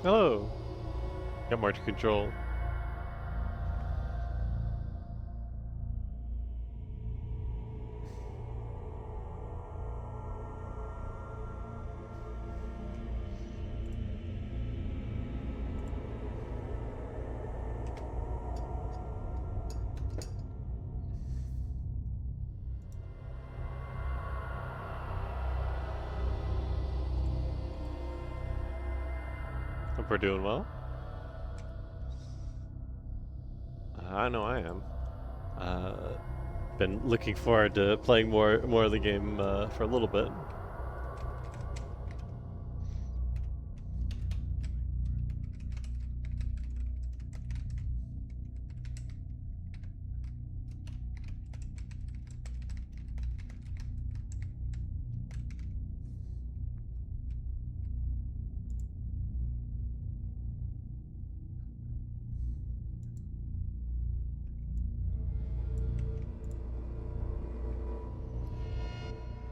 Hello. Got more to control. Hope we're doing well. I know I am. Been looking forward to playing more of the game for a little bit.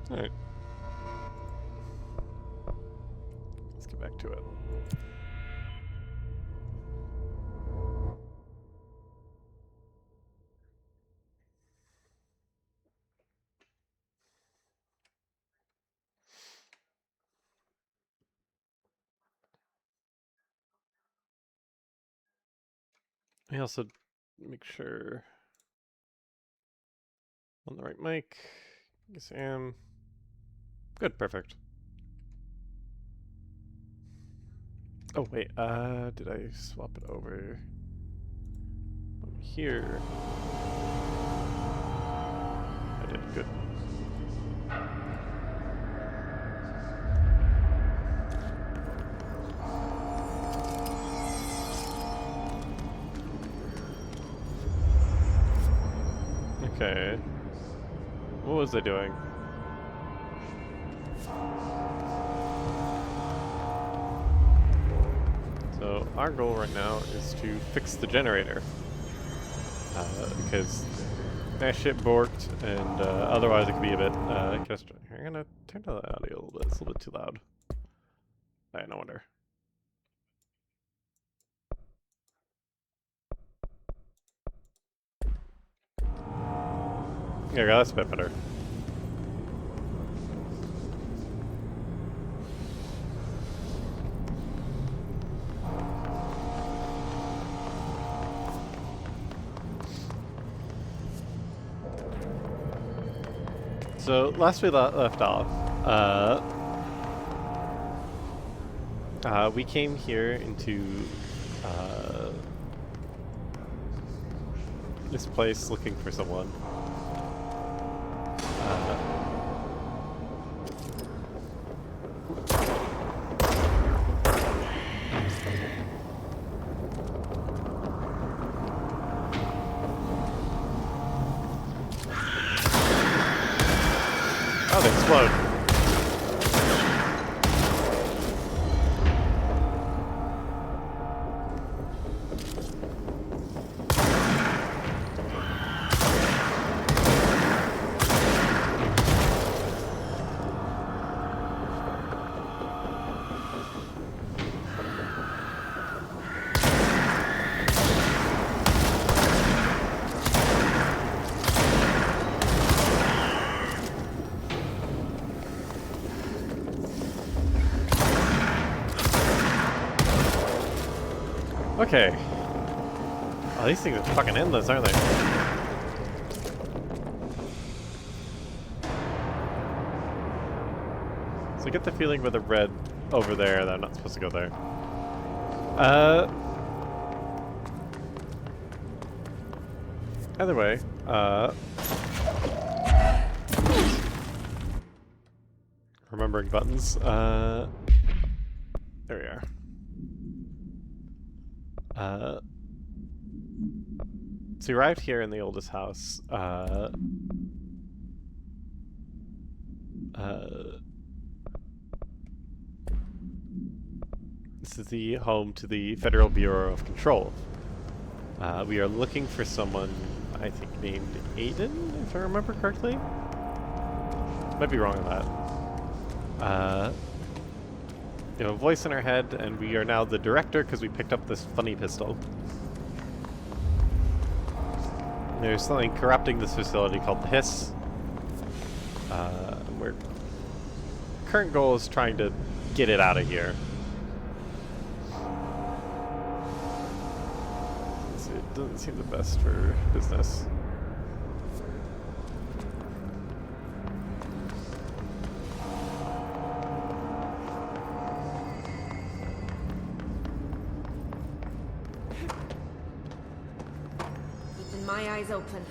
Alright. Let's get back to it. I also make sure on the right mic. Yes, I am. Good, perfect. Oh wait, did I swap it over? Here. I did, good. Okay. What was I doing? So our goal right now is to fix the generator. Because that shit borked, and otherwise it could be a bit catastrophic. I'm gonna turn down the audio a little bit. It's a little bit too loud. No wonder. Yeah, that's a bit better. So last we left off, we came here into this place looking for someone. Oh, they explode. Okay. Oh, these things are fucking endless, aren't they? So I get the feeling with the red over there that I'm not supposed to go there. Either way, remembering buttons. There we are. So we arrived here in the oldest house. This is the home to the Federal Bureau of Control. We are looking for someone, I think, named Aiden, if I remember correctly. Might be wrong on that. we have a voice in our head, and we are now the director because we picked up this funny pistol. There's something corrupting this facility called the Hiss. Our current goal is trying to get it out of here. It doesn't seem the best for business. Keeping my eyes open.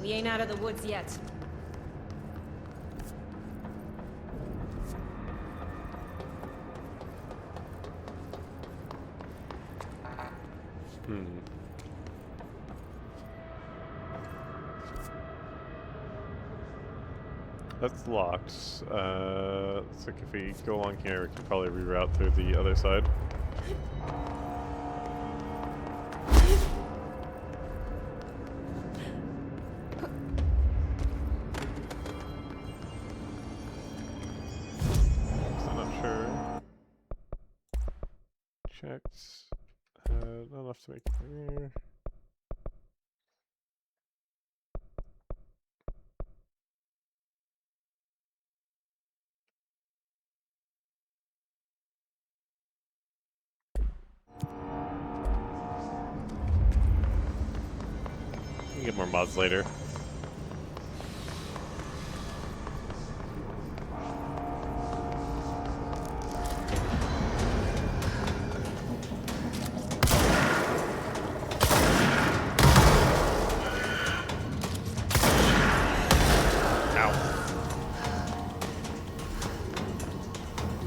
We ain't out of the woods yet. That's locked. Looks like if we go along here, we can probably reroute through the other side. So I'm not sure. Checked. Not enough to make it here. We can get more mods later.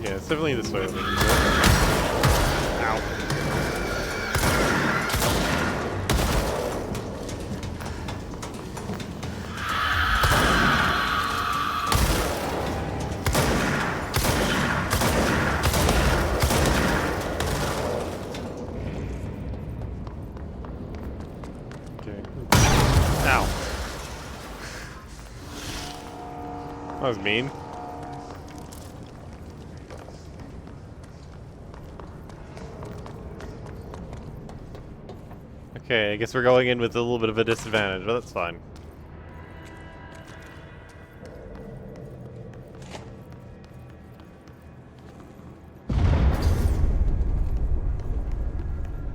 Yeah, it's definitely this way. Ow. Okay. Ow. That was mean. Okay, I guess we're going in with a little bit of a disadvantage, but that's fine.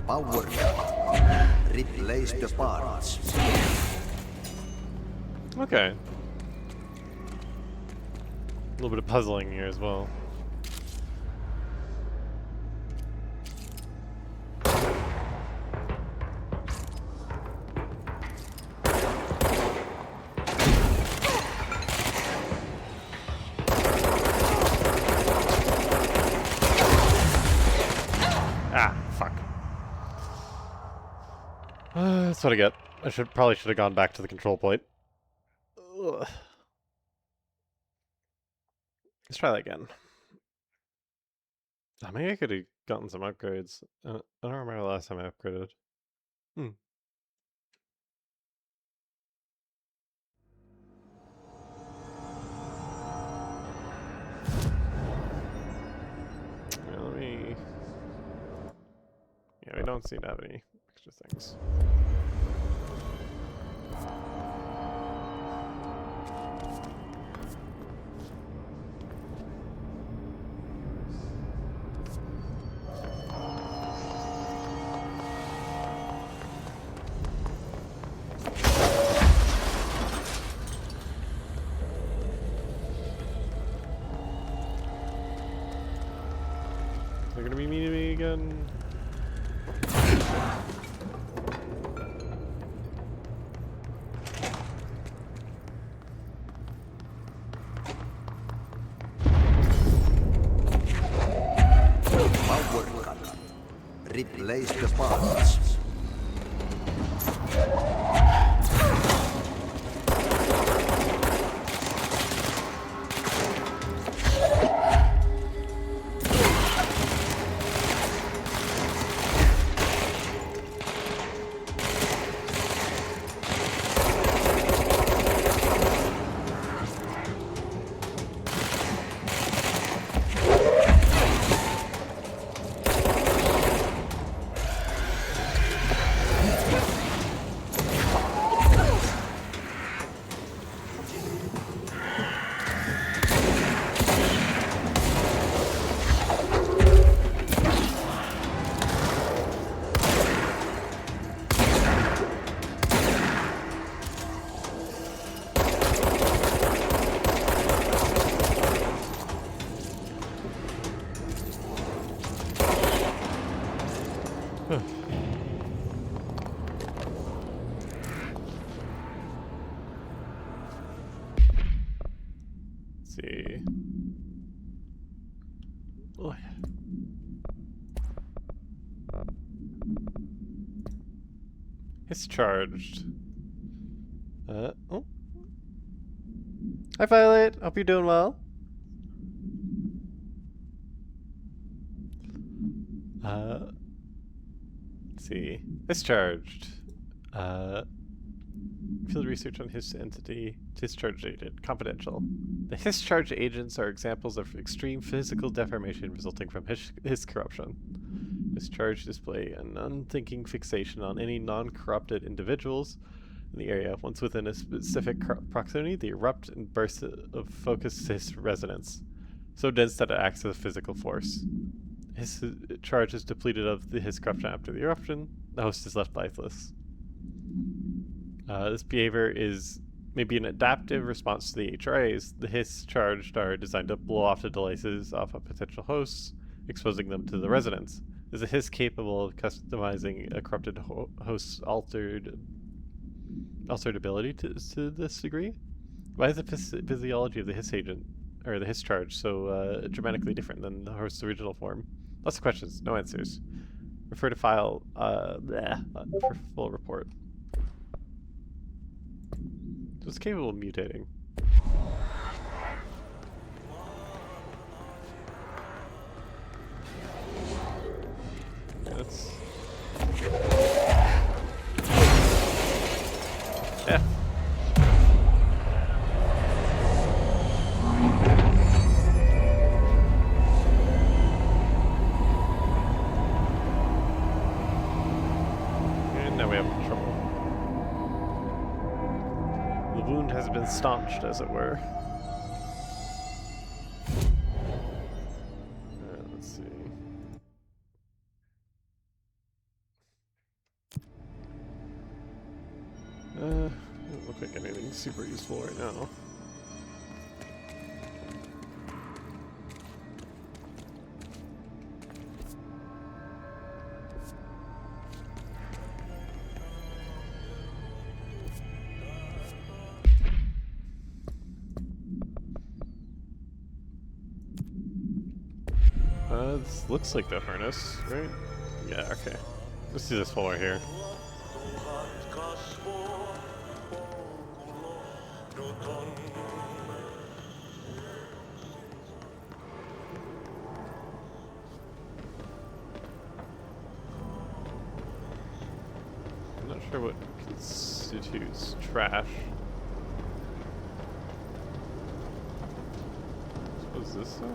Power. Replace the parts. Okay. A little bit of puzzling here as well. That's what I get. I probably should have gone back to the control point. Ugh. Let's try that again. Oh, maybe I could have gotten some upgrades. I don't remember the last time I upgraded. Yeah, let me... Yeah, we don't seem to have any extra things. They're gonna be mean to me again. Power cut. Replace the parts. Oh. It's charged. Oh. Hi, Violet. Hope you're doing well. Let's see. Discharged. Field research on his entity. Discharged agent. Confidential. The discharged agents are examples of extreme physical deformation resulting from his corruption. Discharge display an unthinking fixation on any non-corrupted individuals in the area. Once within a specific proximity, they erupt in bursts of focused his resonance, so dense that it acts as a physical force. His charge is depleted of his corruption after the eruption. The host is left lifeless. This behavior is maybe an adaptive response to the HRAs. The hiss charged are designed to blow off the devices off of potential hosts, exposing them to the resonance. Is a hiss capable of customizing a corrupted host's altered ability to this degree? Why is the physiology of the hiss agent, or the hiss charge, so dramatically different than the host's original form? Lots of questions, no answers. Refer to file for full report. So it's capable of mutating. That's... yeah. And now we have trouble. The wound has been staunched, as it were. Let's see. Doesn't look like anything super useful right now. This looks like the harness, right? Yeah, okay. Let's do this while we're here. I'm not sure what constitutes trash. What's this stuff?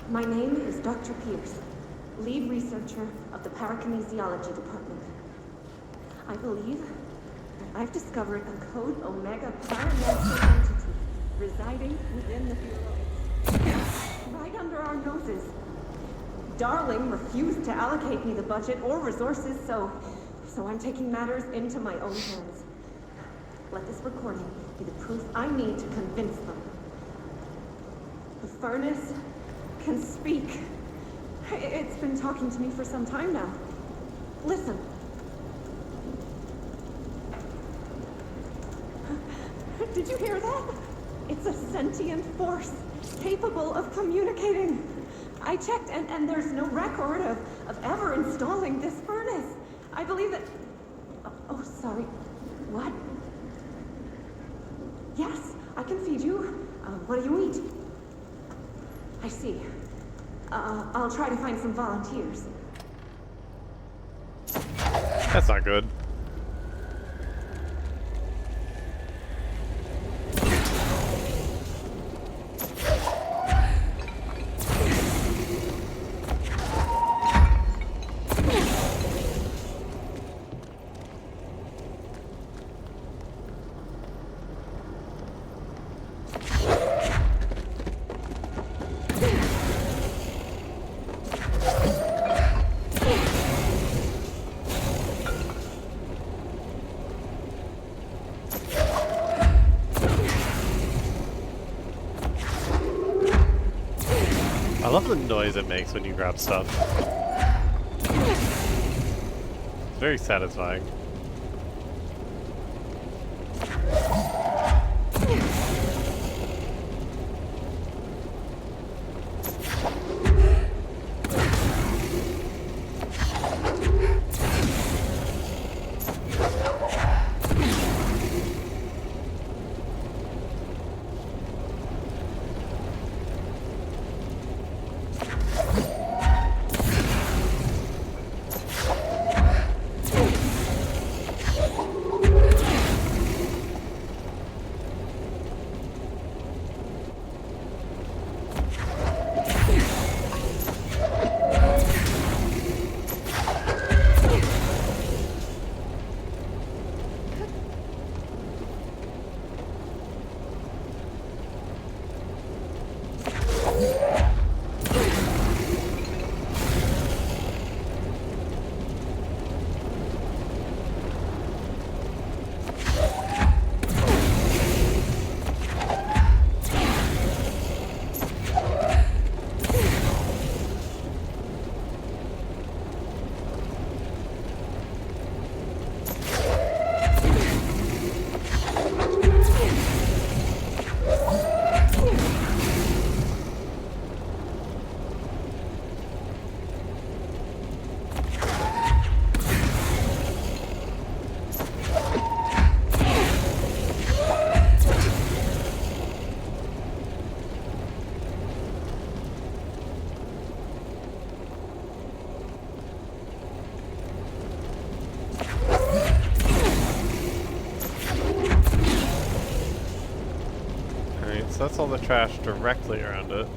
My name is Dr. Pierce, lead researcher of the Parakinesiology Department. I believe that I've discovered a Code Omega paranatural entity residing within the Bureau. Right under our noses. Darling refused to allocate me the budget or resources, so I'm taking matters into my own hands. Let this recording be the proof I need to convince them. The furnace can speak. It's been talking to me for some time now. Listen. Did you hear that? It's a sentient force, capable of communicating. I checked, and there's no record of ever installing this furnace. I believe that... Oh, sorry. What? Yes, I can feed you. What do you eat? I see. I'll try to find some volunteers. That's not good. I love the noise it makes when you grab stuff. It's very satisfying. so that's all the trash directly around it.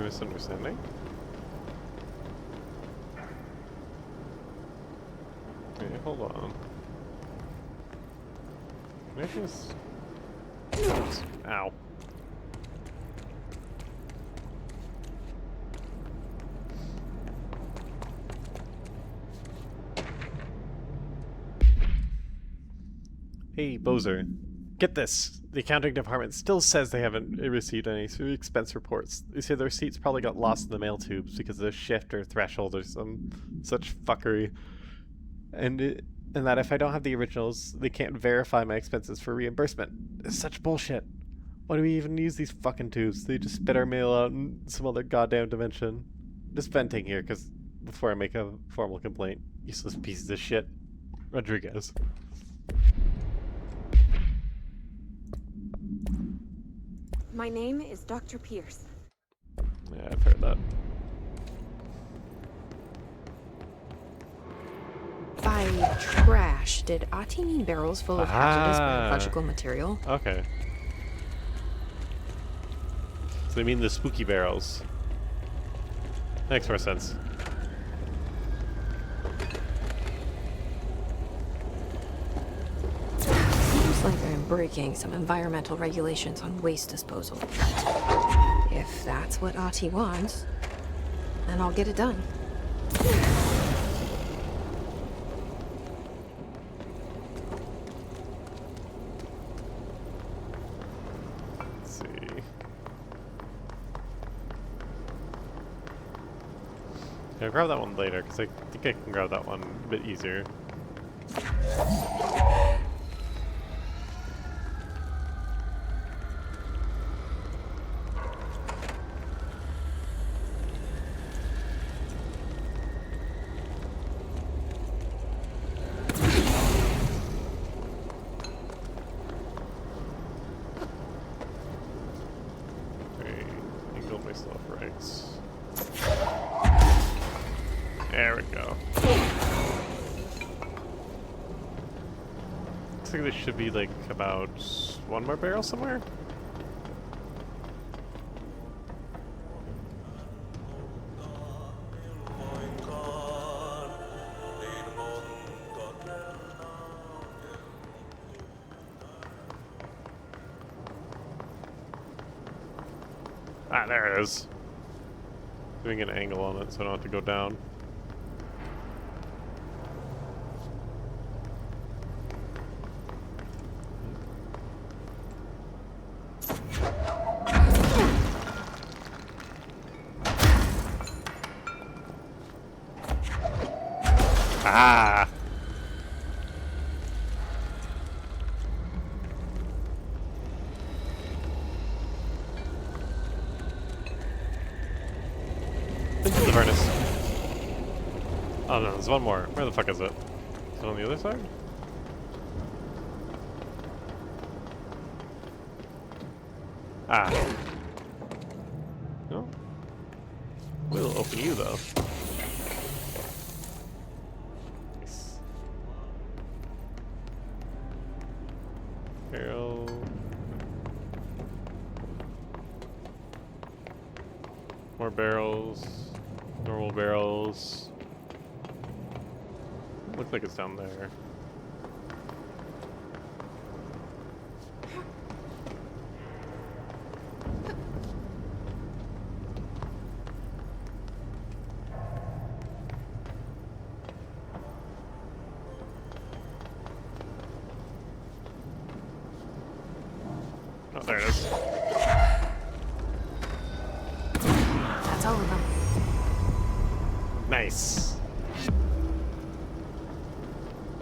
Misunderstanding? Wait, hold on. Maybe it's... Ow. Hey, Bozer. Get this! The accounting department still says they haven't received any expense reports. They say the receipts probably got lost in the mail tubes because of the shift or threshold or some such fuckery. And that if I don't have the originals, they can't verify my expenses for reimbursement. It's such bullshit. Why do we even use these fucking tubes? They just spit our mail out in some other goddamn dimension. Just venting here, because before I make a formal complaint. Useless pieces of shit. Rodriguez. My name is Dr. Pierce. Yeah, I've heard that. By trash, did Ati mean barrels full of hazardous biological material? Okay. So they mean the spooky barrels. Makes more sense. Seems like I'm breaking some environmental regulations on waste disposal. If that's what Ati wants, then I'll get it done. Let's see. I'll grab that one later, because I think I can grab that one a bit easier. Angle myself right. There we go. Looks like there should be like about one more barrel somewhere. Ah, there it is. Doing an angle on it so I don't have to go down. Ah! Into the furnace. Oh no, there's one more. Where the fuck is it? Is it on the other side? Ah. No? We'll open you though. Nice. Barrel. More barrels. Normal barrels. Looks like it's down there. Oh, there it is. That's all of them. Nice.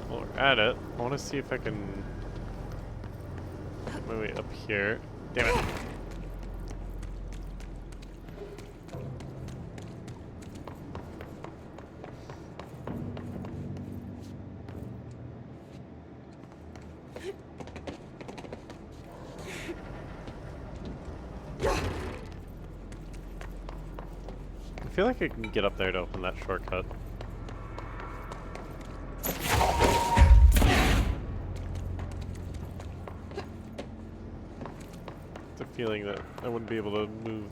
While we're at it, I want to see if I can make my way up here. Damn it. feel like I can get up there to open that shortcut. It's a feeling that I wouldn't be able to move.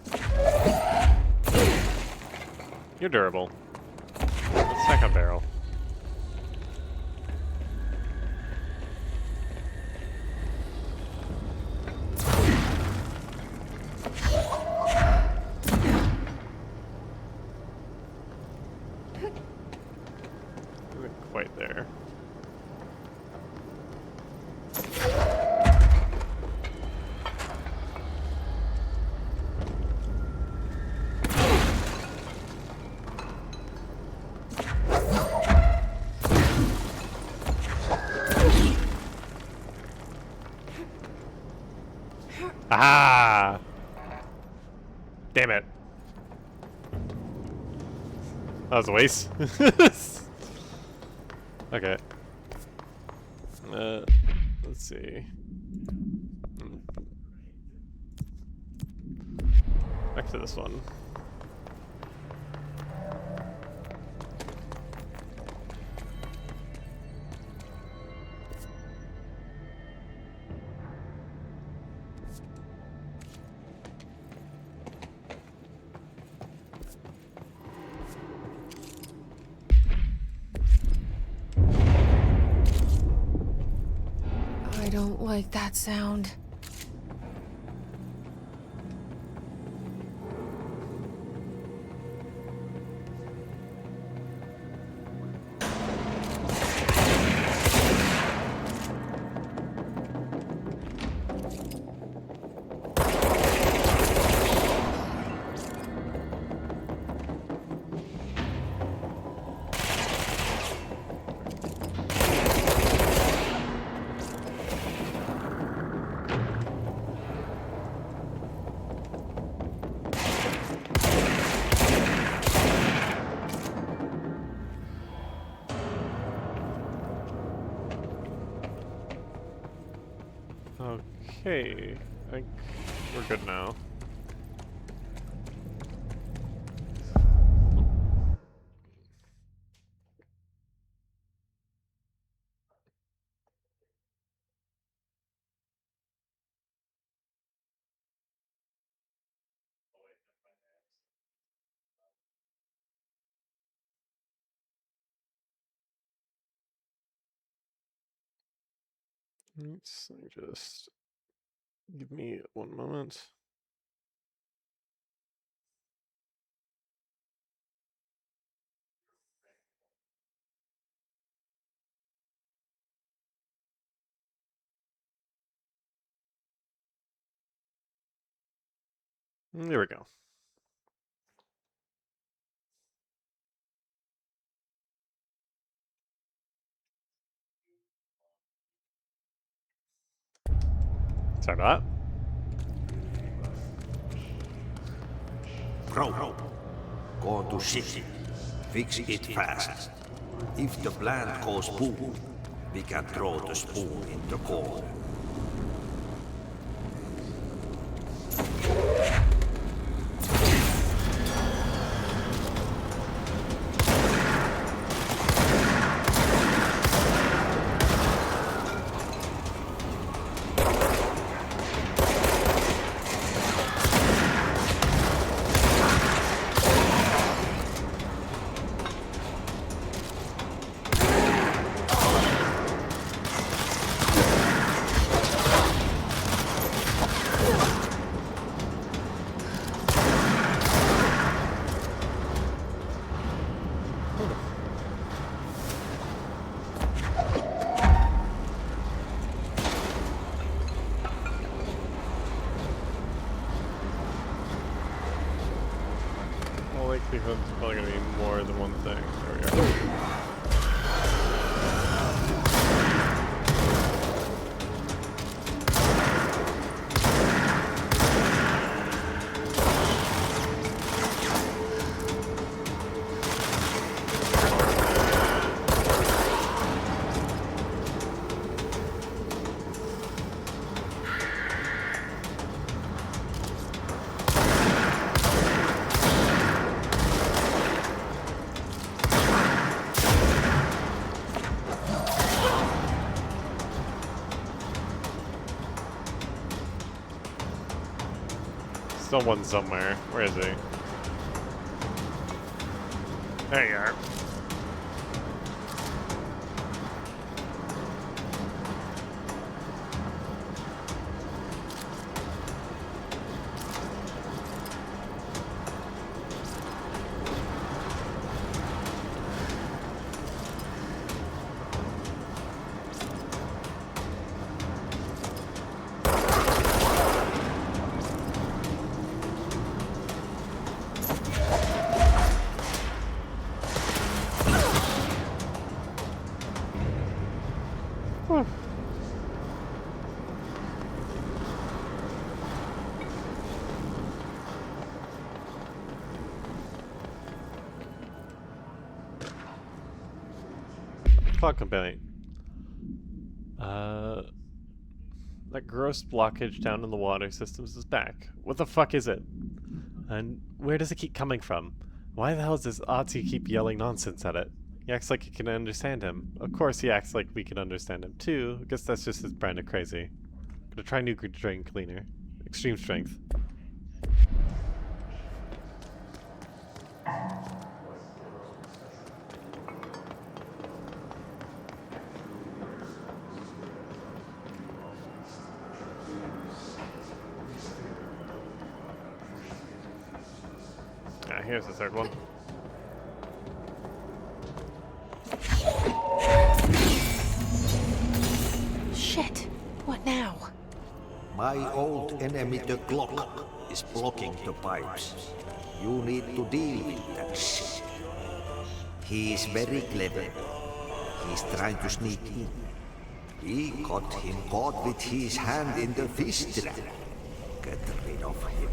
You're durable. Let's check on barrel. Isn't quite there. Aha! Damn it. That was a waste. Okay. Let's see. Back to this one. I don't like that sound. Okay, I think we're good now. Let's just give me 1 moment. There we go. Sorry about Bro, go to city. Fix it fast. If the plant goes boom, we can throw the spoon in the corner. Likelihood it's probably going to be more than one thing. There we go. still one somewhere. Where is he? There you are. Cloud complaint. That gross blockage down in the water systems is back. What the fuck is it? And where does it keep coming from? Why the hell does Ati keep yelling nonsense at it? He acts like he can understand him. Of course he acts like we can understand him too. I guess that's just his brand of crazy. Gonna try new drain cleaner. Extreme strength. Here's the third one. Shit. What now? My old enemy, the clock, is blocking the pipes. You need to deal with that shit. He is very clever. He's trying to sneak in. We got him caught with his hand in the fish trap. Get rid of him.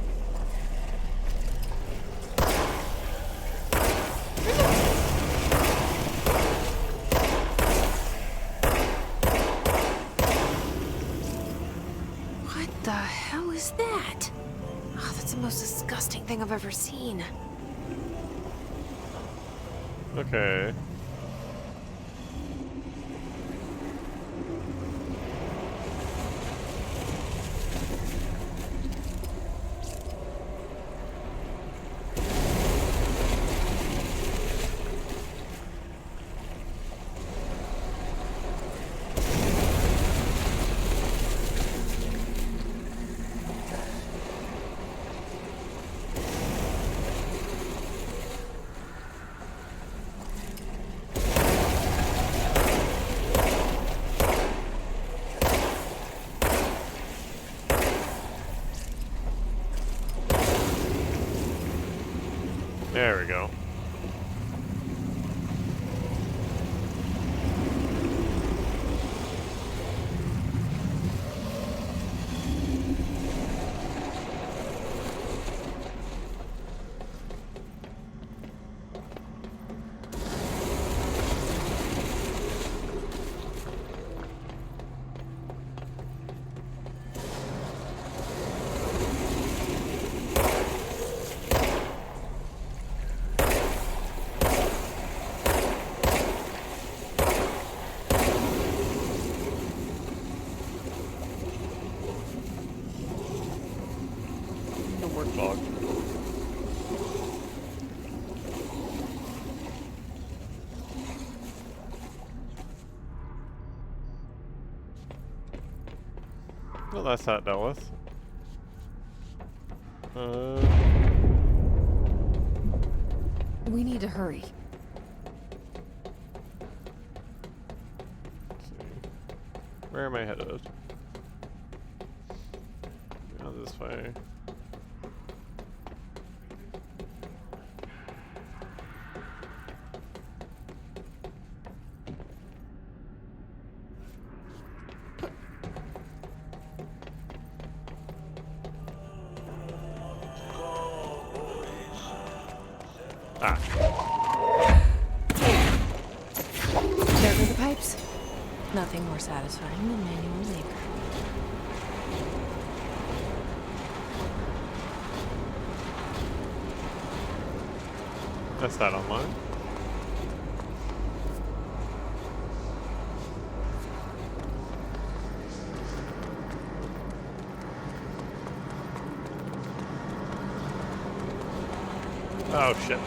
What the hell is that? Oh, that's the most disgusting thing I've ever seen. Okay. There we go. Fog. Well, that's that dealt with. We need to hurry. Let's see. Where am I headed? Now this way. Ah. There go the pipes. Nothing more satisfying than manual labor. That's that online. Oh shit.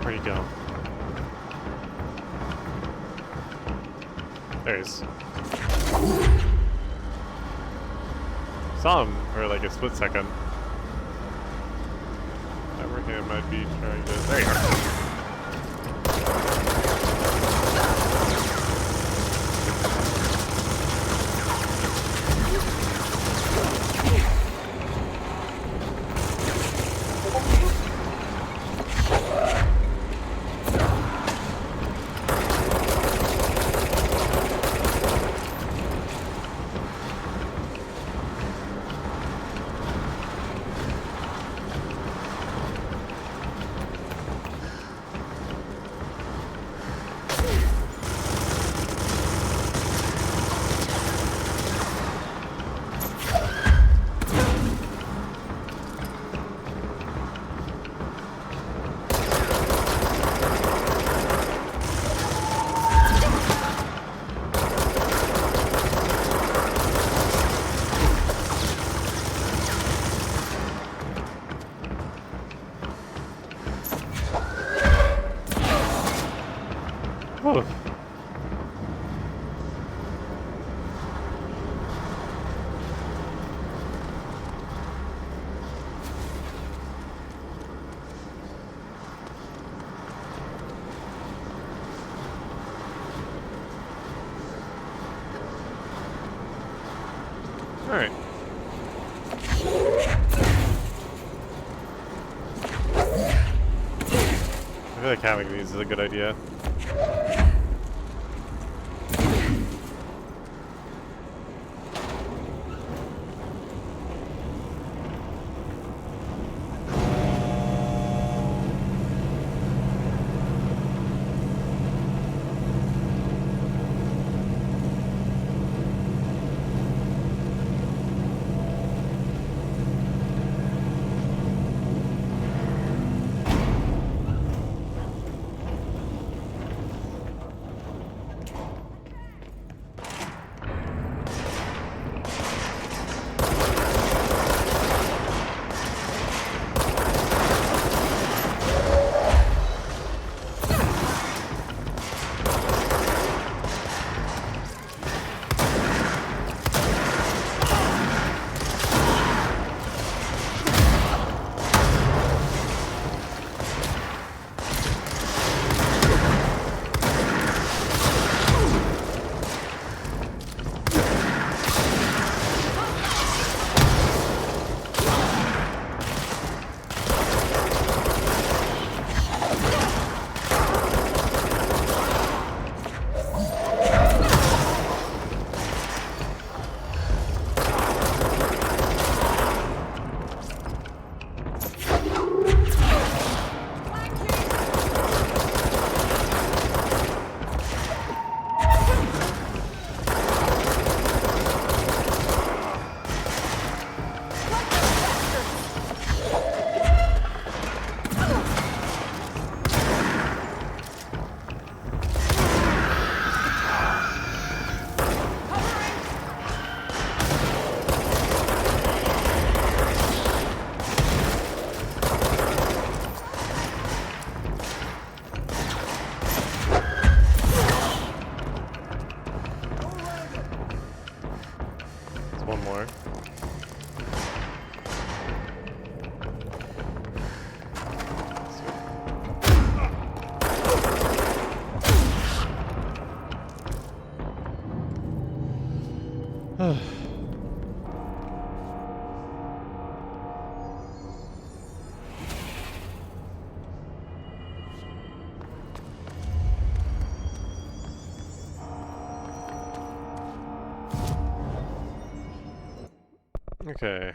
Where'd he go? There he is. Saw him for like a split second. Everything might be trying to. There you are. Whew. All right. I feel like having these is a good idea. One more. Okay.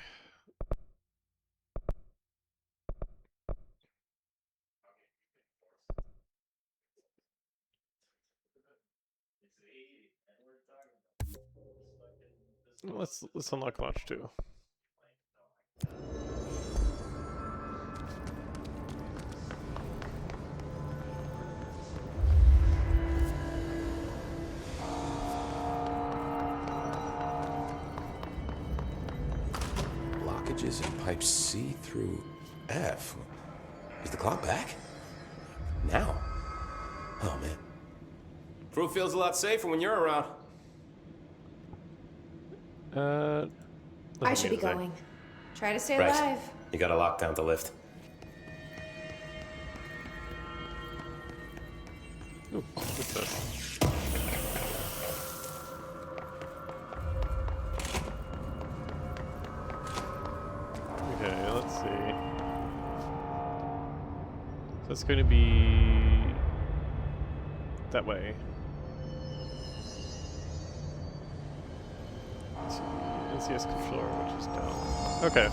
Let's unlock launch 2. Blockages in pipes C through F. Is the clock back? Now? Oh, man. Crew feels a lot safer when you're around. I should be going. Try to stay Right. alive. You gotta lock down the lift. Ooh, what's this? Okay, let's see. So it's going to be that way. Let's see. NCS controller, which is down. Okay.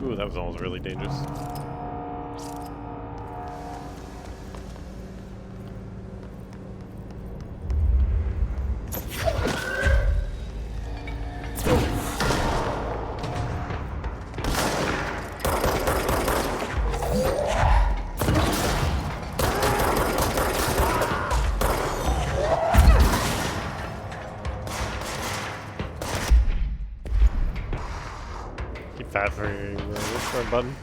Ooh, that was almost really dangerous. Keep fast ringing the restart button.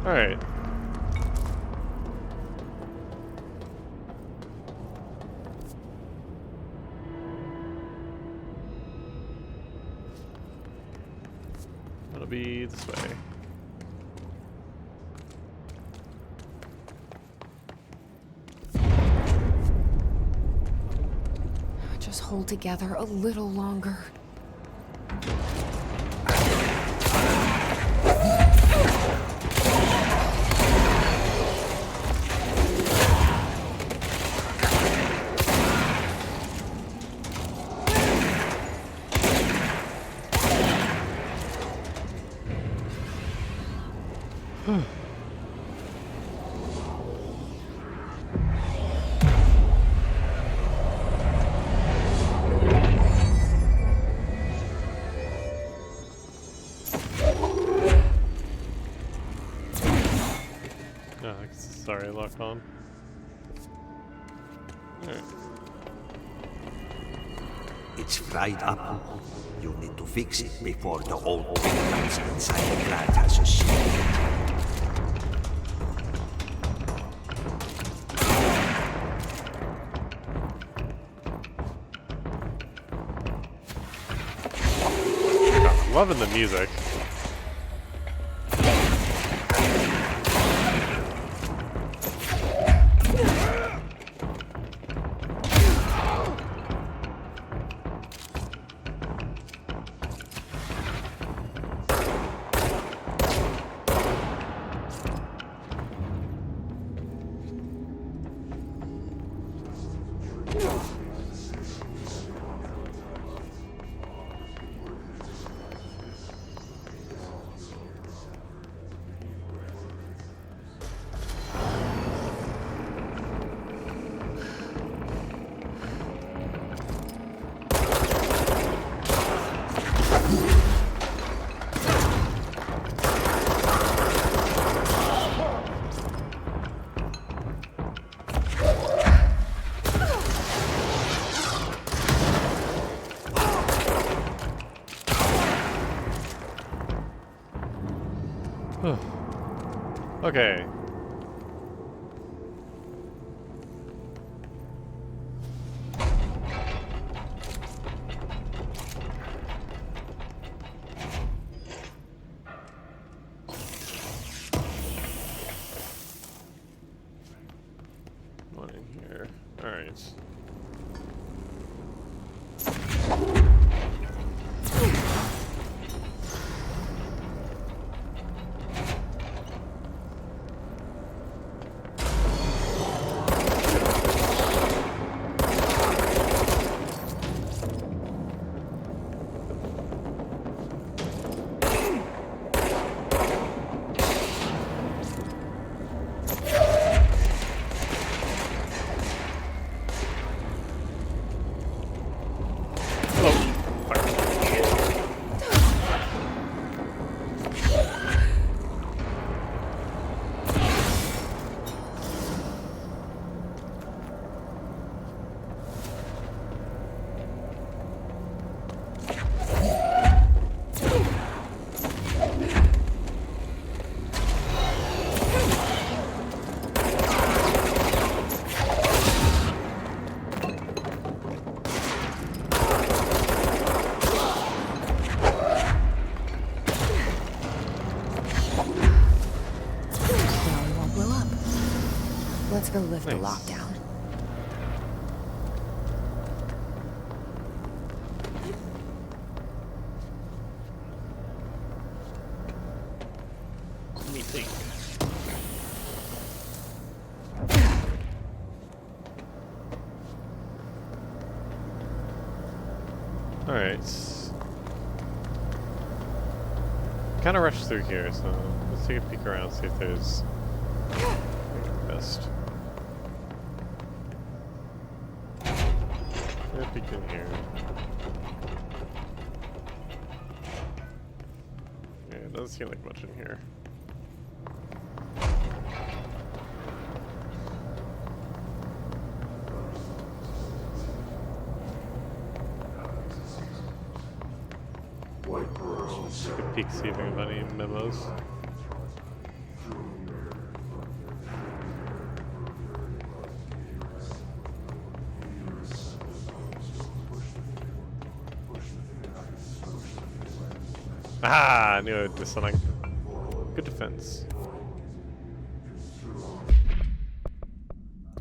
Alright. It'll be this way. Just hold together a little longer. Oh, sorry, lock on. Alright. It's fried up. You need to fix it before the old chemicals inside the plant has a shield. I'm loving the music. Okay. Let's go lift the Nice. lockdown. Meeting. Alright. Kind of rushed through here, so let's take a peek around, see if there's anything we missed. Take a peek in here. Yeah, it doesn't seem like much in here. Take a peek, see if we have any memos. Ah, I knew it was something. Good defense.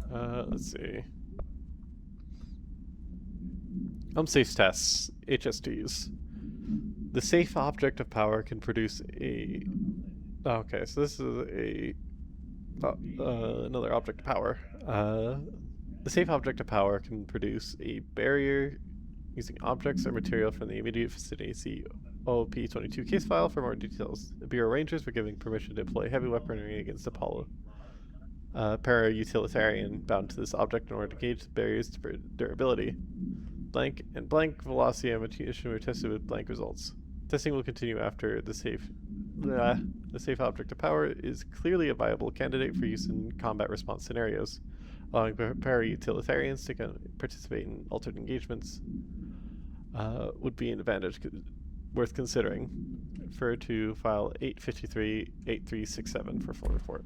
Let's see. Safe tests, HSTs. The safe object of power can produce a... Oh, okay, so this is a... another object of power. The safe object of power can produce a barrier using objects or material from the immediate vicinity. See pt2 case file for more details. The Bureau Rangers were given permission to deploy heavy weaponry against Apollo. Para-utilitarian bound to this object in order to gauge the barriers for durability. Blank and blank velocity ammunition were tested with blank results. Testing will continue after the safe object of power is clearly a viable candidate for use in combat response scenarios. Allowing para-utilitarians to participate in altered engagements would be an advantage worth considering. Refer to file 853-8367 for full report.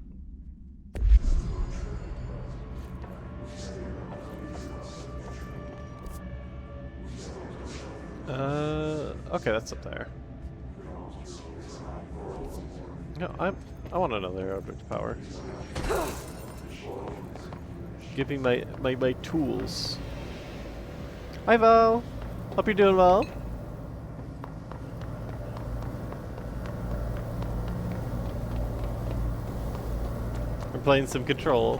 Okay, that's up there. No, I want another object of power. Give me my tools. Hi Val! Hope you're doing well. We're playing some Control.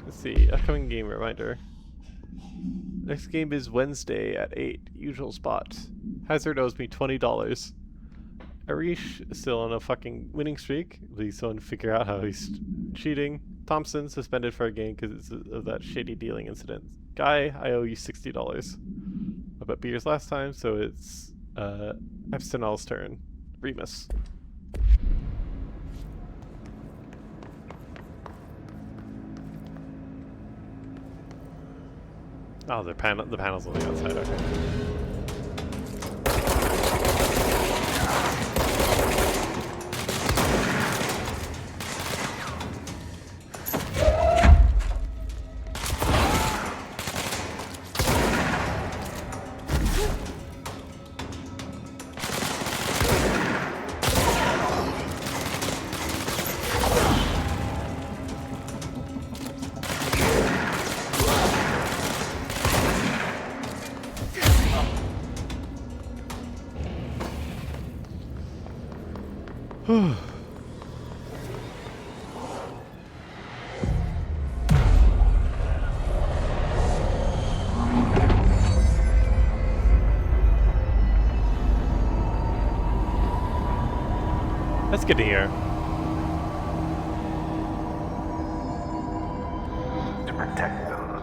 Let's see, upcoming game reminder. Next game is Wednesday at 8, usual spot. Hazard owes me $20. Arish is still on a fucking winning streak. Please someone figure out how he's cheating. Thompson suspended for a game because of that shady dealing incident. Guy, I owe you $60. I bet beers last time, so it's Epstinol's turn. Remus. Oh, the panel's on the outside, okay. That's good to hear. To protect them,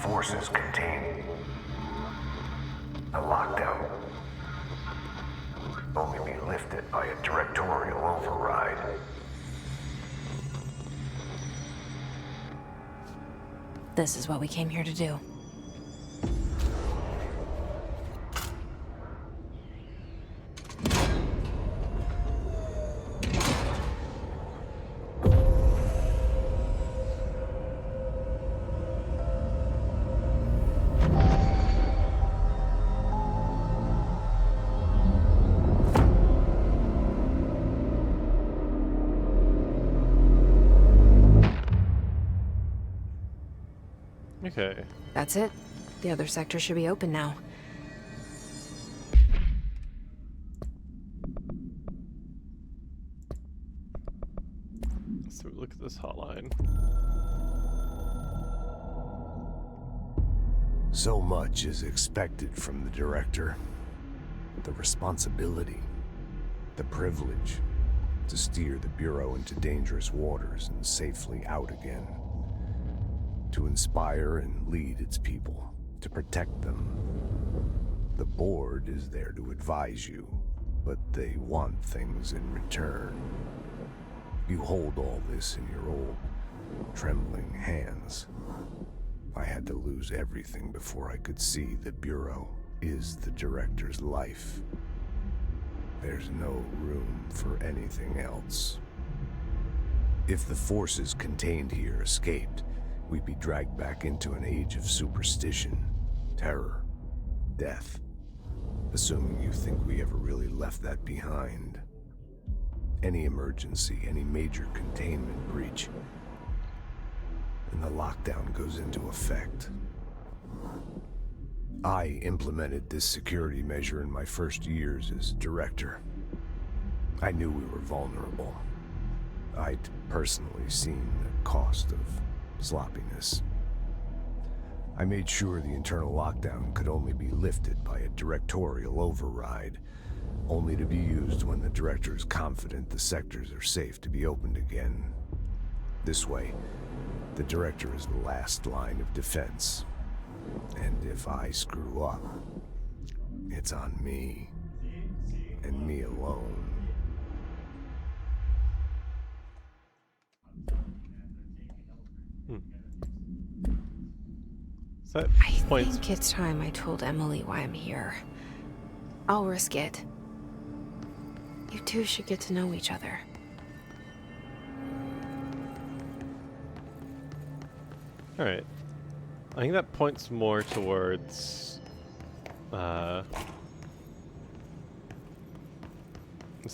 forces contain a lockdown. Only be lifted by a directorial override. This is what we came here to do. Okay. That's it. The other sector should be open now. So look at this hotline. So much is expected from the director. The responsibility, the privilege to steer the Bureau into dangerous waters and safely out again. To inspire and lead its people, to protect them. The board is there to advise you, but they want things in return. You hold all this in your old, trembling hands. I had to lose everything before I could see the Bureau is the director's life. There's no room for anything else. If the forces contained here escaped, we'd be dragged back into an age of superstition, terror, death. Assuming you think we ever really left that behind. Any emergency, any major containment breach, and the lockdown goes into effect. I implemented this security measure in my first years as director. I knew we were vulnerable. I'd personally seen the cost of sloppiness. I made sure the internal lockdown could only be lifted by a directorial override, only to be used when the director is confident the sectors are safe to be opened again. This way, the director is the last line of defense. And if I screw up, it's on me, and me alone. So that I points. think it's time I told Emily why I'm here. I'll risk it. You two should get to know each other. All right. I think that points more towards. What's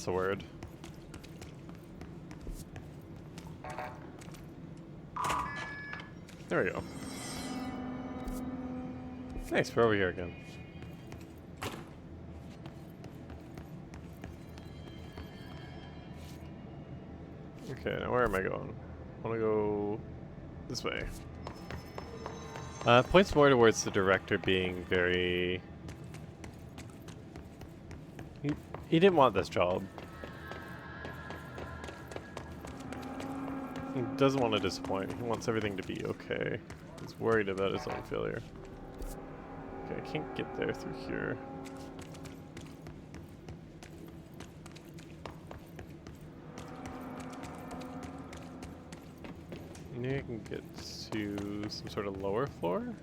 the word? There we go. Nice, we're over here again. Okay, now where am I going? I want to go this way. Points more towards the director being very... He didn't want this job. He doesn't want to disappoint. He wants everything to be okay. He's worried about his own failure. Okay, I can't get there through here. Maybe I can get to some sort of lower floor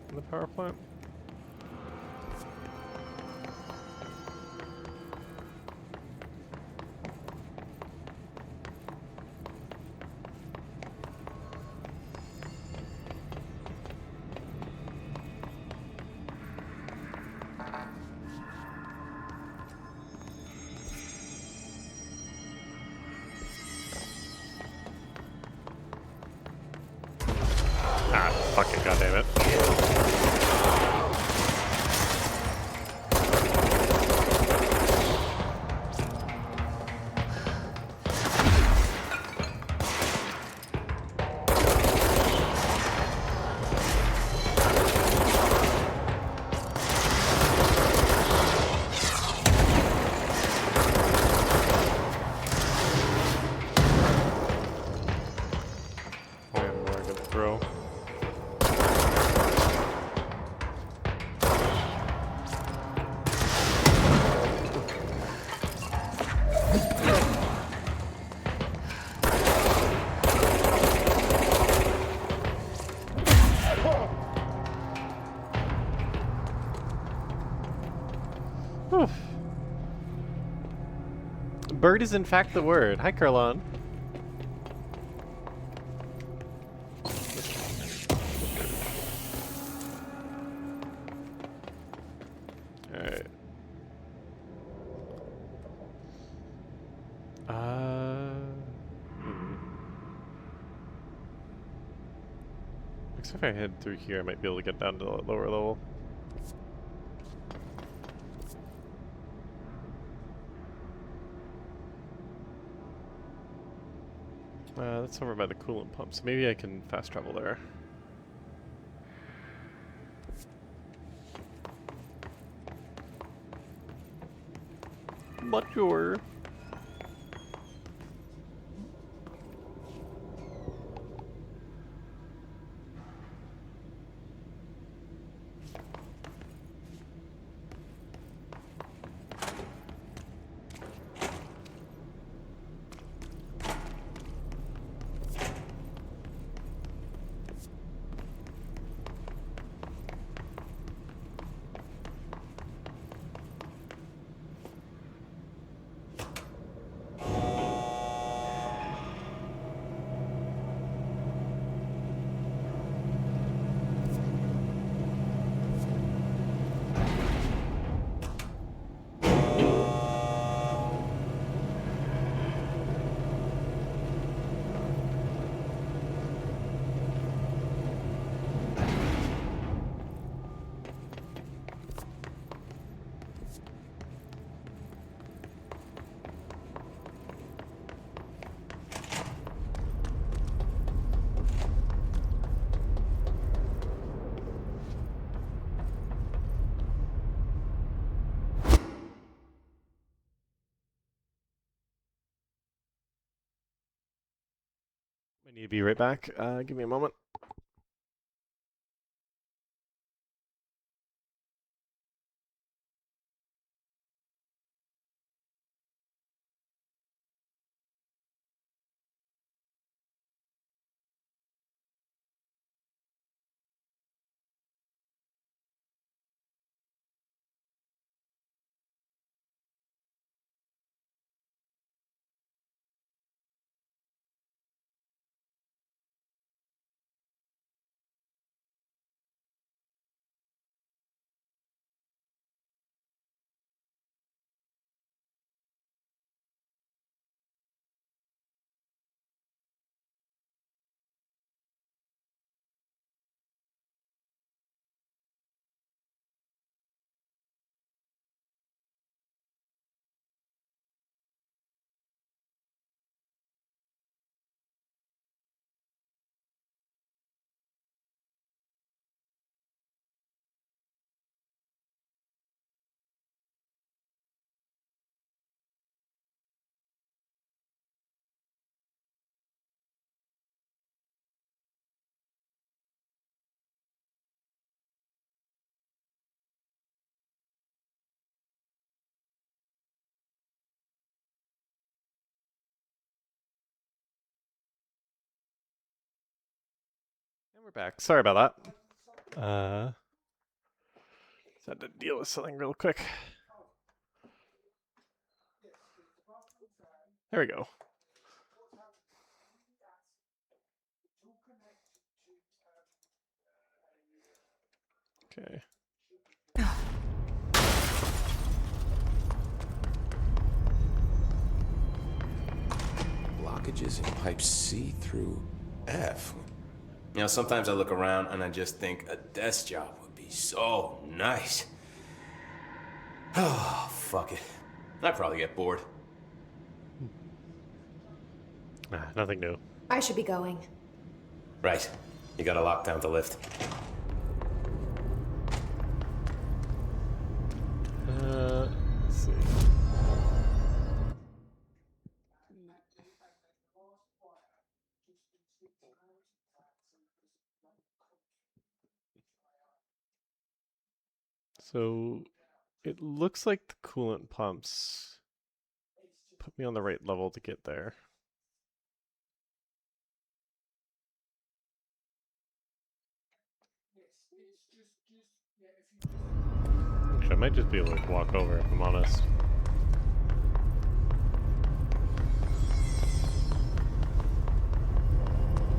in the power plant. Ah, fucking goddammit. Where am I gonna throw? Whew. Bird is in fact the word. Hi, Kurlon. Alright. Hmm. Looks if I head through here, I might be able to get down to the lower level. That's over by the coolant pump, so maybe I can fast travel there. Not sure. I need to be right back. Give me a moment. And we're back. Sorry about that. Just had to deal with something real quick. There we go. Okay. Blockages in pipes C through F. You know, sometimes I look around and I just think a desk job would be so nice. Oh, fuck it. I'd probably get bored. Nothing new. I should be going. Right. You gotta lock down the lift. Let's see. So it looks like the coolant pumps put me on the right level to get there. Actually, I might just be able to walk over if I'm honest.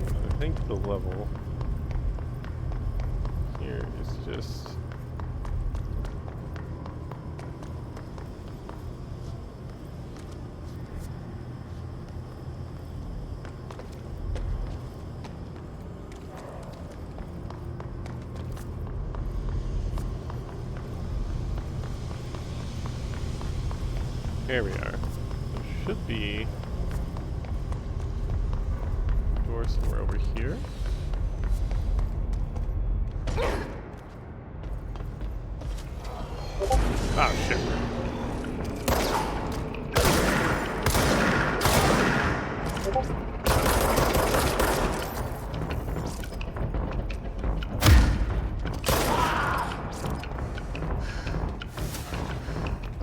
I think the level here is just... Here we are. There should be a door somewhere over here. Oh shit.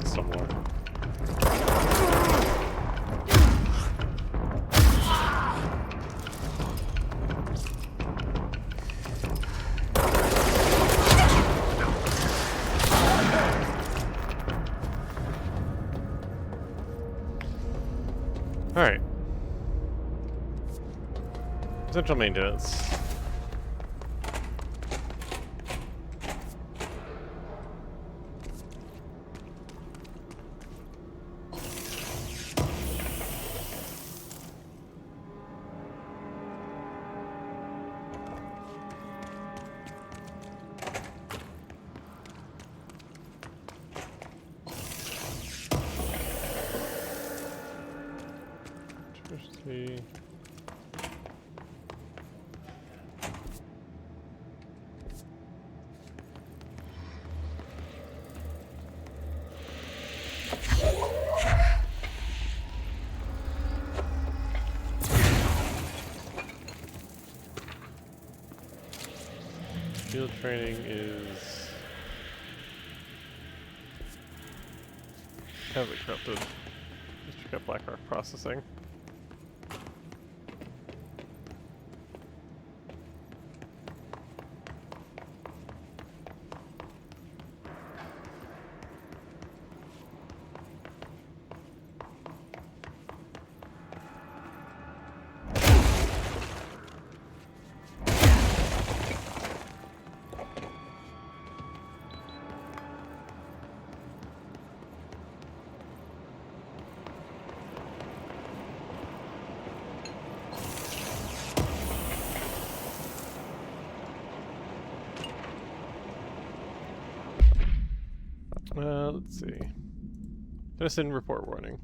Some more. Alright. Essential maintenance. Electricity. Field training is heavily corrupted. Just check out Blackrock processing. Let's see. Tennyson report warning.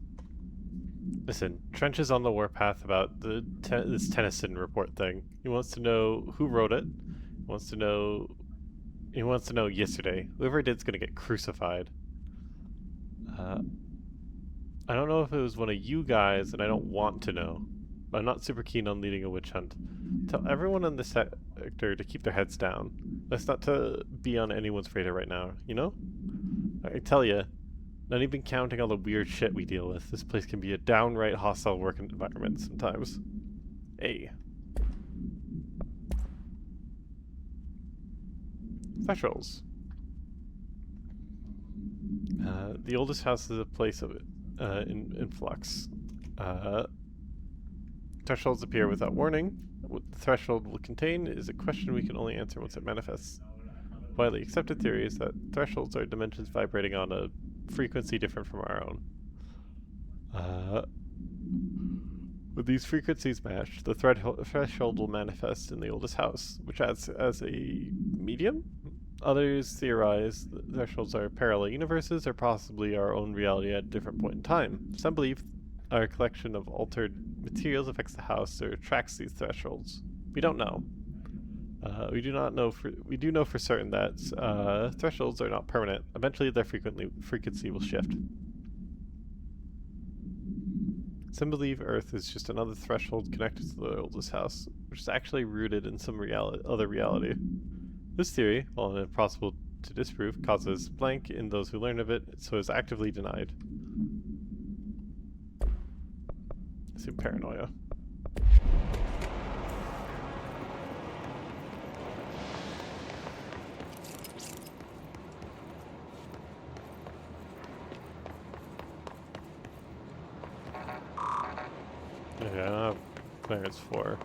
Listen, Trench is on the warpath about this Tennyson report thing. He wants to know who wrote it. He wants to know yesterday. Whoever did's gonna get crucified. I don't know if it was one of you guys, and I don't want to know. But I'm not super keen on leading a witch hunt. Tell everyone in the sector to keep their heads down. That's not to be on anyone's radar right now, you know? I tell you, not even counting all the weird shit we deal with, this place can be a downright hostile work environment sometimes. Hey. Thresholds. The oldest house is a place of in flux. Thresholds appear without warning. What the threshold will contain is a question we can only answer once it manifests. Widely accepted theory is that thresholds are dimensions vibrating on a frequency different from our own. With these frequencies matched, the threshold will manifest in the oldest house, which acts as a medium. Others theorize that thresholds are parallel universes or possibly our own reality at a different point in time. Some believe our collection of altered materials affects the house or attracts these thresholds. We don't know. We do know for certain that thresholds are not permanent. Eventually their frequency will shift. Some believe Earth is just another threshold connected to the oldest house, which is actually rooted in some other reality. This theory, while impossible to disprove, causes blank in those who learn of it, so is actively denied. I see paranoia. Yeah, I don't have clearance for.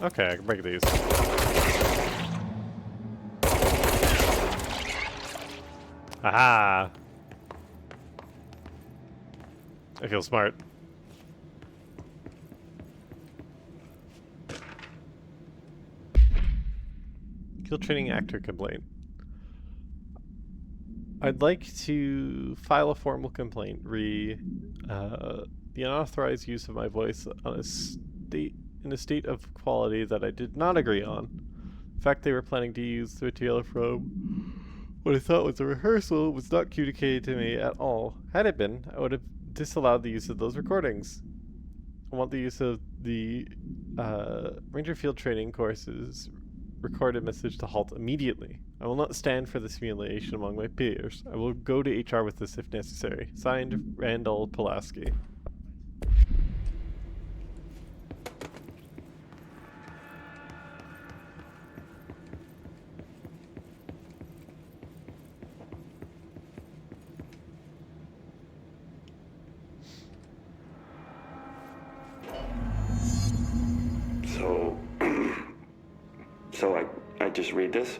Okay, I can break these. Aha! I feel smart. Field Training Actor complaint. I'd like to file a formal complaint the unauthorized use of my voice in a state of quality that I did not agree on. In fact, they were planning to use the material from what I thought was a rehearsal was not communicated to me at all. Had it been, I would have disallowed the use of those recordings. I want the use of the Ranger Field Training course's recorded message to halt immediately. I will not stand for this humiliation among my peers. I will go to HR with this if necessary. Signed, Randall Pulaski. So I just read this.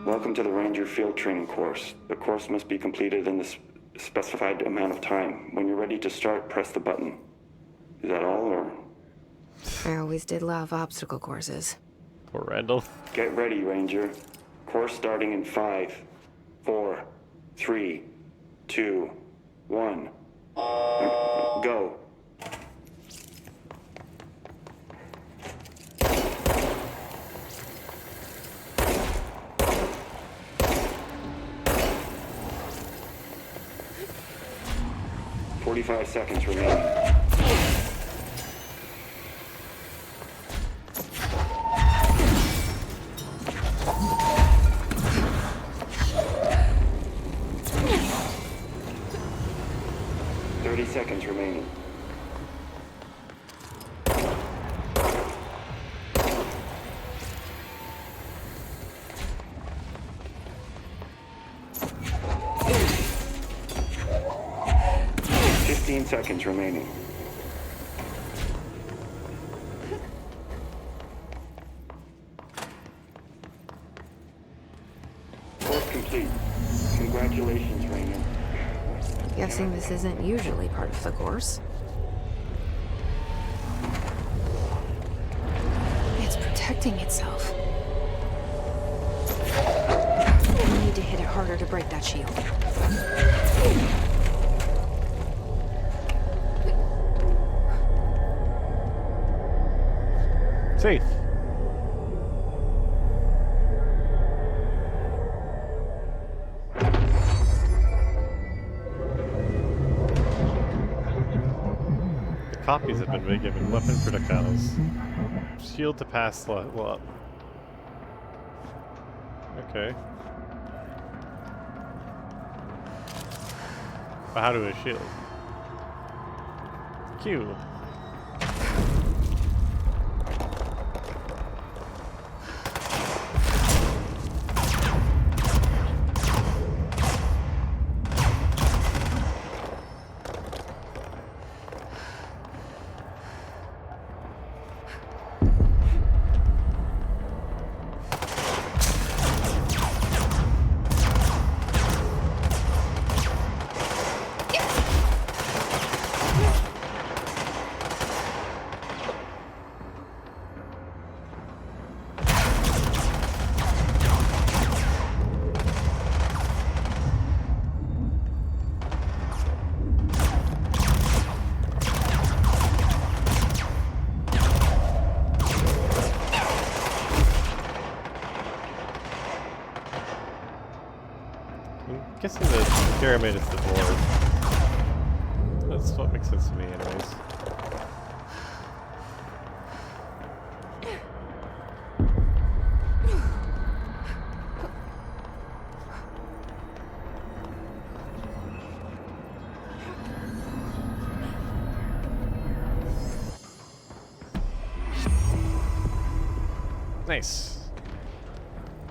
Welcome to the Ranger Field Training course. The course must be completed in the specified amount of time. When you're ready to start, press the button. Is that all, or? I always did love obstacle courses. Poor Randall. Get ready, Ranger. Course starting in 5, 4, 3, 2, 1. Go. "45 seconds remaining. Seconds remaining. Seconds remaining. Course complete. Congratulations, Rainer. Guessing this isn't usually part of the course. It's protecting itself. I need to hit it harder to break that shield. Safe. The copies have been given weapon projectiles. Shield to pass slot. Okay. But how do I shield? Q. I'm guessing the pyramid is the board. That's what makes sense to me, anyways. Nice.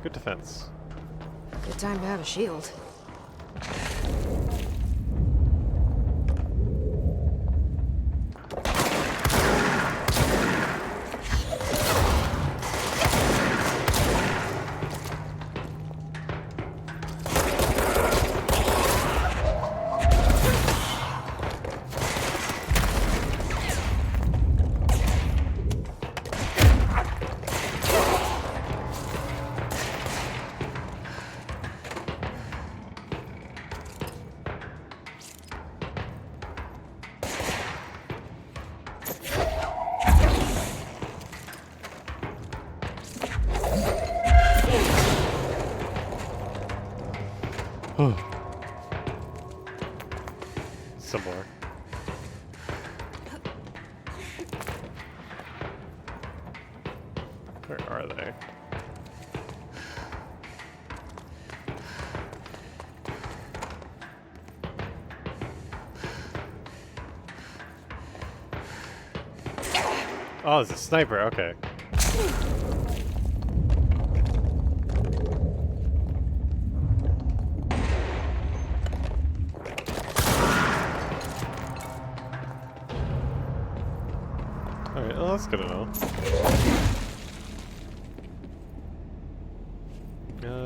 Good defense. Good time to have a shield. Some more. Where are they? Oh, it's a sniper, okay. Alright, well that's good to know.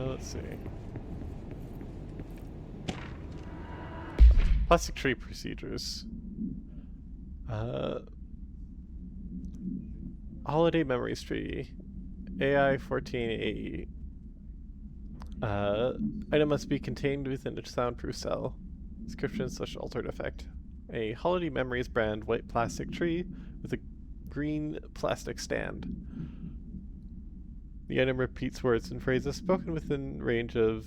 Let's see. Plastic tree procedures. Holiday memories tree. AI 14AE. Item must be contained within a soundproof cell. Description / altered effect. A holiday memories brand white plastic tree with a green plastic stand. The item repeats words and phrases spoken within range of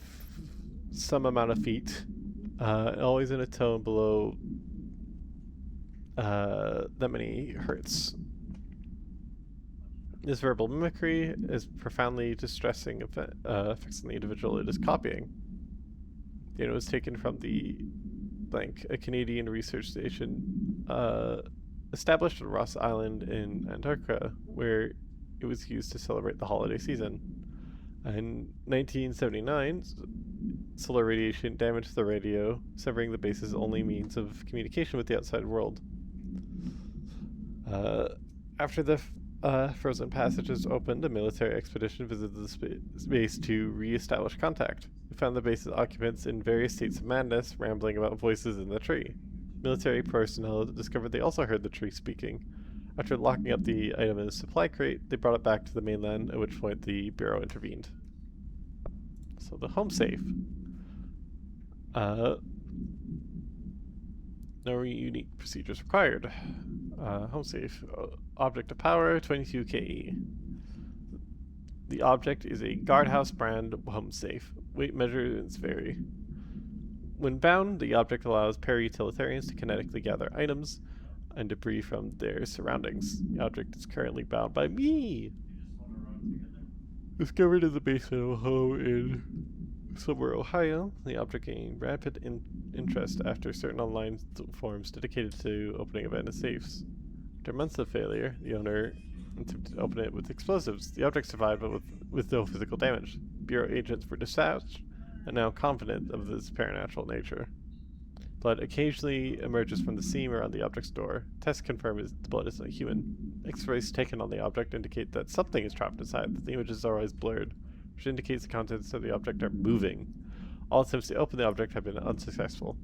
some amount of feet, always in a tone below that many hertz. This verbal mimicry is profoundly distressing effects on the individual it is copying. The item was taken from the blank, a Canadian research station established on Ross Island in Antarctica, where it was used to celebrate the holiday season. In 1979, solar radiation damaged the radio, severing the base's only means of communication with the outside world. After the frozen passages opened, a military expedition visited the base to re-establish contact. We found the base's occupants in various states of madness, rambling about voices in the tree. Military personnel discovered they also heard the tree speaking. After locking up the item in a supply crate, they brought it back to the mainland, at which point the Bureau intervened. So the home safe. No unique procedures required. Home safe. Object of power, 22 KE. The object is a guardhouse brand home safe. Weight measurements vary. When bound, the object allows para-utilitarians to kinetically gather items and debris from their surroundings. The object is currently bound by me! Discovered in the basement of a home in somewhere Ohio, the object gained rapid interest after certain online forums dedicated to opening abandoned safes. After months of failure, the owner attempted to open it with explosives. The object survived, but with no physical damage. Bureau agents were dispatched, and now confident of its supernatural nature. Blood occasionally emerges from the seam around the object's door. Tests confirm the blood is not human. X-rays taken on the object indicate that something is trapped inside, but the images are always blurred, which indicates the contents of the object are moving. All attempts to open the object have been unsuccessful.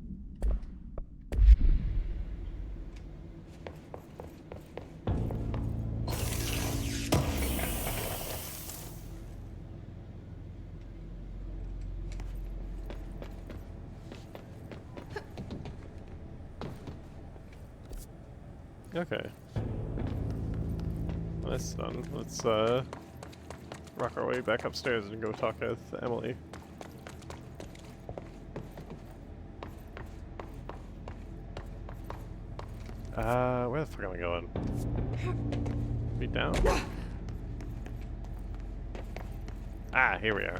Okay. Well, that's done. Let's rock our way back upstairs and go talk with Emily. Where the fuck am I going? Be down. Ah, here we are.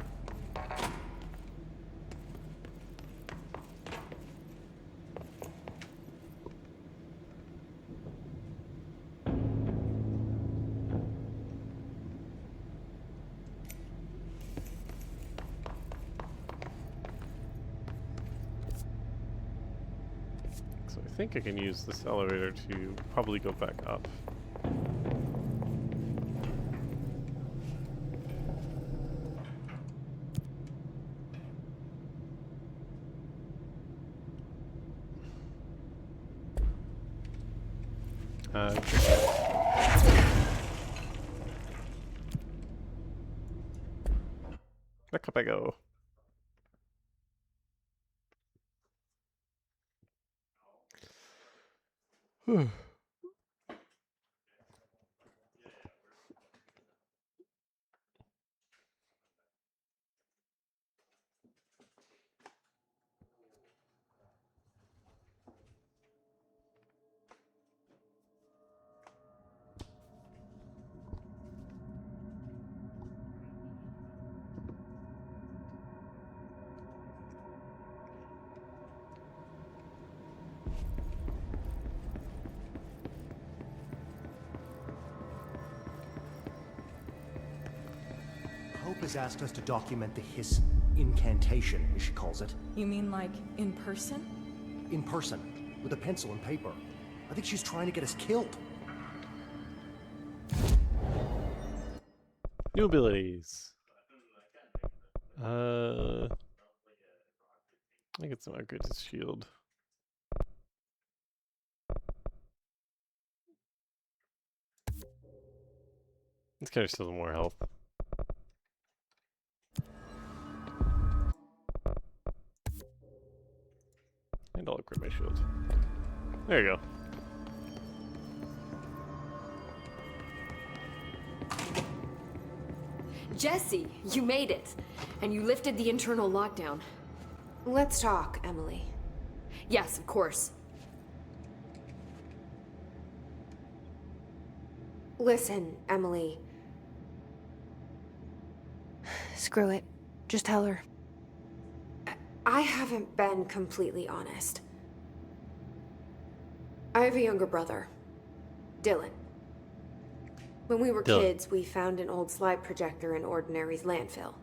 So I think I can use this elevator to probably go back up. Back up I go. has asked us to document the Hiss incantation, as she calls it. You mean like in person? In person, with a pencil and paper. I think she's trying to get us killed. New abilities. I get some upgrades to shield. This guy still has more health. And I'll upgrade my shield. There you go. Jesse, you made it. And you lifted the internal lockdown. Let's talk, Emily. Yes, of course. Listen, Emily. Screw it. Just tell her. I haven't been completely honest. I have a younger brother, Dylan. When we were kids, we found an old slide projector in Ordinary's landfill.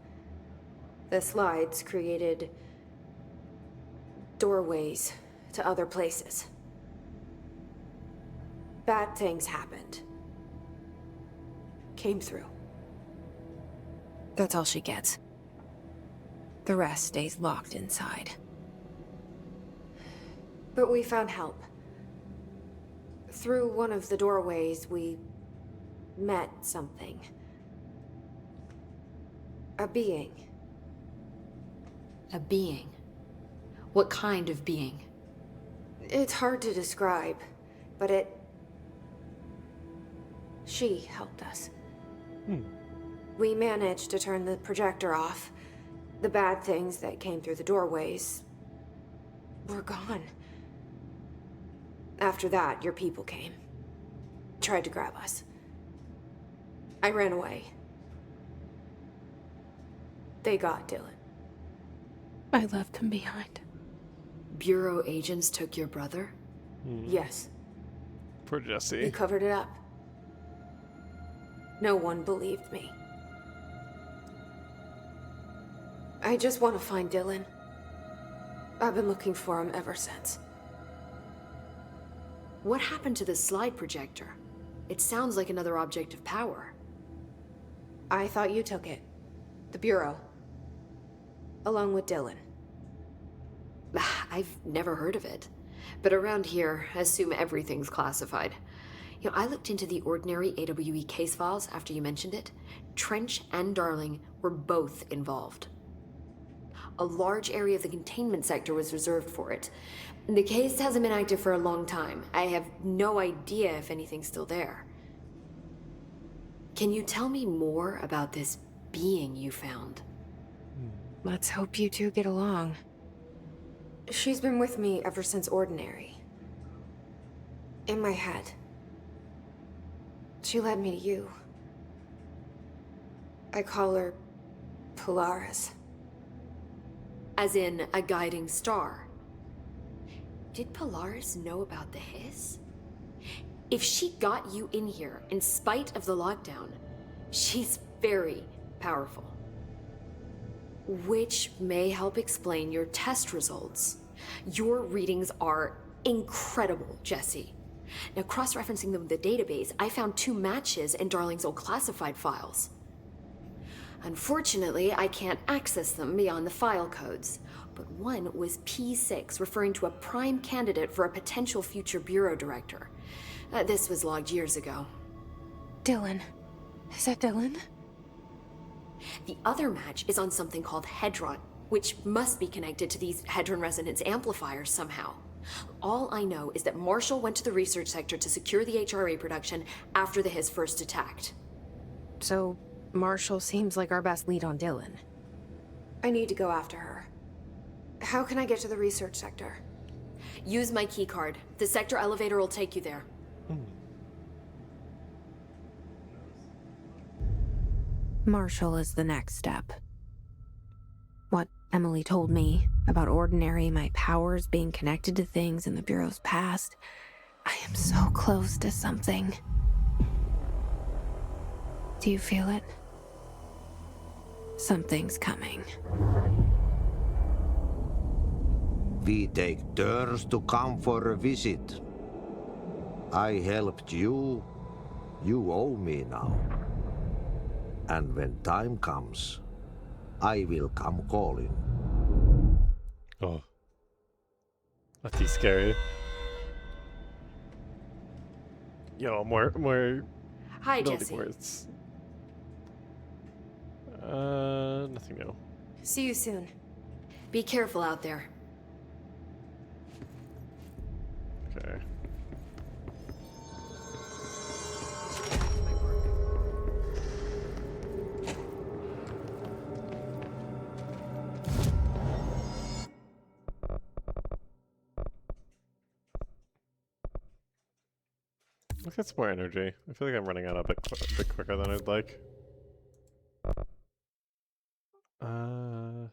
The slides created doorways to other places. Bad things happened. Came through. That's all she gets. The rest stays locked inside. But we found help. Through one of the doorways, we met something. A being. A being? What kind of being? It's hard to describe, but she helped us. We managed to turn the projector off. The bad things that came through the doorways were gone. After that, your people came. Tried to grab us. I ran away. They got Dylan. I left him behind. Bureau agents took your brother? Yes. Poor Jesse. He covered it up. No one believed me. I just want to find Dylan. I've been looking for him ever since. What happened to the slide projector? It sounds like another object of power. I thought you took it. The Bureau. Along with Dylan. I've never heard of it. But around here, I assume everything's classified. You know, I looked into the Ordinary AWE case files after you mentioned it. Trench and Darling were both involved. A large area of the containment sector was reserved for it. The case hasn't been active for a long time. I have no idea if anything's still there. Can you tell me more about this being you found? Let's hope you two get along. She's been with me ever since Ordinary. In my head. She led me to you. I call her Polaris. As in, a guiding star. Did Polaris know about the Hiss? If she got you in here in spite of the lockdown, she's very powerful. Which may help explain your test results. Your readings are incredible, Jesse. Now, cross-referencing them with the database, I found 2 matches in Darling's old classified files. Unfortunately, I can't access them beyond the file codes, but one was P6, referring to a prime candidate for a potential future bureau director. This was logged years ago. Dylan. Is that Dylan? The other match is on something called Hedron, which must be connected to these Hedron resonance amplifiers somehow. All I know is that Marshall went to the research sector to secure the HRA production after the Hiss first attacked. So, Marshall seems like our best lead on Dylan. I need to go after her. How can I get to the research sector? Use my keycard. The sector elevator will take you there. Marshall is the next step. What Emily told me about Ordinary, my powers being connected to things in the Bureau's past. I am so close to something. Do you feel it? Something's coming. We take turns to come for a visit. I helped you. You owe me now. And when time comes, I will come calling. Oh. That's scary. Yo, more Hi, building Jesse. words. Nothing new. See you soon. Be careful out there. Okay. Let's get some more energy. I feel like I'm running out a bit quicker than I'd like. So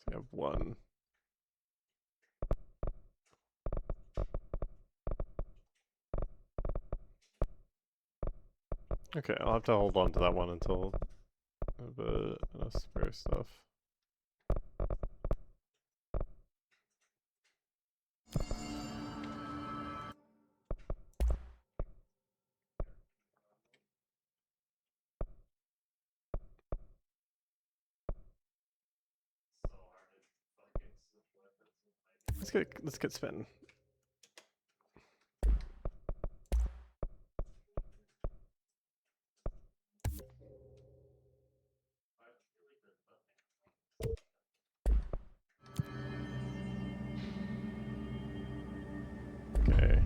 we have one. Okay, I'll have to hold on to that one until I have enough spare stuff. Let's get spin. Okay.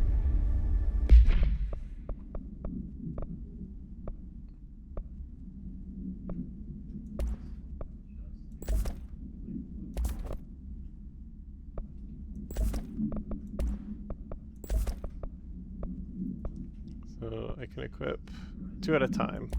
So I can equip 2 at a time.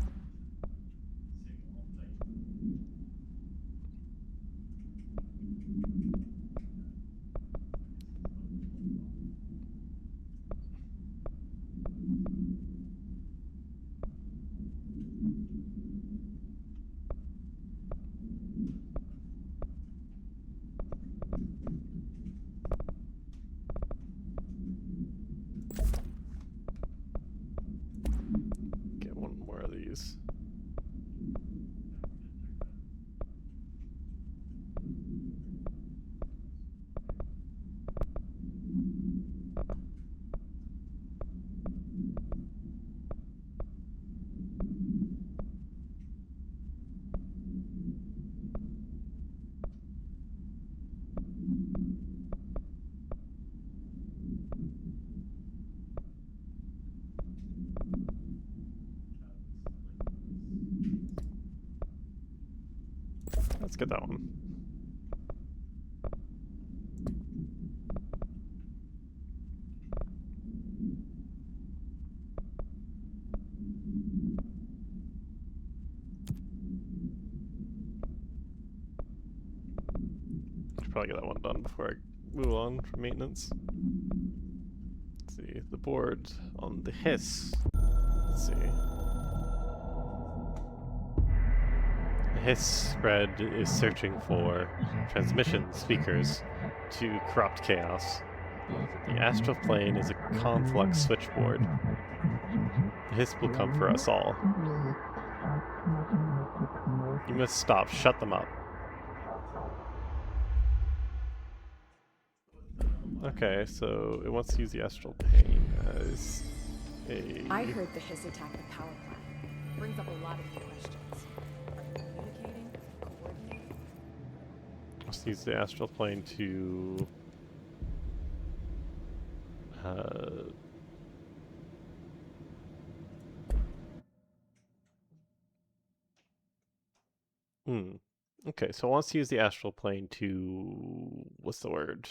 Get one more of these. Let's get that one. Should probably get that one done before I move on from maintenance. Let's see, the board on the hiss. Let's see. The hiss spread is searching for transmission speakers to corrupt chaos. The astral plane is a conflux switchboard. The hiss will come for us all. You must stop. Shut them up. Okay, so it wants to use the astral plane as a... I heard the hiss attack the power plant. Brings up a lot of new questions. Are you communicating? Coordinating? Let's use the astral plane to... Okay, so it wants to use the astral plane to... What's the word?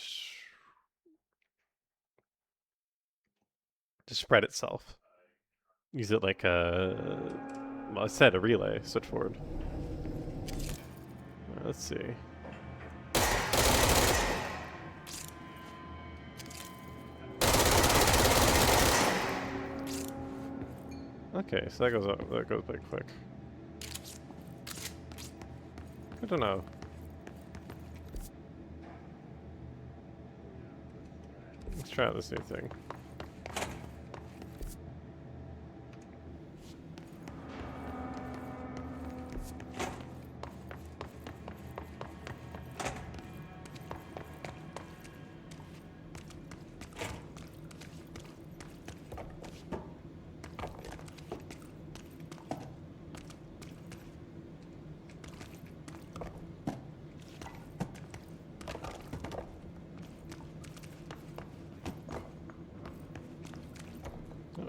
To spread itself. Use it like a... Well, I said a relay switchboard. Let's see. Okay, so that goes pretty quick. I don't know. Let's try out this new thing.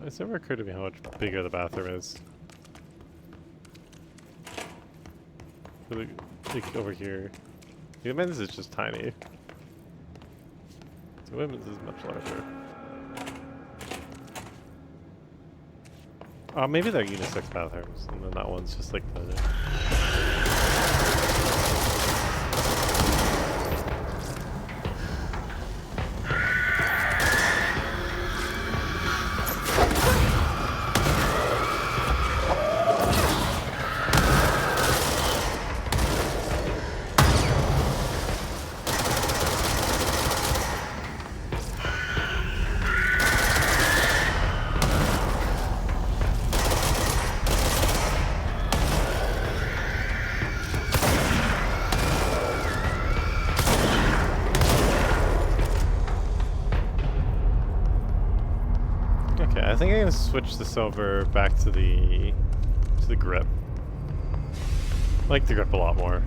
It's never occurred to me how much bigger the bathroom is. Like over here. The men's is just tiny. The women's is much larger. Maybe they're unisex bathrooms, and then that one's just like the... I think I'm gonna switch this over back to the grip. I like the grip a lot more.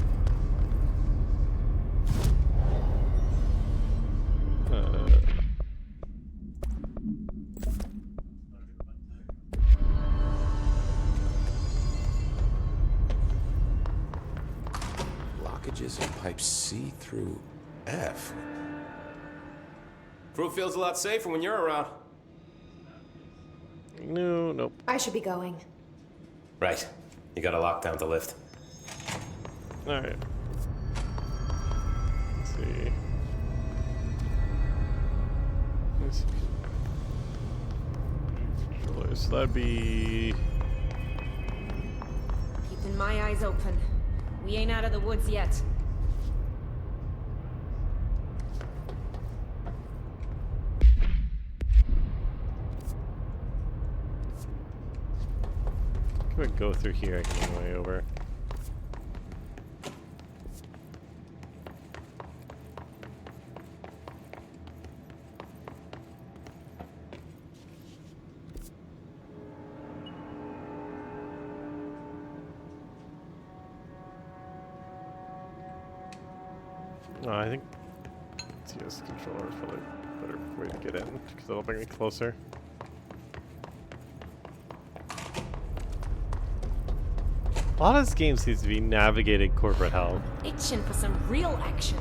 Blockages in pipe C through F. Crew feels a lot safer when you're around. No, nope. I should be going. Right. You gotta lock down the lift. Alright. Let's see. Let's see. Controllers. So that'd be... Keeping my eyes open. We ain't out of the woods yet. If I go through here, I can make my way over. I think TS controller is probably a better way to get in, because that'll bring me closer. A lot of this game seems to be navigating corporate hell. Itching for some real action.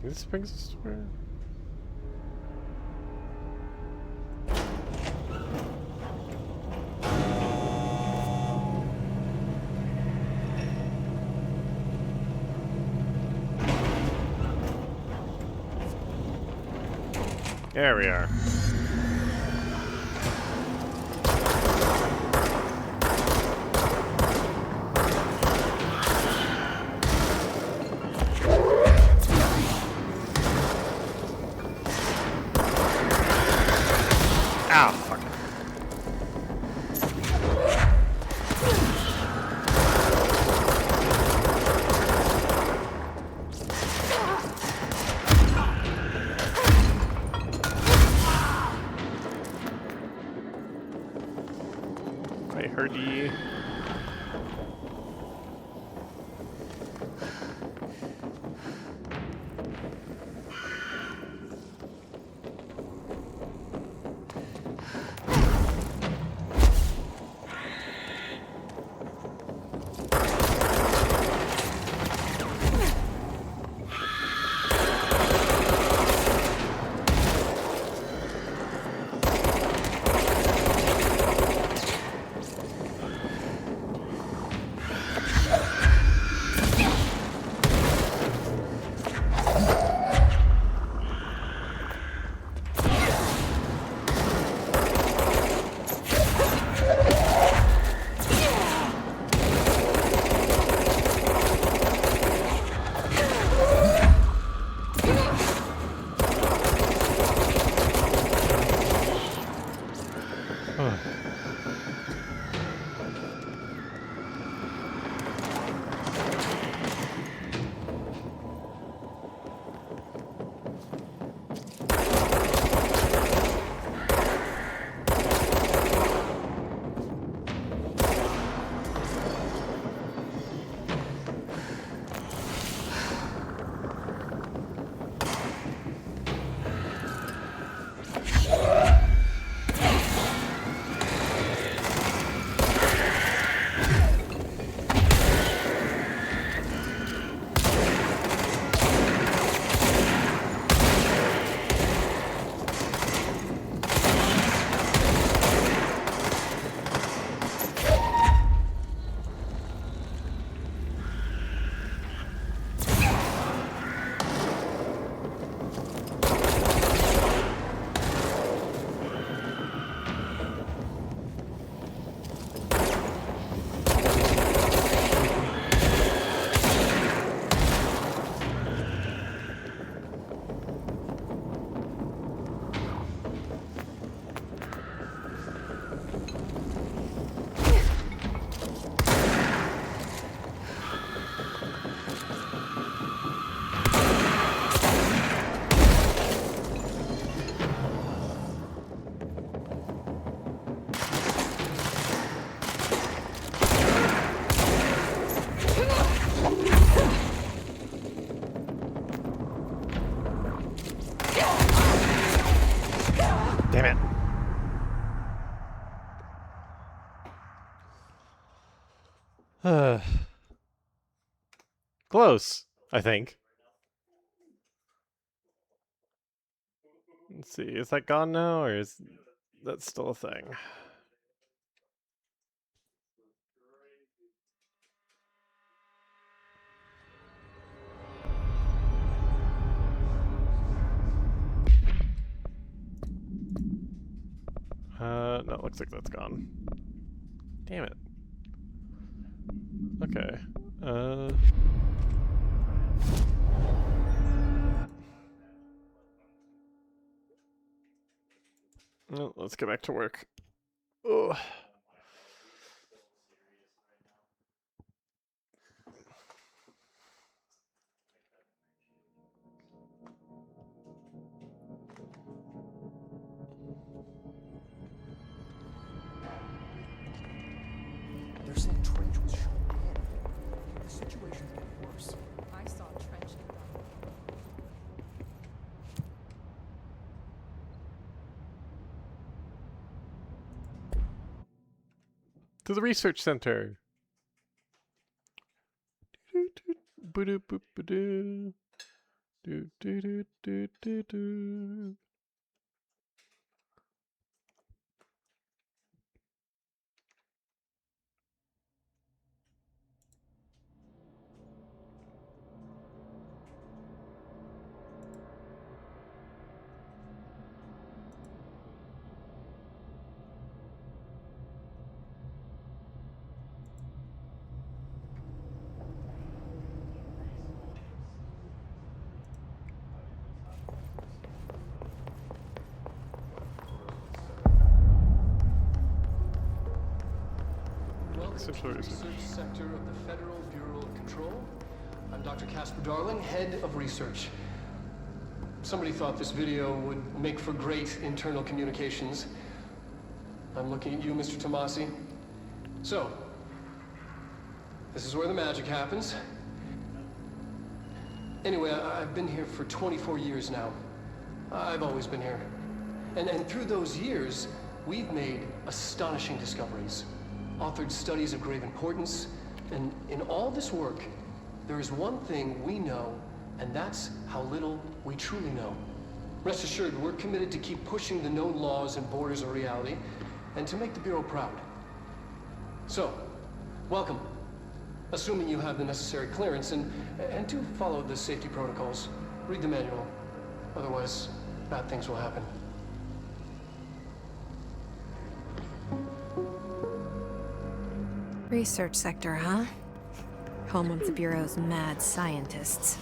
This brings us to where? There we are. Ow, fuck. Close, I think. Let's see, is that gone now, or is that still a thing? No, it looks like that's gone. Damn it. Okay. Well, let's get back to work. Ugh. They're saying Trench was shot dead. The situation's getting worse. I saw Trench and Darling. To the research center. Welcome to the research sector of the Federal Bureau of Control. I'm Dr. Casper Darling, head of research. Somebody thought this video would make for great internal communications. I'm looking at you, Mr. Tomasi. So, this is where the magic happens. Anyway, I've been here for 24 years now. I've always been here. And through those years, we've made astonishing discoveries, authored studies of grave importance, and in all this work, there is one thing we know, and that's how little we truly know. Rest assured, we're committed to keep pushing the known laws and borders of reality, and to make the Bureau proud. So, welcome. Assuming you have the necessary clearance, and do follow the safety protocols. Read the manual. Otherwise, bad things will happen. Research sector, huh? Home of the Bureau's mad scientists.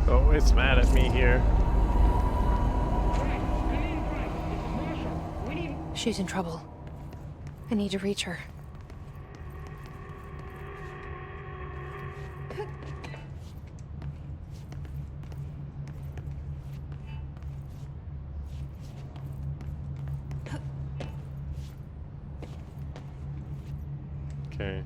Oh, it's mad at me here. She's in trouble. I need to reach her. Okay.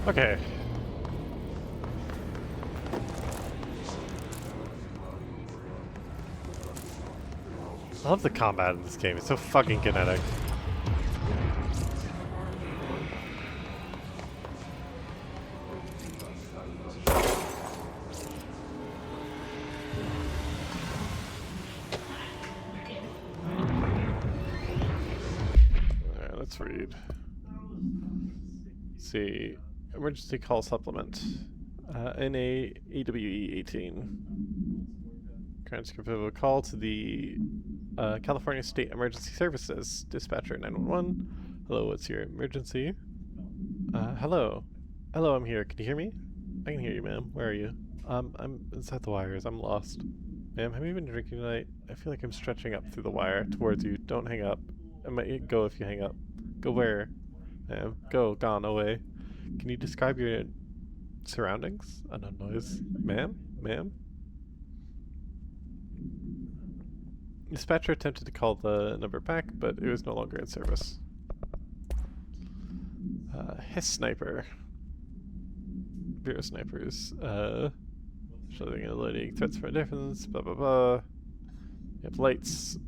Okay. I love the combat in this game. It's so fucking kinetic. Alright, let's read. Let's see. Emergency call supplement. NA AWE 18. Transcript of a call to the California State Emergency Services. Dispatcher 911. Hello, what's your emergency? Hello. Hello, I'm here. Can you hear me? I can hear you, ma'am. Where are you? I'm inside the wires. I'm lost. Ma'am, have you been drinking tonight? I feel like I'm stretching up through the wire towards you. Don't hang up. I might go if you hang up. Go where? Ma'am, go. Gone. Away. Can you describe your surroundings? Unknown noise. Ma'am? Ma'am? Dispatcher attempted to call the number back, but it was no longer in service. Hiss sniper. Bureau snipers. Shooting and eliminating threats from a distance. Blah blah blah. You have lights.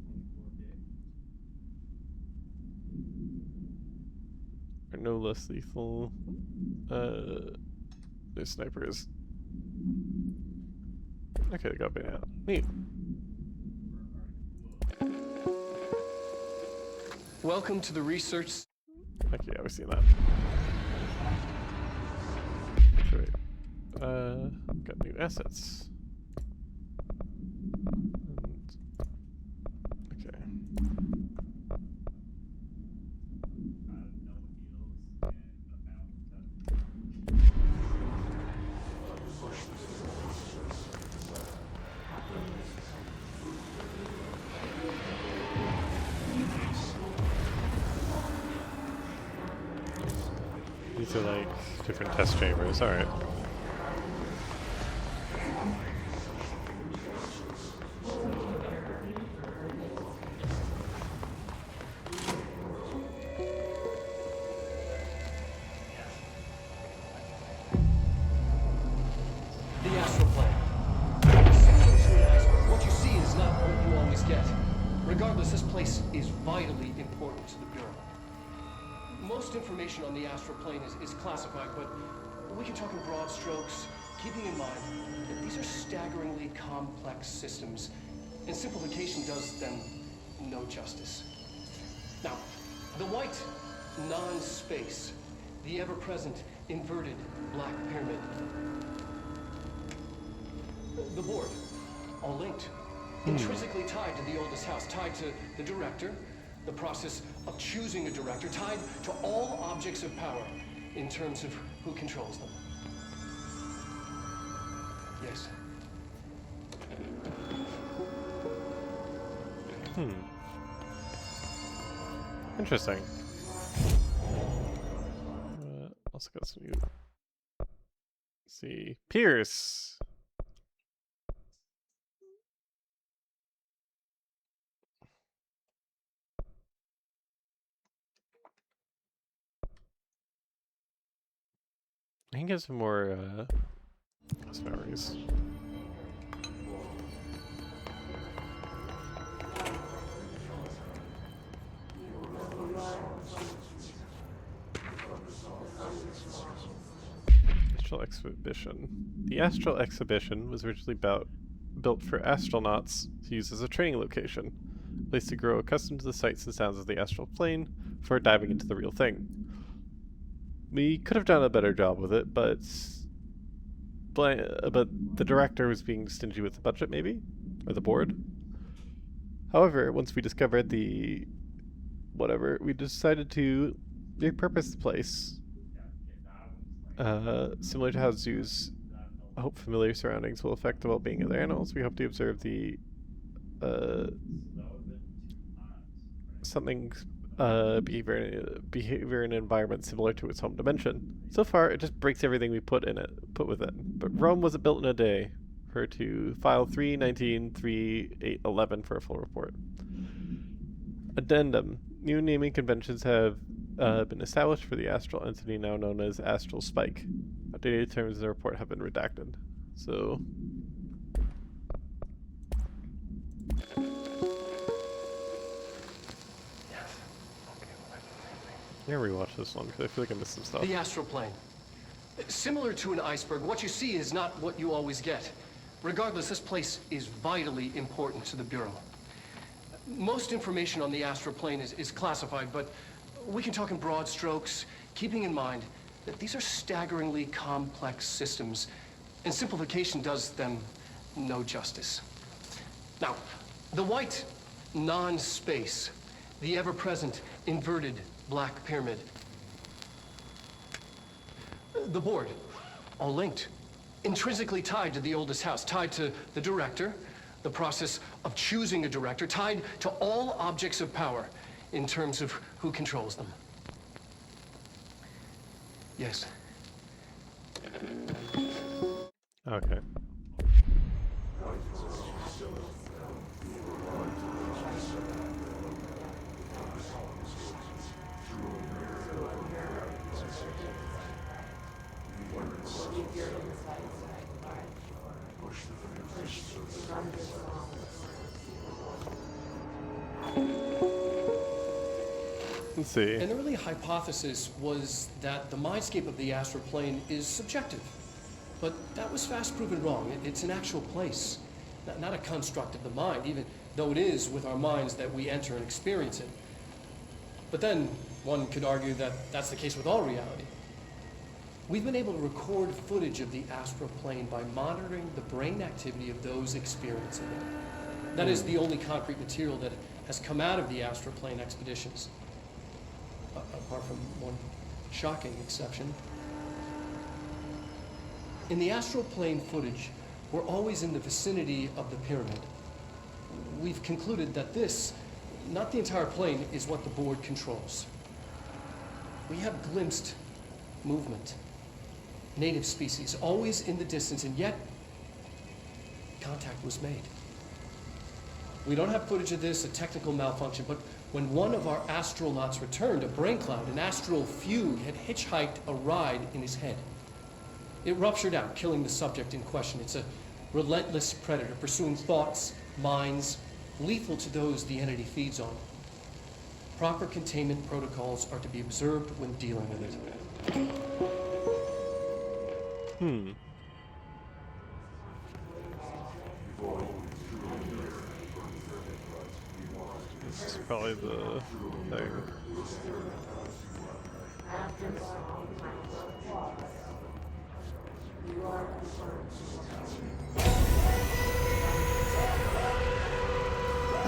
Are no less lethal. There's snipers. Okay, they got banned out. Neat. Welcome to the research. Okay, yeah, we've seen that. Great. Got new assets. And, okay. These are like different test chambers, alright. The astral plane. What you see is not what you always get. Regardless, this place is vitally important to the Bureau. Most information on the astral plane is classified, but we can talk in broad strokes, keeping in mind that these are staggeringly complex systems, and simplification does them no justice. Now, the white non-space, the ever-present inverted black pyramid, the board, all linked, intrinsically tied to the oldest house, tied to the director, the process of choosing a director tied to all objects of power in terms of who controls them. Yes. Interesting. Also got some new. Let's see, Pierce. I can get some more memories. Astral Exhibition. The Astral Exhibition was originally built for astronauts to use as a training location, a place to grow accustomed to the sights and sounds of the astral plane before diving into the real thing. We could have done a better job with it, but the director was being stingy with the budget, maybe? Or the board? However, once we discovered the we decided to repurpose the place. Similar to how zoos hope familiar surroundings will affect the well-being of their animals, we hope to observe the behavior in an environment similar to its home dimension. So far, it just breaks everything we put with it. But Rome wasn't built in a day. Refer to file 319-3811 for a full report. Addendum. New naming conventions have been established for the astral entity now known as Astral Spike. Updated terms in the report have been redacted. So... I'm gonna rewatch this one because I feel like I missed some stuff. The astral plane. Similar to an iceberg, what you see is not what you always get. Regardless, this place is vitally important to the Bureau. Most information on the astral plane is classified, but we can talk in broad strokes, keeping in mind that these are staggeringly complex systems, and simplification does them no justice. Now, the white non-space, the ever-present inverted black pyramid, the board, all linked, intrinsically tied to the oldest house, tied to the director, the process of choosing a director, tied to all objects of power in terms of who controls them. Yes. Okay. Let's see. An early hypothesis was that the mindscape of the astral plane is subjective. But that was fast proven wrong. It's an actual place, not a construct of the mind, even though it is with our minds that we enter and experience it. But then one could argue that that's the case with all reality. We've been able to record footage of the astral plane by monitoring the brain activity of those experiencing it. That is the only concrete material that has come out of the astral plane expeditions. Apart from one shocking exception. In the astral plane footage, we're always in the vicinity of the pyramid. We've concluded that this, not the entire plane, is what the board controls. We have glimpsed movement, native species, always in the distance, and yet contact was made. We don't have footage of this, a technical malfunction, but when one of our astronauts returned, a brain cloud, an astral fugue, had hitchhiked a ride in his head. It ruptured out, killing the subject in question. It's a relentless predator, pursuing thoughts, minds, lethal to those the entity feeds on. Proper containment protocols are to be observed when dealing with it. This is probably the thing.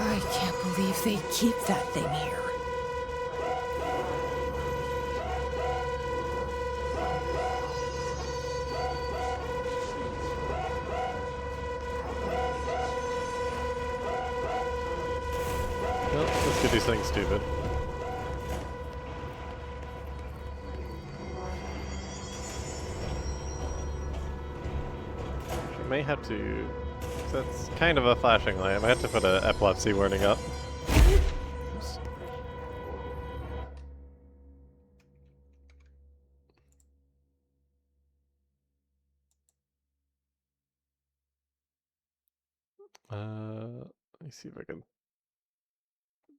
I can't believe they keep that thing here. Well, let's go do something stupid. I may have to... That's kind of a flashing light. I might have to put an epilepsy warning up. Oops. Let me see if I can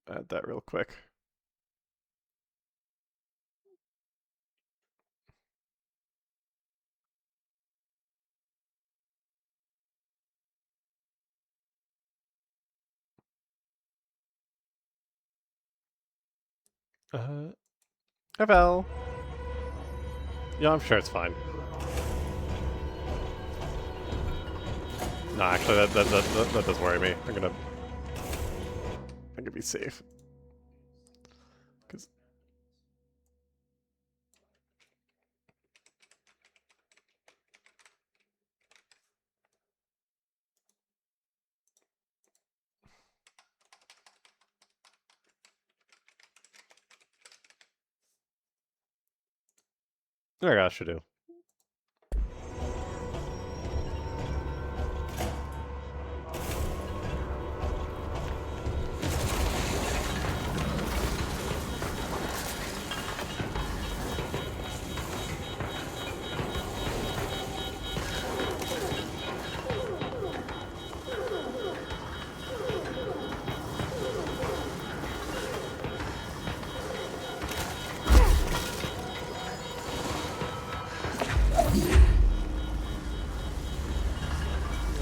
add that real quick. Hi Val. Yeah, I'm sure it's fine. No, actually, that does worry me. I'm gonna be safe. Cause oh gosh, should do.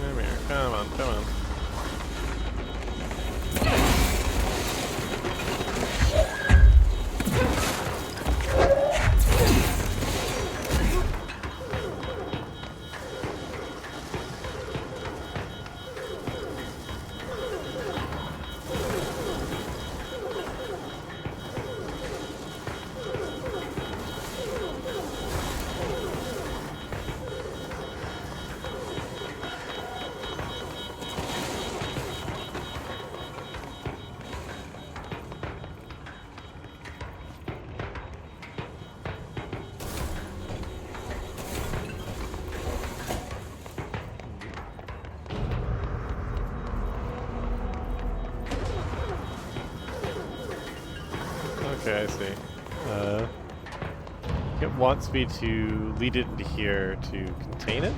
Come here, come on, come on. Okay, I see. It wants me to lead it into here to contain it?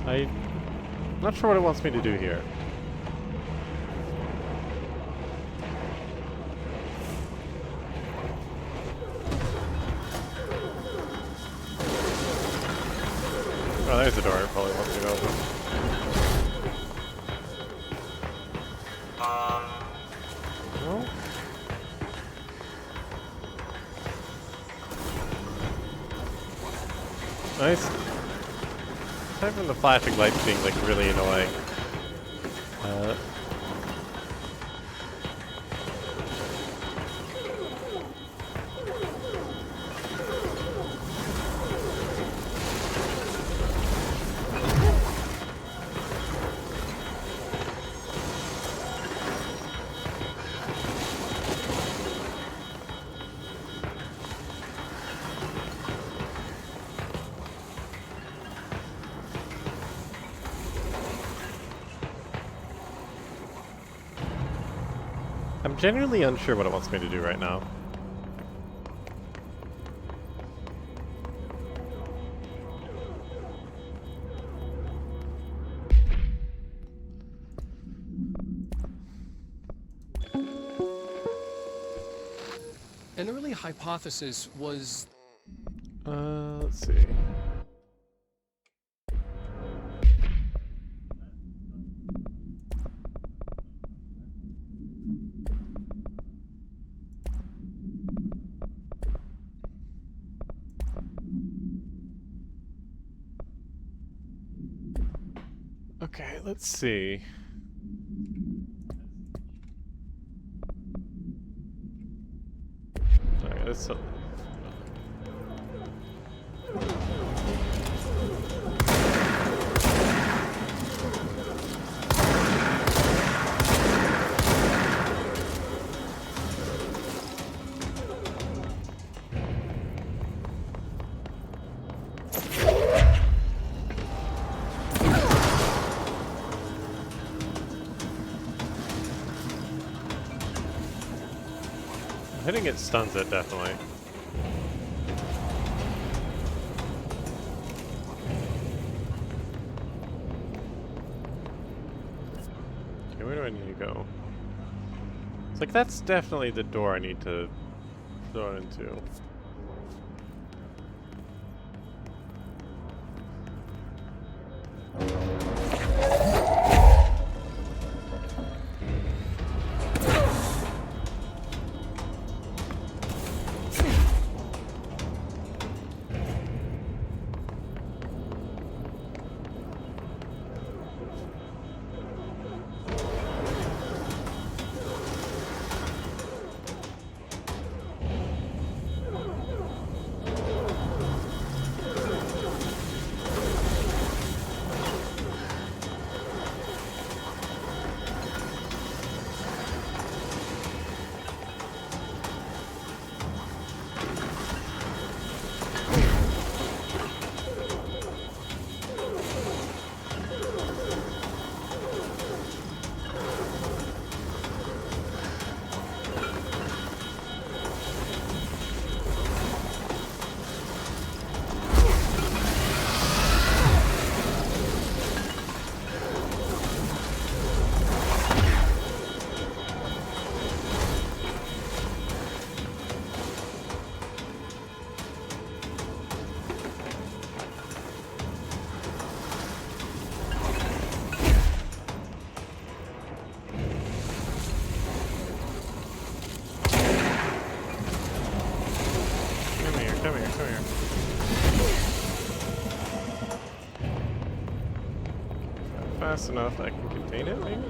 I'm not sure what it wants me to do here. Oh, there's the door it probably wants me to open. Well. Nice. Aside from the flashing lights being like really annoying. I'm genuinely unsure what it wants me to do right now. An early hypothesis was... Let's see. Okay, let's see. Alright, let's... Hitting it stuns it, definitely. Okay, where do I need to go? It's like, that's definitely the door I need to throw it into. Come here, come here. Fast enough I can contain it, maybe?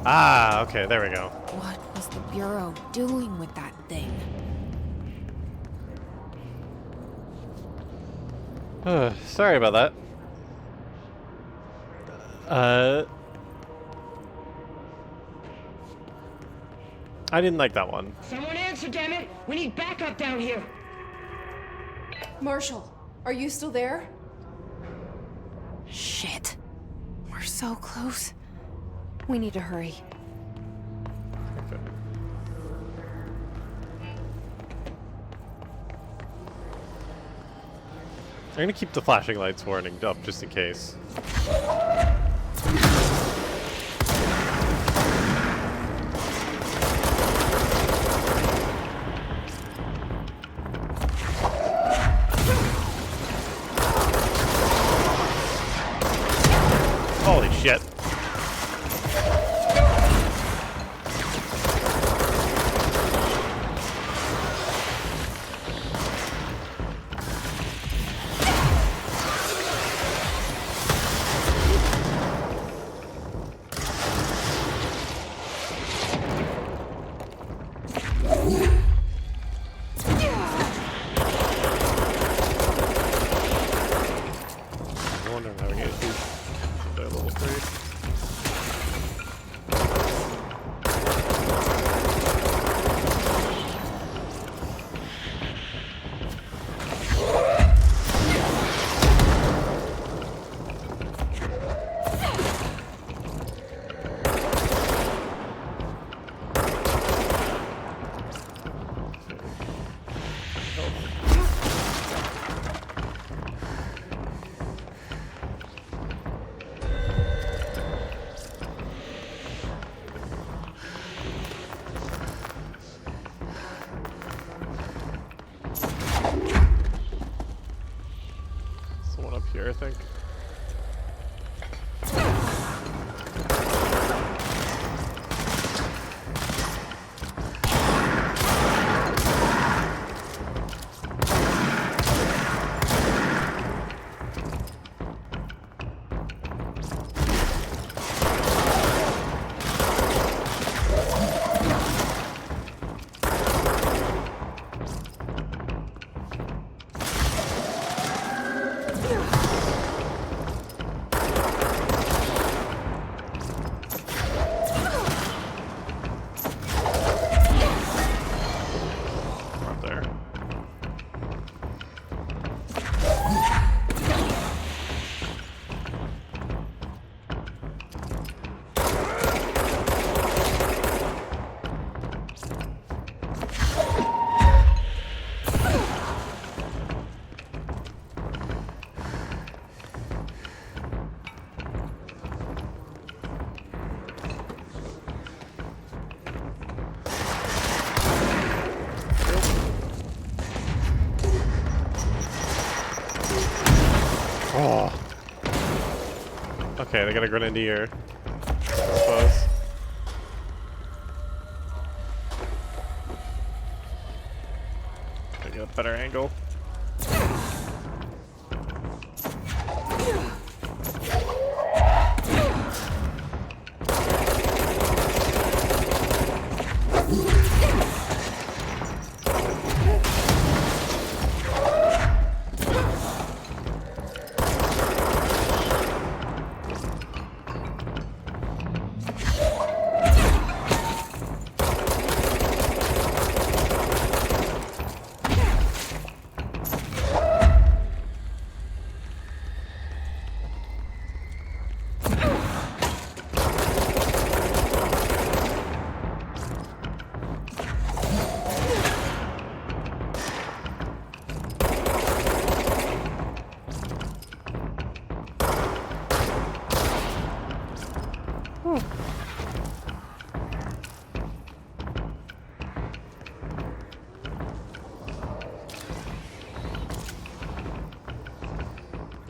Ah, okay, there we go. What was the Bureau doing with that thing? Sorry about that. I didn't like that one. Someone answer, damn it! We need backup down here! Marshall, are you still there? Shit. We're so close. We need to hurry. Okay. I'm gonna keep the flashing lights warning up just in case. Holy shit. I wonder how we get through their level 3. Okay, they got a grenadier, I suppose. I got a better angle.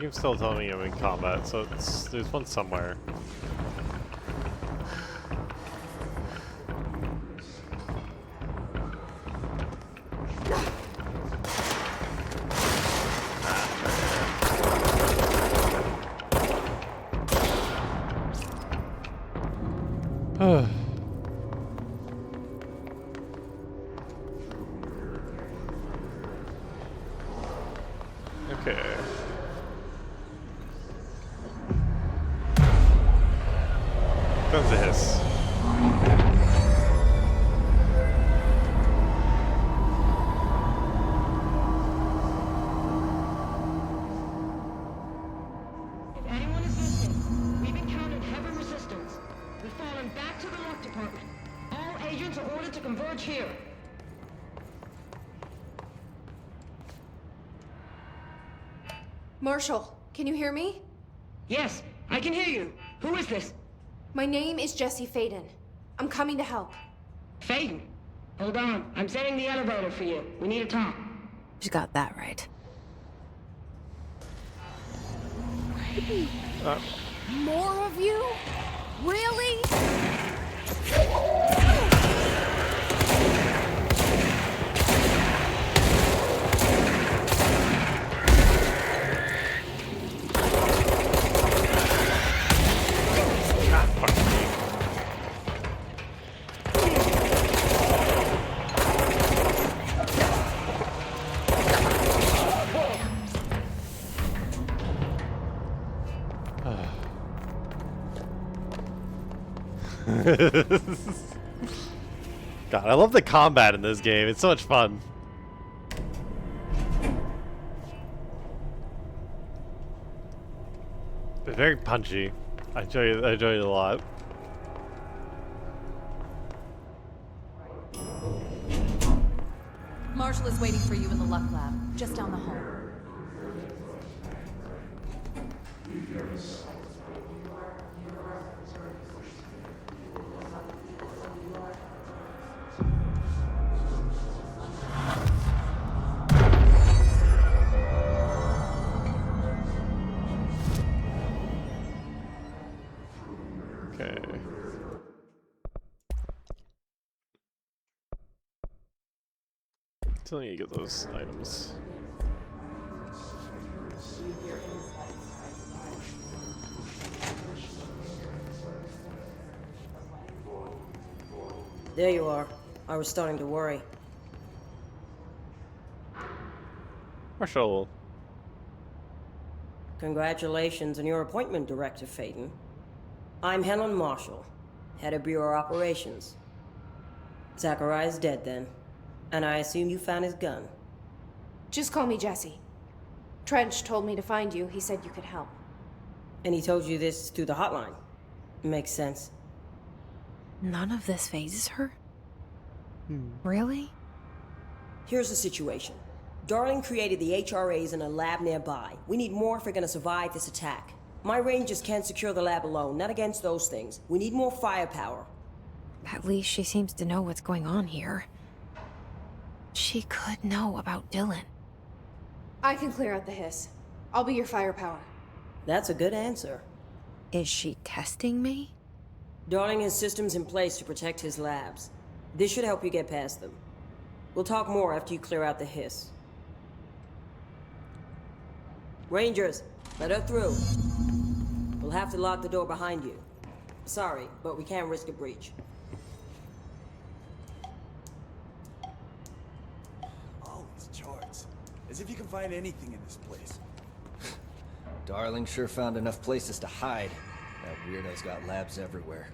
You're still telling me I'm in combat, so there's one somewhere. Okay. That's a hiss. If anyone is listening, we've encountered heavy resistance. We've fallen back to the lock department. All agents are ordered to converge here. Marshall, can you hear me? Yes, I can hear you. Who is this? My name is Jesse Faden. I'm coming to help. Faden. Hold on. I'm setting the elevator for you. We need to talk. You got that right. More of you? Really? God, I love the combat in this game. It's so much fun. It's very punchy. I enjoy it a lot. Marshall is waiting for you in the luck lab, just down the hall. Okay. Still need to get those items. There you are. I was starting to worry. Marshall. Congratulations on your appointment, Director Faden. I'm Helen Marshall, head of Bureau Operations. Zachariah's dead then, and I assume you found his gun. Just call me Jesse. Trench told me to find you. He said you could help. And he told you this through the hotline. Makes sense. None of this phases her? Really? Here's the situation. Darling created the HRAs in a lab nearby. We need more if we're gonna survive this attack. My rangers can't secure the lab alone, not against those things. We need more firepower. At least she seems to know what's going on here. She could know about Dylan. I can clear out the hiss. I'll be your firepower. That's a good answer. Is she testing me? Darling has systems in place to protect his labs. This should help you get past them. We'll talk more after you clear out the hiss. Rangers, let her through. We'll have to lock the door behind you. Sorry, but we can't risk a breach. All these charts. As if you can find anything in this place. Darling sure found enough places to hide. That weirdo's got labs everywhere.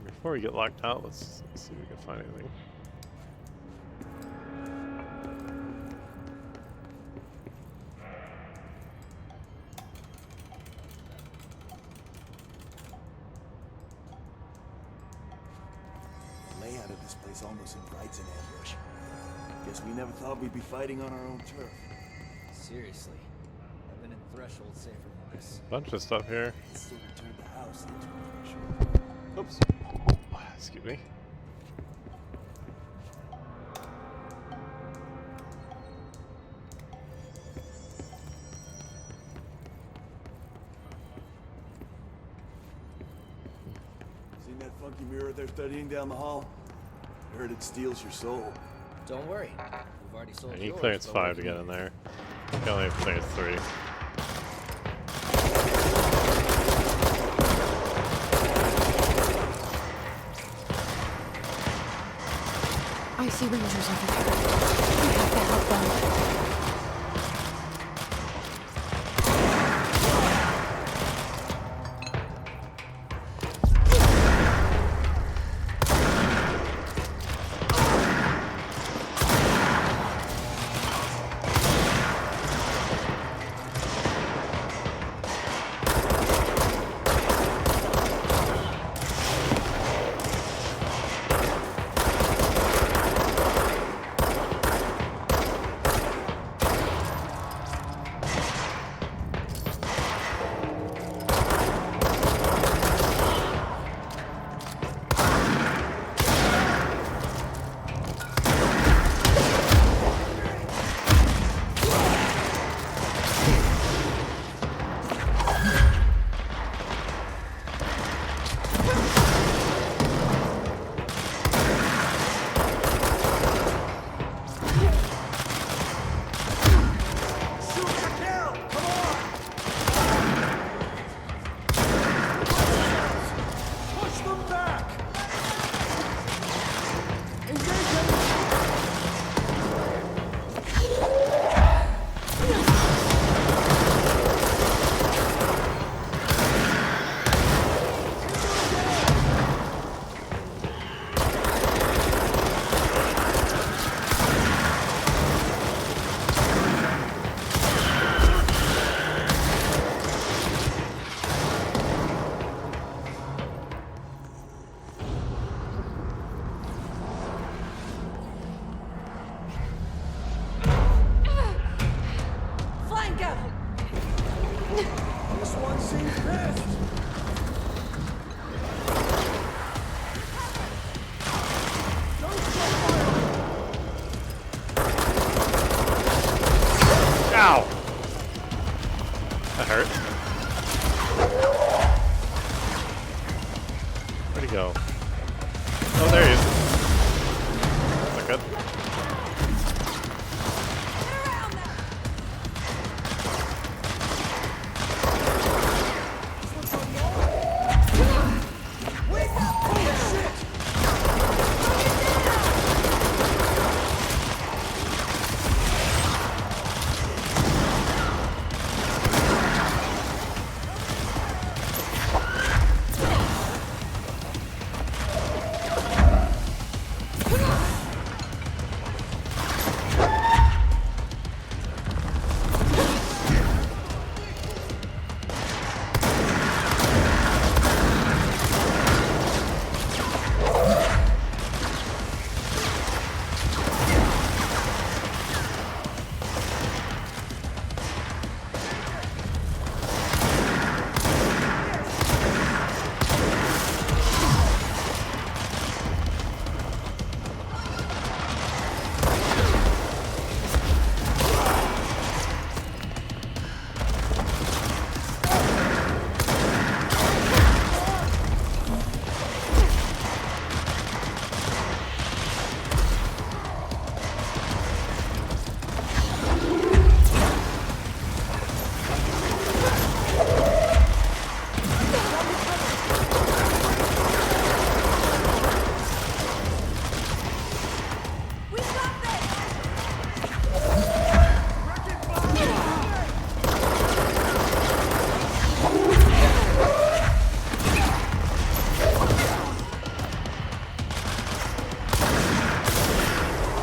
Before we get locked out, let's see if we can find anything. The layout of this place almost invites an ambush. Guess we never thought we'd be fighting on our own turf. Seriously, I've been in Threshold safer than this. Bunch of stuff here. It sort of turned the house into a Threshold. Oops. Excuse me. Seen that funky mirror they're studying down the hall? Heard it steals your soul. Don't worry. We've already sold I need clearance 5 to get in there. I think I only have clearance 3. I see rangers over there. We have to help them. Ow! That hurt. Where'd he go? Oh, there he is. Is that good?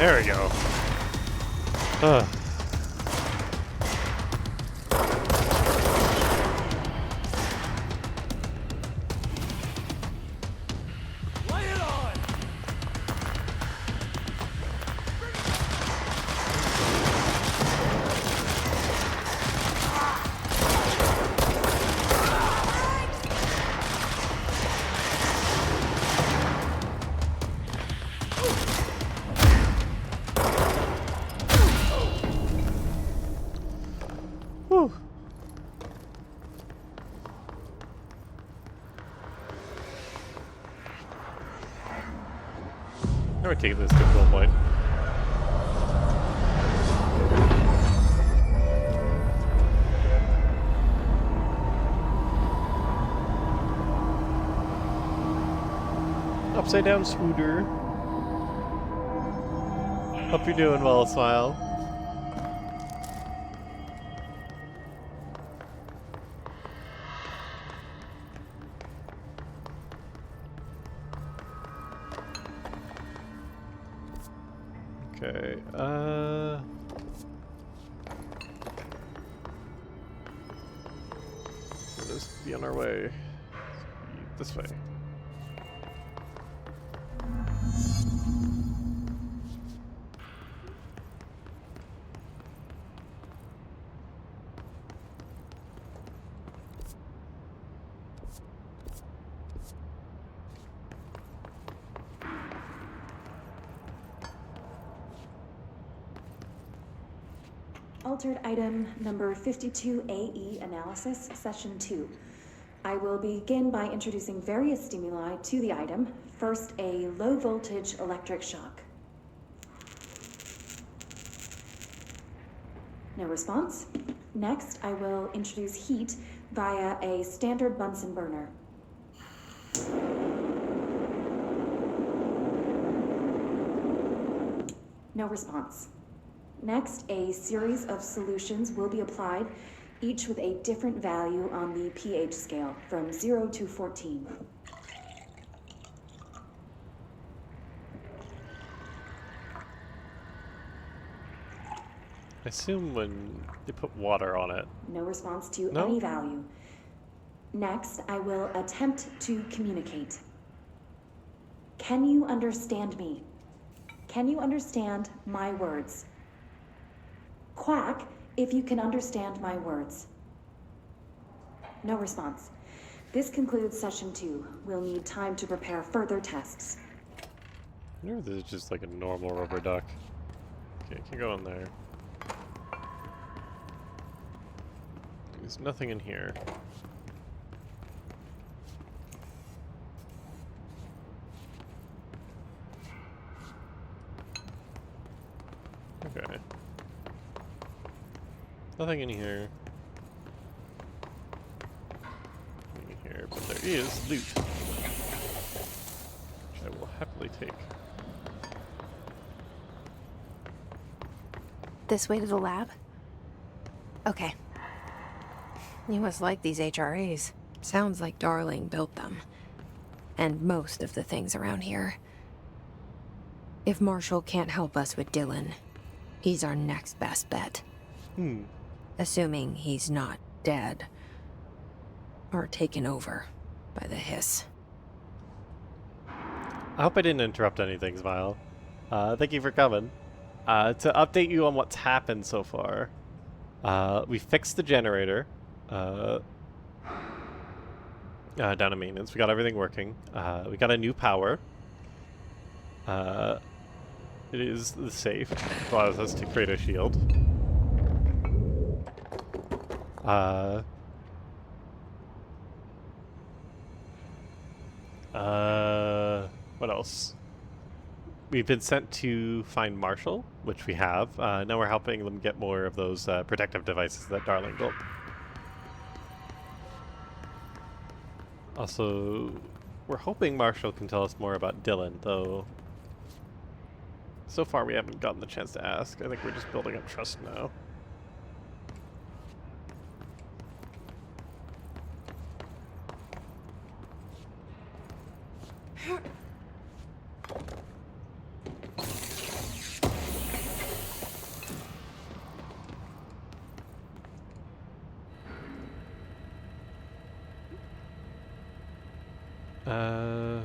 There we go. Ugh. Whew. Now we're taking this control point. Upside down scooter. Hope you're doing well, Smile. Okay, let us be on our way. This way. Altered item number 52AE analysis, session 2. I will begin by introducing various stimuli to the item. First, a low voltage electric shock. No response. Next, I will introduce heat via a standard Bunsen burner. No response. Next, a series of solutions will be applied, each with a different value on the pH scale, from 0 to 14. I assume when they put water on it. No response to No? any value. Next, I will attempt to communicate. Can you understand me? Can you understand my words? Quack if you can understand my words. No response. This concludes session 2. We'll need time to prepare further tests. I wonder if this is just like a normal rubber duck. Okay, can go in there. There's nothing in here. Okay. Nothing in here. Nothing in here, but there is loot. Which I will happily take. This way to the lab? Okay. You must like these HRAs. Sounds like Darling built them. And most of the things around here. If Marshall can't help us with Dylan, he's our next best bet. Assuming he's not dead. Or taken over by the hiss. I hope I didn't interrupt anything, Smile. Thank you for coming. To update you on what's happened so far, we fixed the generator down in maintenance. We got everything working. We got a new power. It is the safe. It allows us to create a shield. What else? We've been sent to find Marshall, which we have. Now we're helping them get more of those protective devices that Darling built. Also, we're hoping Marshall can tell us more about Dylan, though so far we haven't gotten the chance to ask. I think we're just building up trust now. Uh...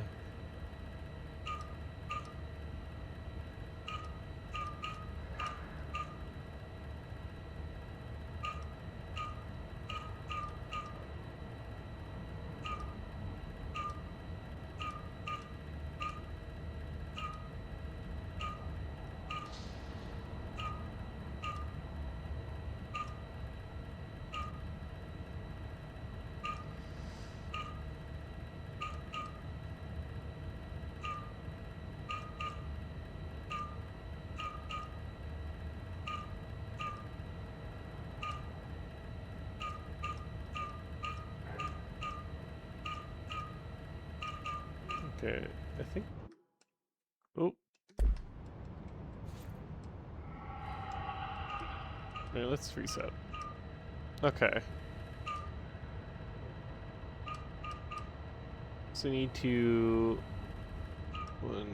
Okay, I think... Oh. Yeah, let's reset. Okay. So we need to... One...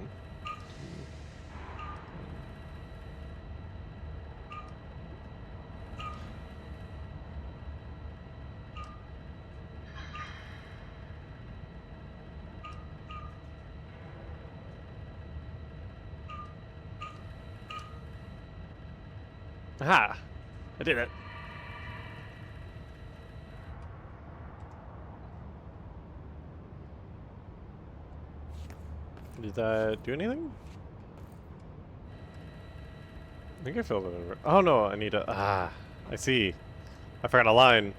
Aha! I did it. Did that do anything? I think I filled it over. Oh no, I need a... Ah, I see. I forgot a line.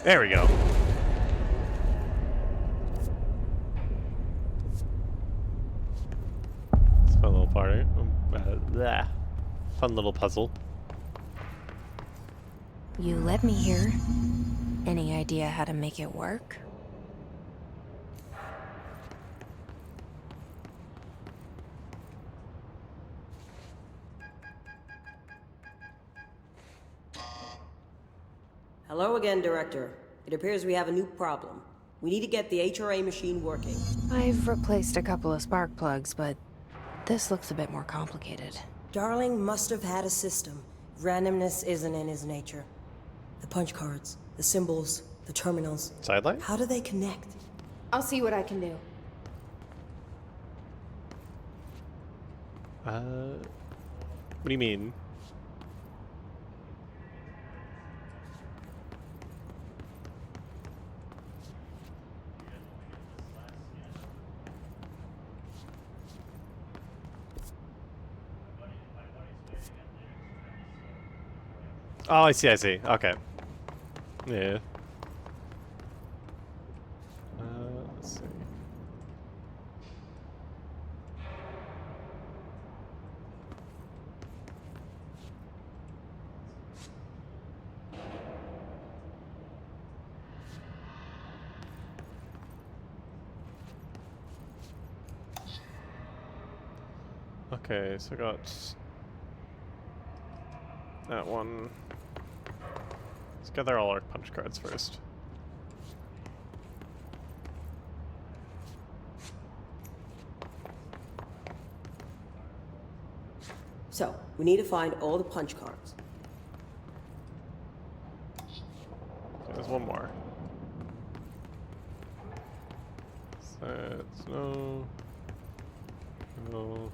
There we go. It's a fun little party. Blah. Fun little puzzle. You led me here. Any idea how to make it work? Hello again, Director. It appears we have a new problem. We need to get the HRA machine working. I've replaced a couple of spark plugs, but this looks a bit more complicated. Darling must have had a system. Randomness isn't in his nature. The punch cards, the symbols, the terminals. Sideline? How do they connect? I'll see what I can do. What do you mean? Oh, I see, I see. Okay. Yeah. Let's see. Okay, so I got that one. Let's gather all our punch cards first. So, we need to find all the punch cards. Okay, there's one more. That's no. No.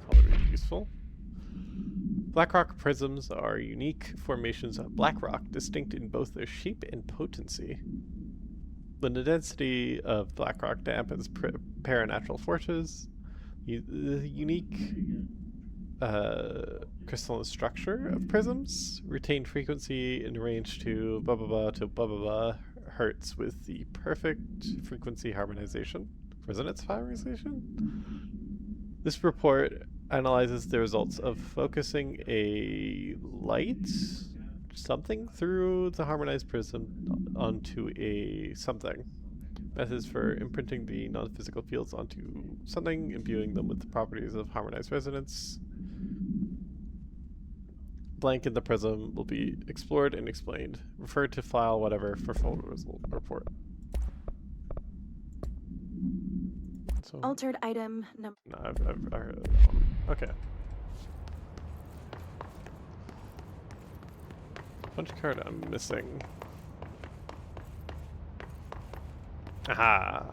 Probably be useful. Blackrock prisms are unique formations of blackrock, distinct in both their shape and potency. When the density of blackrock dampens paranatural forces, the unique crystalline structure of prisms retain frequency in range to blah blah blah to blah blah blah hertz with the perfect frequency harmonization. Resonance harmonization? This report analyzes the results of focusing a light something through the harmonized prism onto a something. Methods for imprinting the non-physical fields onto something, imbuing them with the properties of harmonized resonance. blank in the prism will be explored and explained. Refer to file whatever for full result report. So, Altered item number. no, I've heard of that one. Okay. Punch card I'm missing. Aha!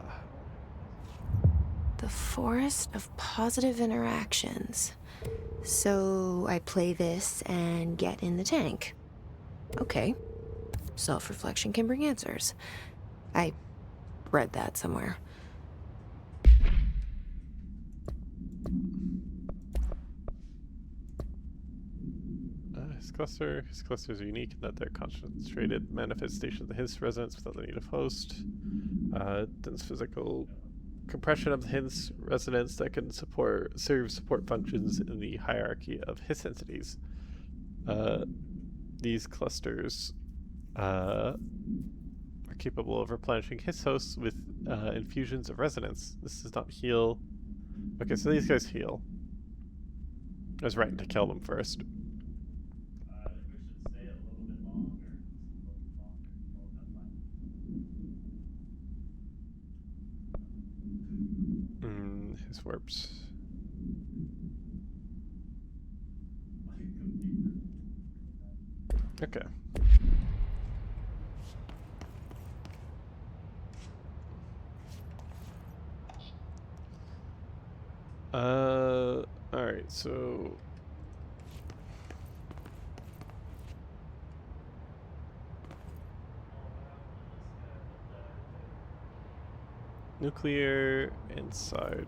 The forest of positive interactions. So I play this and get in the tank. Okay. Self-reflection can bring answers. I read that somewhere. His clusters are unique in that they're concentrated manifestations of his resonance without the need of host. Dense physical compression of his resonance that can serve support functions in the hierarchy of his entities. These clusters are capable of replenishing his hosts with infusions of resonance. This does not heal. Okay, so these guys heal. I was right to kill them first. His warps. Okay. Alright, so nuclear inside.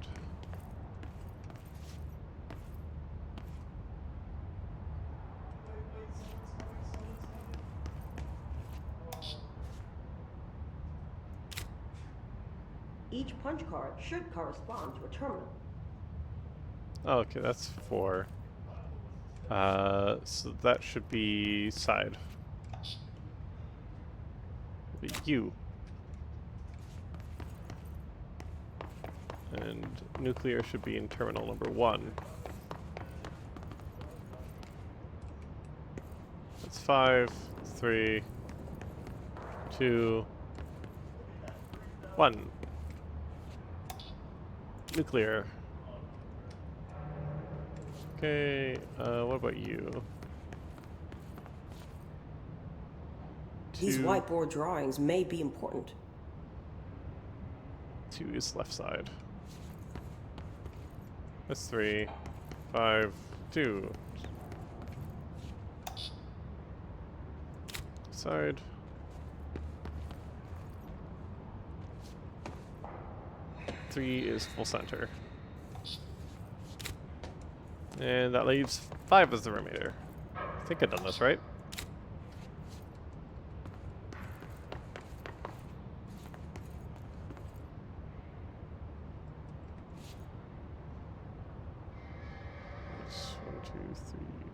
Each punch card should correspond to a terminal. Oh, okay, that's 4. So that should be side. Be U. And nuclear should be in terminal number 1. That's 5, 3, 2, 1. Nuclear. Okay, what about you? These whiteboard drawings may be important. 2 is left side. That's 3, 5, 2. Side. Three is full center. And that leaves 5 as the remainder. I think I've done this right.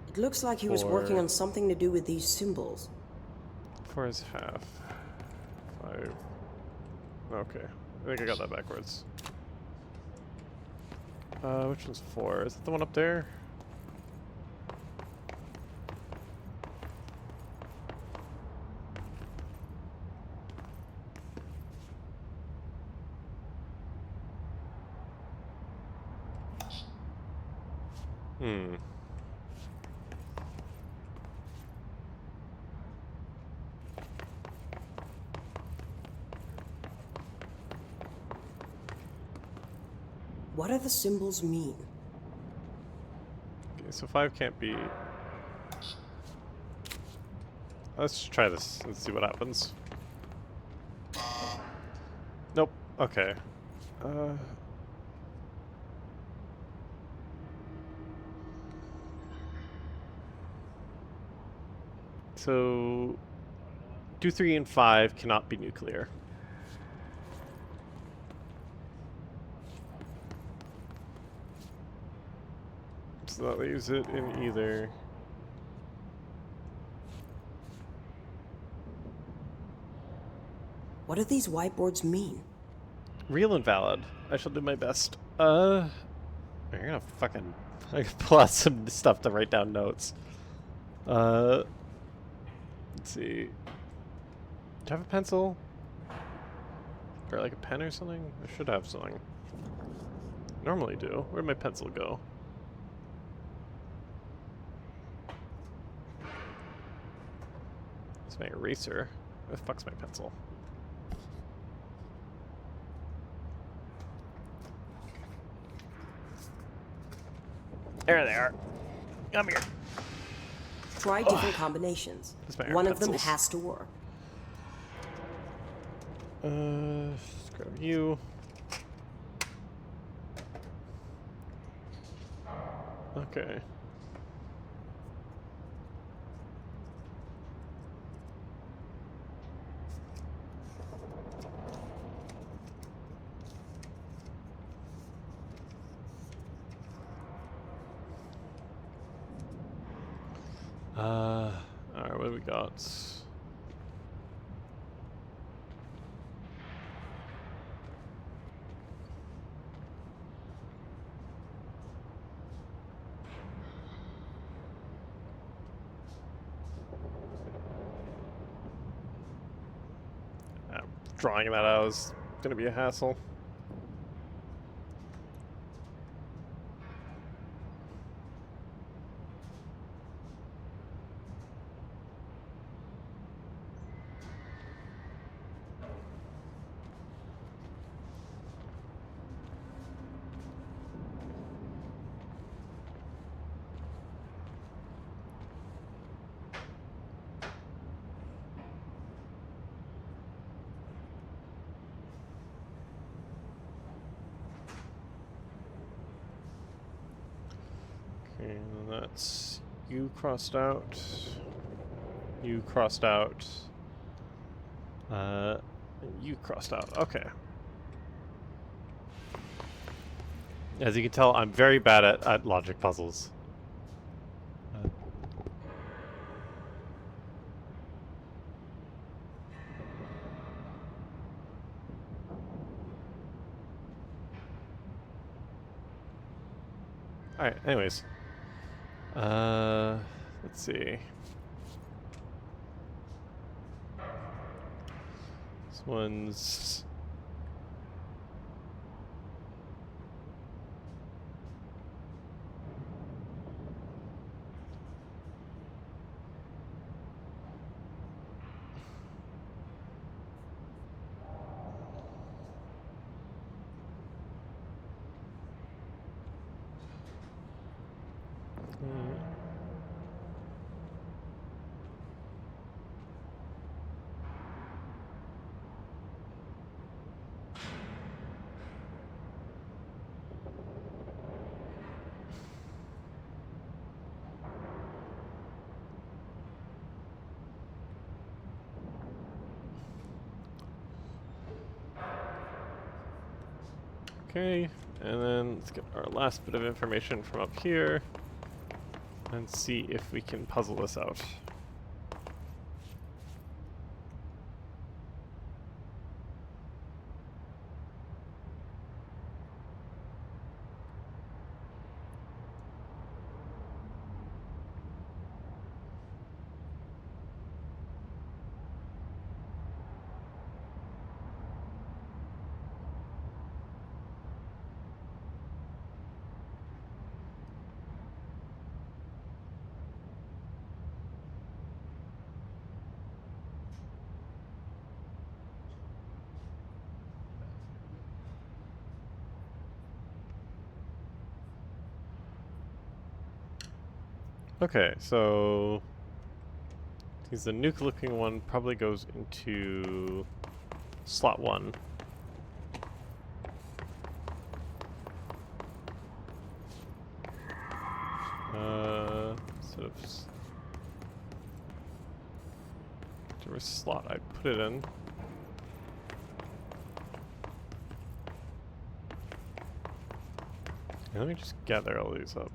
It looks like he was working on something to do with these symbols. 4 is half. 5. Okay. I think I got that backwards. Which one's 4? Is that the one up there? What do the symbols mean? Okay, so 5 can't be... Let's try this and see what happens. Nope. Okay. So 2, 3, and 5 cannot be nuclear. So that leaves it in either. What do these whiteboards mean? Real and valid. I shall do my best. You're gonna fucking... I can pull out some stuff to write down notes. Let's see. Do I have a pencil? Or like a pen or something? I should have something. Normally do. Where'd my pencil go? It's my eraser. Where the fuck's my pencil? There they are. Come here. Try different combinations. One of them has to work. Let's grab you. Okay. Alright, what do we got? Drawing that out is gonna be a hassle. Okay, that's you crossed out. You crossed out. You crossed out. Okay. As you can tell, I'm very bad at logic puzzles. Alright, anyways. Let's see. This one's... Okay, and then let's get our last bit of information from up here and see if we can puzzle this out. Okay, so the nuke-looking one probably goes into slot 1. Sort of whichever slot I put it in. Let me just gather all these up.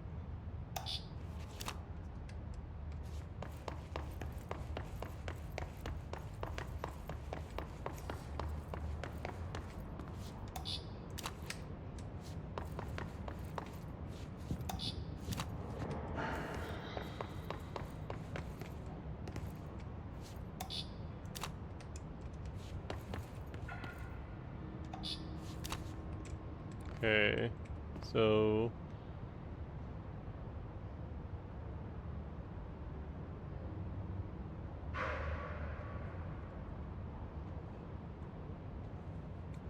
Okay, so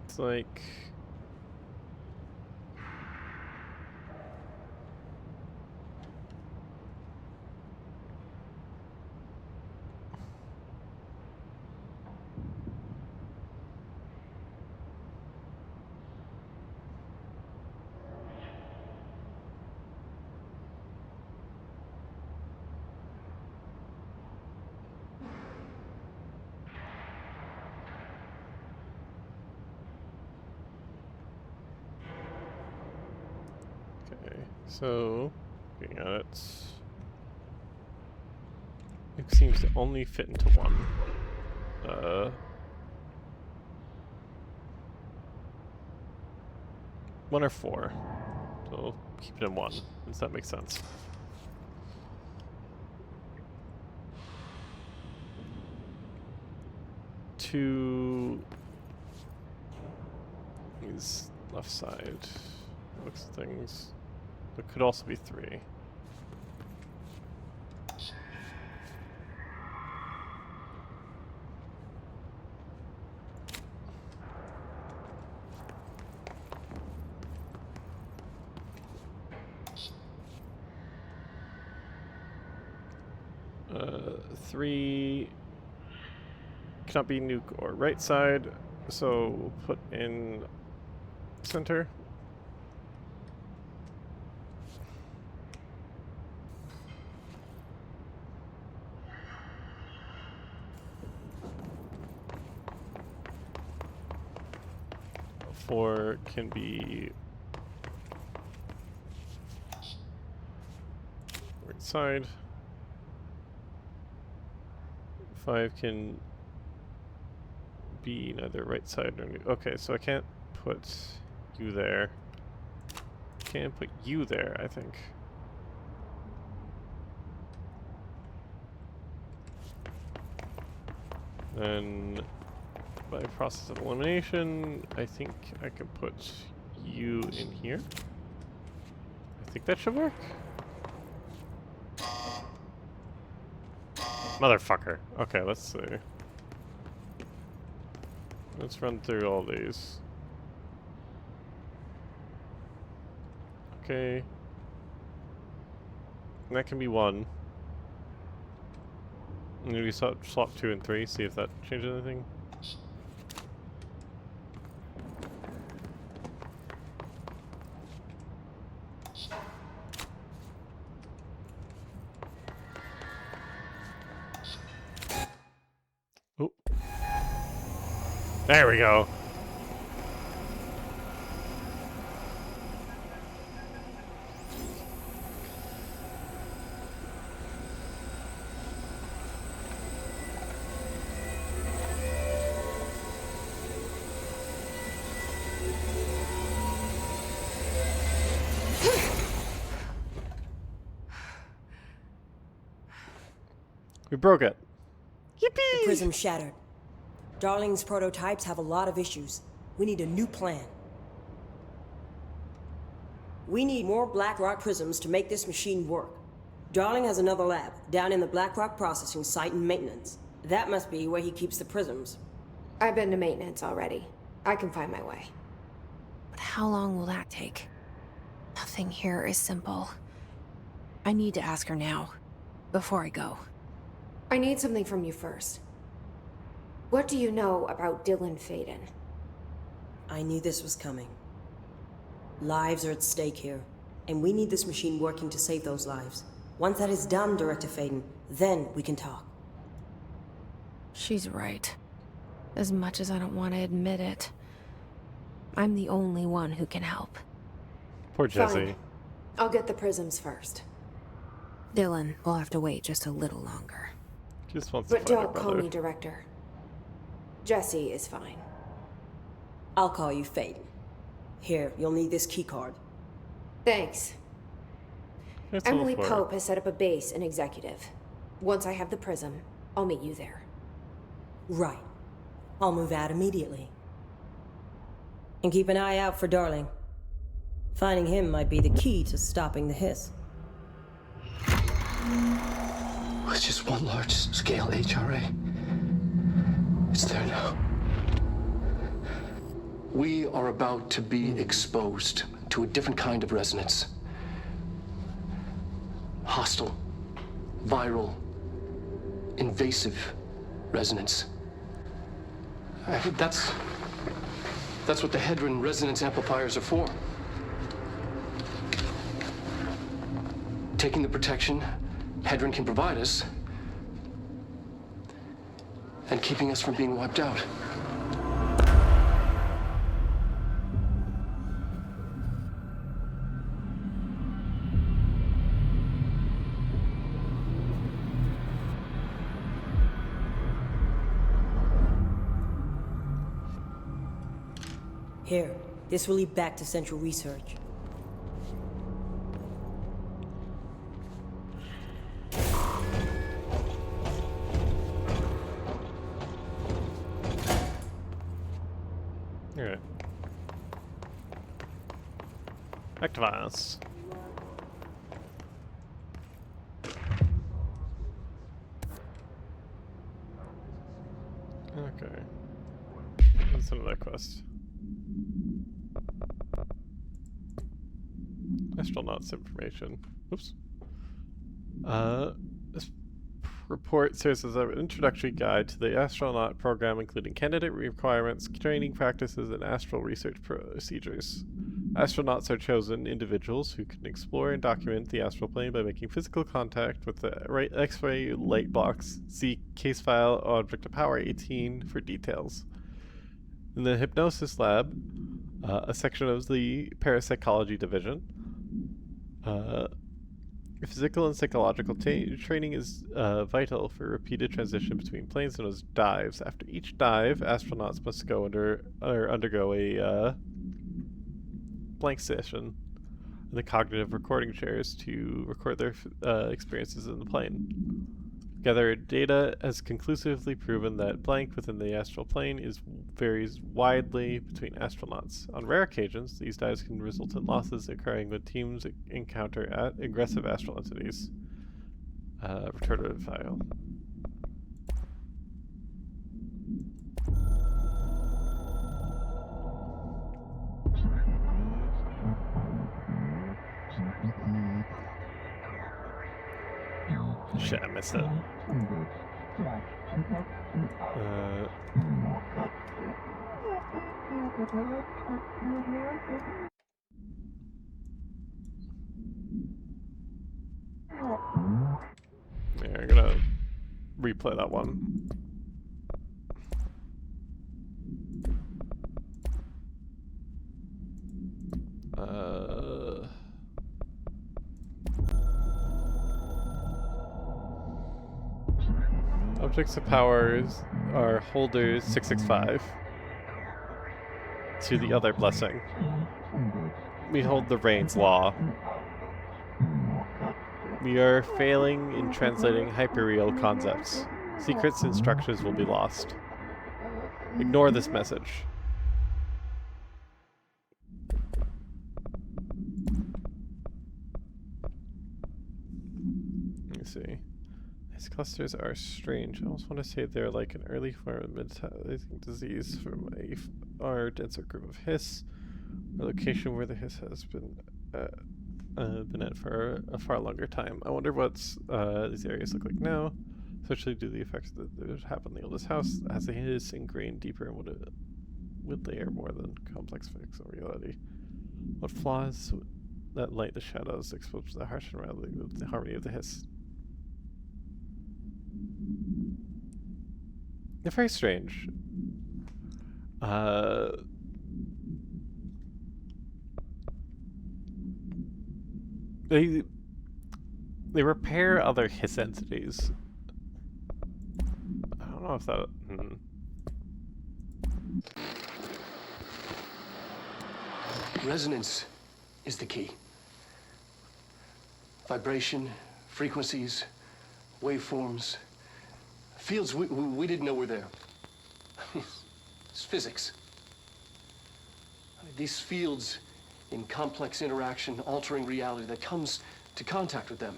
it's like okay, so looking at it, it seems to only fit into one. One or four. So keep it in one. Does that make sense? Two is left side. Looks at things. It could also be three. Three cannot be nuke or right side, so we'll put in center. Four can be right side. Five can be neither right side nor new. Okay, so I can't put you there. Can't put you there, I think. Then, by process of elimination, I think I can put you in here. I think that should work. Motherfucker. Okay, let's see. Let's run through all these. Okay. And that can be one. Maybe swap 2 and 3, see if that changes anything. Oh. There we go. We broke it. Yippee! The prism shattered. Darling's prototypes have a lot of issues. We need a new plan. We need more Blackrock prisms to make this machine work. Darling has another lab, down in the Blackrock processing site in maintenance. That must be where he keeps the prisms. I've been to maintenance already. I can find my way. But how long will that take? Nothing here is simple. I need to ask her now, before I go. I need something from you first. What do you know about Dylan Faden? I knew this was coming. Lives are at stake here, and we need this machine working to save those lives. Once that is done, Director Faden, then we can talk. She's right. As much as I don't want to admit it, I'm the only one who can help. Poor Jesse. Fine. I'll get the prisms first. Dylan will have to wait just a little longer. Just wants But to find her don't call brother. me Director. Jesse is fine. I'll call you Faden. Here, you'll need this keycard. Thanks. That's Emily all for it. Pope has set up a base in Executive. Once I have the prism, I'll meet you there. Right. I'll move out immediately. And keep an eye out for Darling. Finding him might be the key to stopping the hiss. It's just one large-scale HRA. It's there now. We are about to be exposed to a different kind of resonance. Hostile, viral, invasive resonance. That's what the Hedron resonance amplifiers are for. Taking the protection Hedron can provide us and keeping us from being wiped out. Here, this will lead back to Central Research. Alright. Activize. Okay. That's another quest. Astronauts information. Oops. This report serves as an introductory guide to the astronaut program, including candidate requirements, training practices, and astral research procedures. Astronauts are chosen individuals who can explore and document the astral plane by making physical contact with the X-ray light box. See case file object of power 18 for details. In the hypnosis lab, a section of the parapsychology division, physical and psychological training is vital for repeated transition between planes known as dives. After each dive, astronauts must undergo a blank session in the cognitive recording chairs to record their experiences in the plane. Gathered data has conclusively proven that blank within the astral plane varies widely between astronauts. On rare occasions, these dives can result in losses occurring when teams encounter aggressive astral entities. Return to the file. Shit, I missed it. Yeah, I'm gonna replay that one. Objects of powers are holders 665. To the other blessing. We hold the Rain's Law. We are failing in translating hyperreal concepts. Secrets and structures will be lost. Ignore this message. Let me see. These clusters are strange. I almost want to say they're like an early form of metabolizing disease from a far denser group of hiss, a location where the hiss has been at for a far longer time. I wonder what these areas look like now, especially due to the effects that would happen in the oldest house. As the hiss ingrained deeper and would layer more than complex fix of reality. What flaws that light the shadows exposed to the harsh and the harmony of the hiss. They're very strange. They repair other hiss entities. I don't know if that... Resonance is the key. Vibration, frequencies, waveforms, fields we didn't know were there. It's physics. These fields in complex interaction, altering reality that comes to contact with them.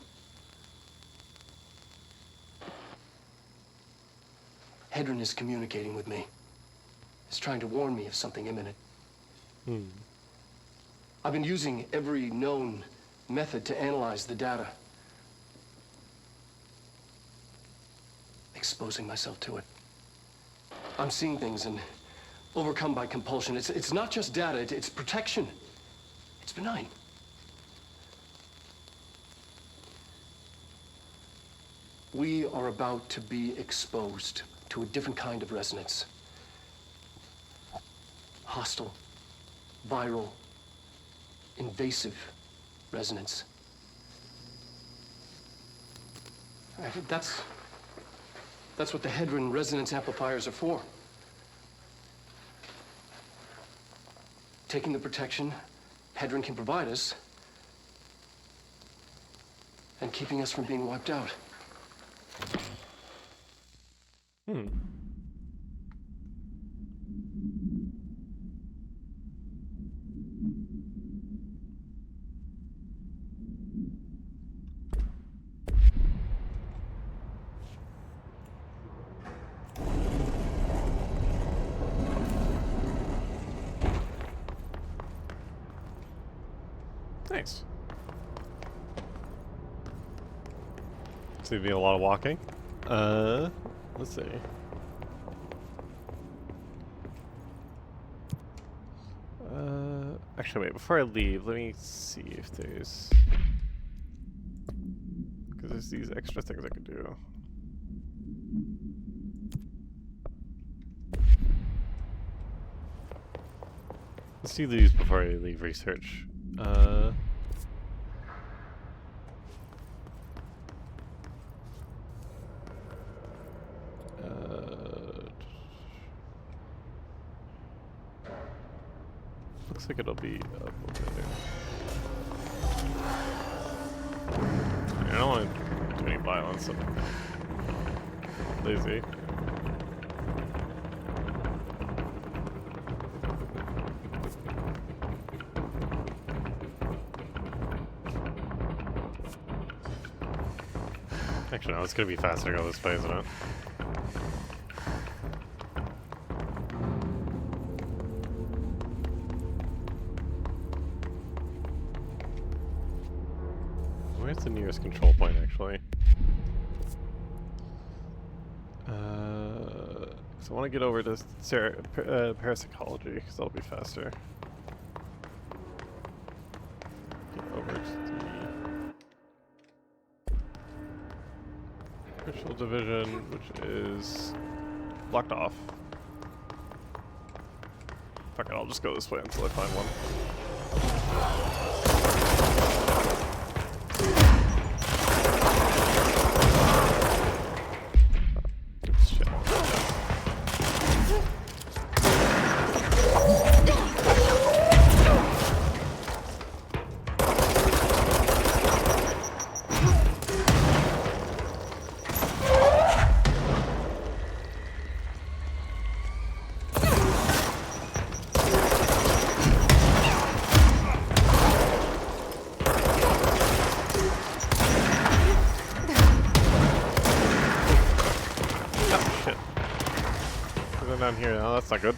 Hedron is communicating with me. He's trying to warn me of something imminent. I've been using every known method to analyze the data. Exposing myself to it. I'm seeing things and overcome by compulsion. It's not just data, it's protection. It's benign. We are about to be exposed to a different kind of resonance. Hostile, viral, invasive resonance. That's what the Hedron resonance amplifiers are for. Taking the protection Hedron can provide us and keeping us from being wiped out. Nice. Seems to be a lot of walking. Let's see. Actually, wait, before I leave, let me see if there's... Because there's these extra things I can do. Let's do these before I leave research. Looks like it'll be up over there. I don't want to do any violence. I'm lazy. Actually, no, it's gonna be faster to go this way, isn't it? Where's the nearest control point, actually? So I want to get over to parapsychology, because that'll be faster. Get over to the Virtual Division, which is blocked off. Fuck it, I'll just go this way until I find one. Down here, oh, that's not good.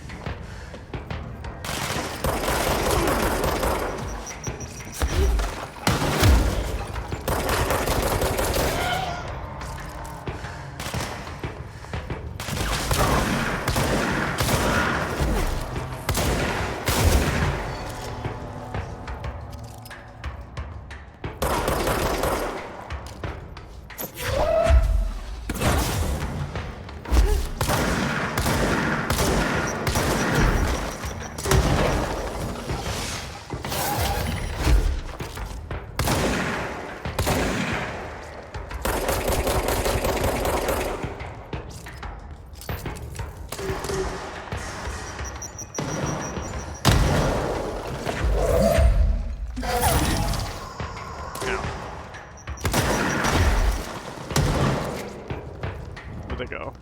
Go.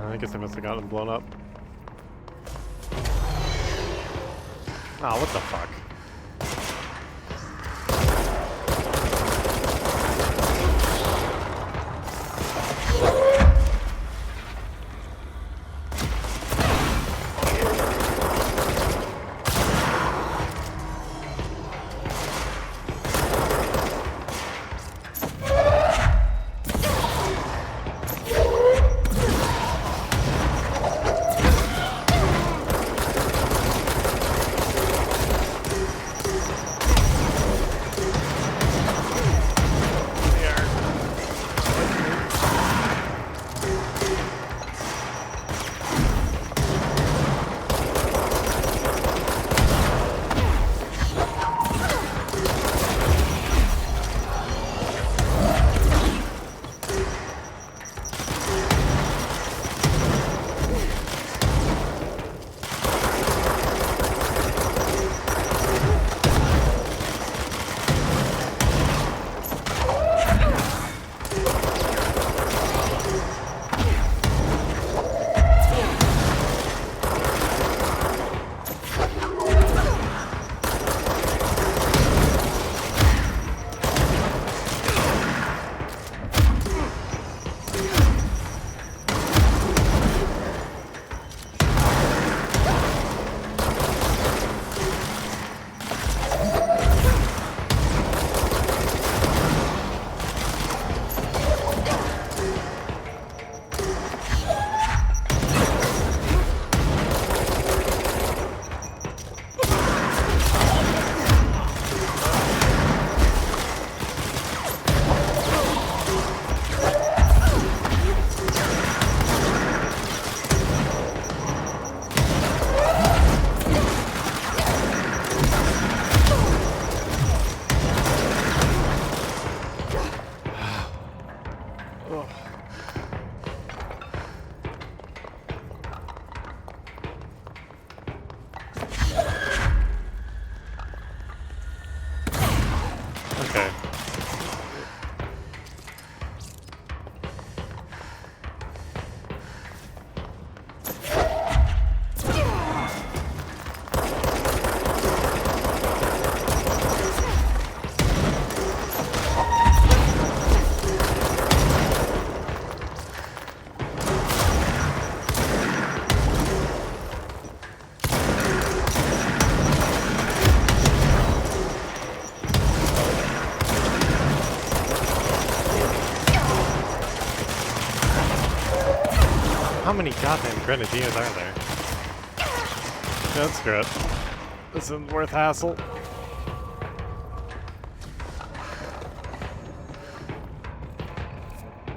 I guess I must have gotten blown up. Oh, what the fuck? How many goddamn grenadiers are there? That's good. This isn't worth hassle.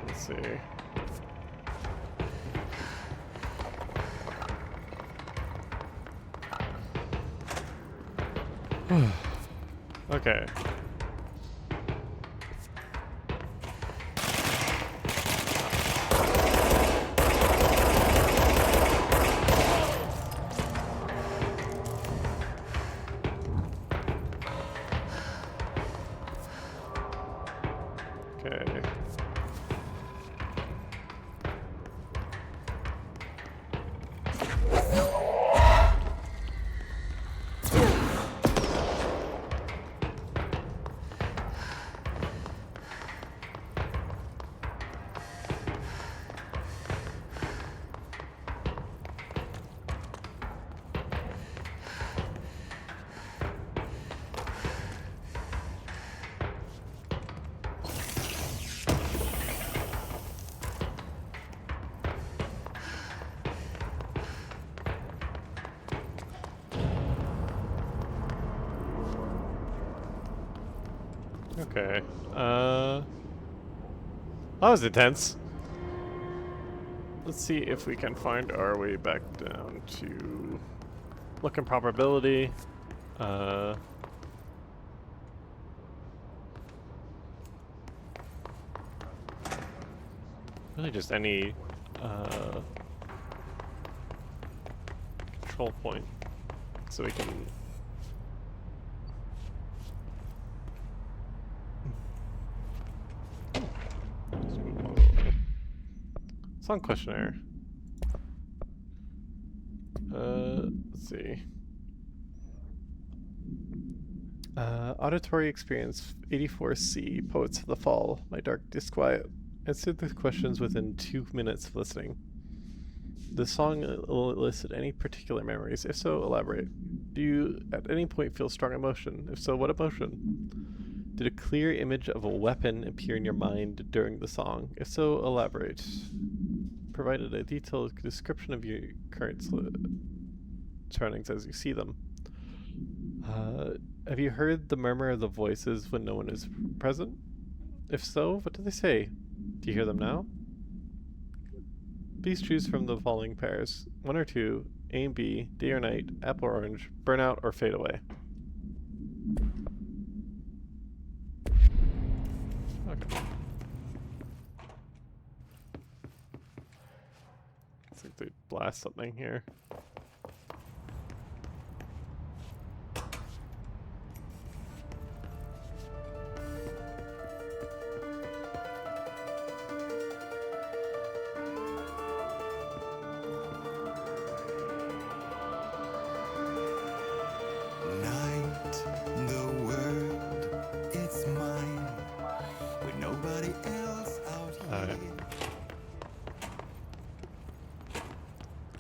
Let's see. Okay. Okay. Okay. That was intense. Let's see if we can find our way back down to look in probability. Really just any control point so we can song questionnaire. Let's see. Auditory experience 84C, Poets of the Fall, My Dark Disquiet. Answer the questions within 2 minutes of listening. The song will elicit any particular memories. If so, elaborate. Do you at any point feel strong emotion? If so, what emotion? Did a clear image of a weapon appear in your mind during the song? If so, elaborate. Provided a detailed description of your current surroundings as you see them. Have you heard the murmur of the voices when no one is present? If so, what do they say? Do you hear them now? Please choose from the following pairs. 1 or 2, A and B, day or night, apple or orange, burn out or fade away. Okay. Looks like they blast something here.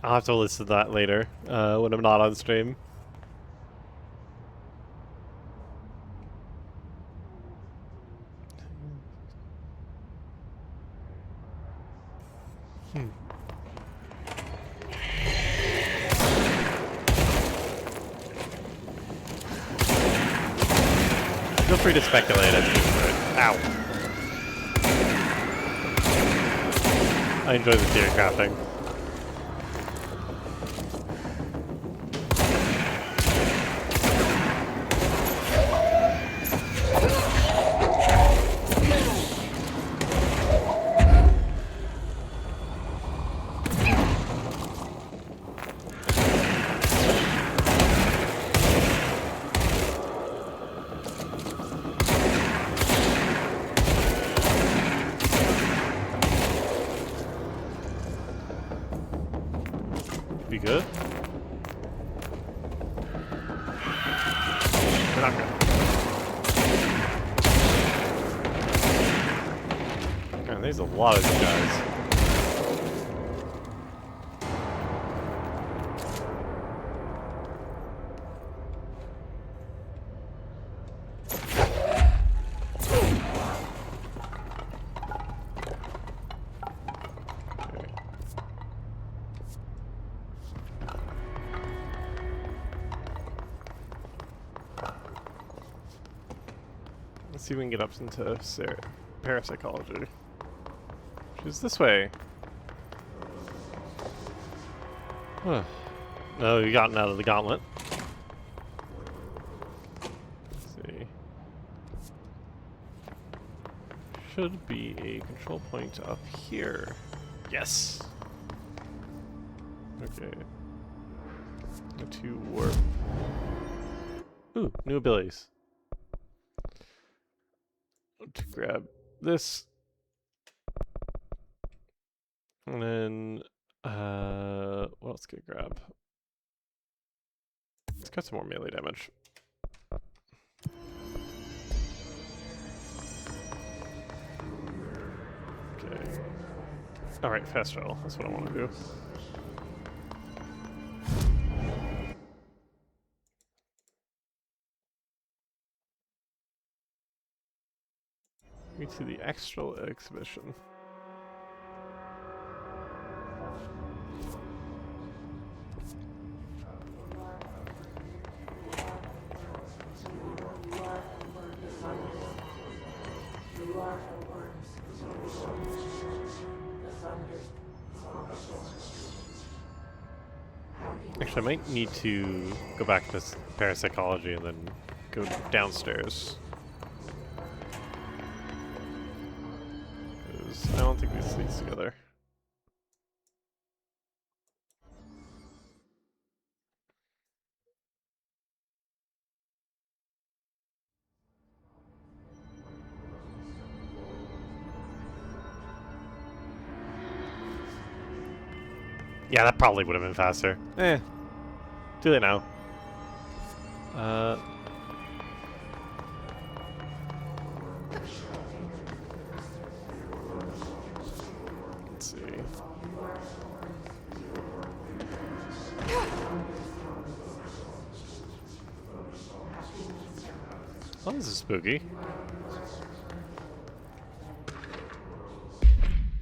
I'll have to listen to that later, when I'm not on stream. Feel free to speculate as you would. Ow. I enjoy the theory crafting. Be good? We're not good. Man, there's a lot of these guys. Let's see if we can get up into parapsychology. Which is this way. Huh. No, you gotten out of the gauntlet. Let's see. Should be a control point up here. Yes! Okay. Go to warp. Ooh, new abilities. To grab this, and then what else can I grab? Let's got some more melee damage. Okay. All right, fast travel. That's what I want to do. Me to the Astral exhibition. Actually, I might need to go back to parapsychology and then go downstairs. I don't think this leads together. Yeah, that probably would have been faster. Eh. Do they now? Oh, this is spooky.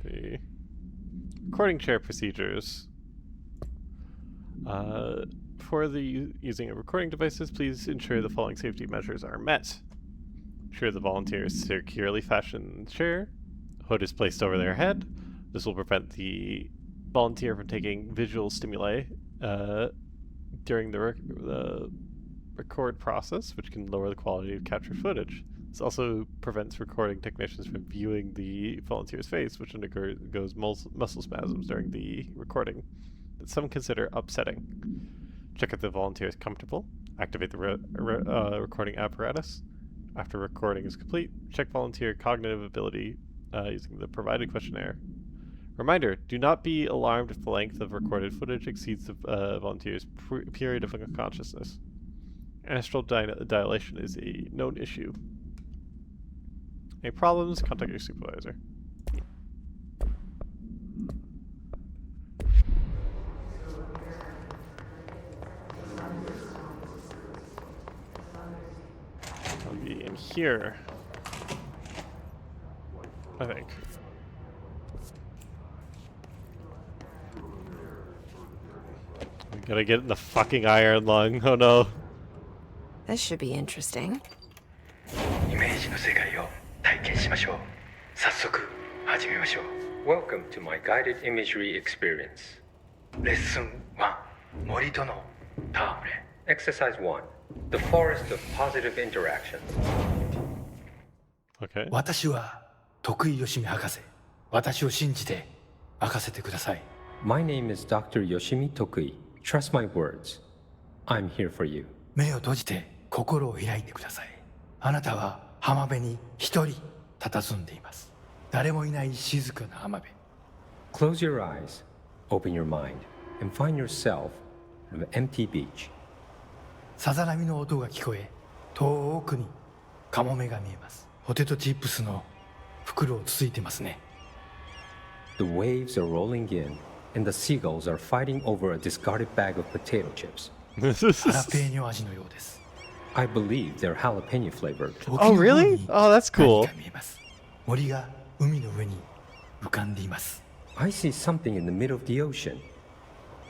The recording chair procedures. For the using of recording devices, please ensure the following safety measures are met. Ensure the volunteer is securely fastened in the chair. Hood is placed over their head. This will prevent the volunteer from taking visual stimuli during the record process, which can lower the quality of captured footage. This also prevents recording technicians from viewing the volunteer's face, which undergoes muscle spasms during the recording that some consider upsetting. Check if the volunteer is comfortable. Activate the recording apparatus. After recording is complete, check volunteer cognitive ability using the provided questionnaire. Reminder, do not be alarmed if the length of recorded footage exceeds the volunteer's period of unconsciousness. Astral dilation is a known issue. Any problems? Contact your supervisor. I'll be in here, I think. We gotta get in the fucking iron lung. Oh no. This should be interesting. イメージの世界を体験しましょう。早速始めましょう。Welcome to my guided imagery experience. レッスン1、森との戯れ。Exercise 1, the forest of positive interaction. Okay. 私は徳井義美博士。私を信じて任せてください。My name is Dr. Yoshimi Tokui. Trust my words. I'm here for you. 目を閉じて心を開いてください。あなたは浜辺に一人佇んでいます。誰もいない静かな浜辺。Close your eyes, open your mind, and find yourself on an empty beach. さざ波の音が聞こえ、遠くにカモメが見えます。ポテトチップスの袋をつついてますね。The waves are rolling in, and the seagulls are fighting over a discarded bag of potato chips. ハラペーニョ味のようです。I believe they're jalapeno flavored. Oh, really? Oh, that's cool. 森が海の上に浮かんでいます。I see something in the middle of the ocean.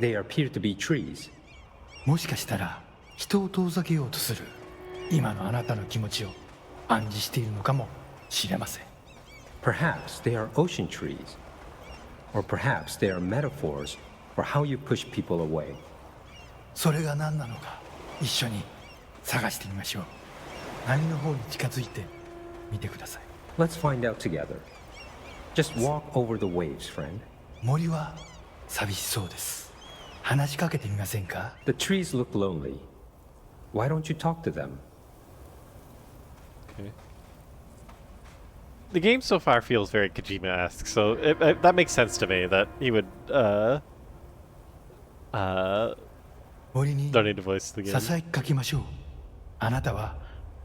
They appear to be trees. もしかしたら人を遠ざけようとする今のあなたの気持ちを暗示しているのかもしれません。Perhaps they are ocean trees. Or perhaps they are metaphors for how you push people away. それが何なのか一緒に探してみましょう。波の方に近づいてみてください。Let's find out together. Just walk over the waves, friend. 森は寂しそうです。話しかけてみませんか？ The trees look lonely. Why don't you talk to them? Okay. The game so far feels very Kojima-esque, so that makes sense to me that he would don't need to voice the game. ささやきかけましょう。あなたは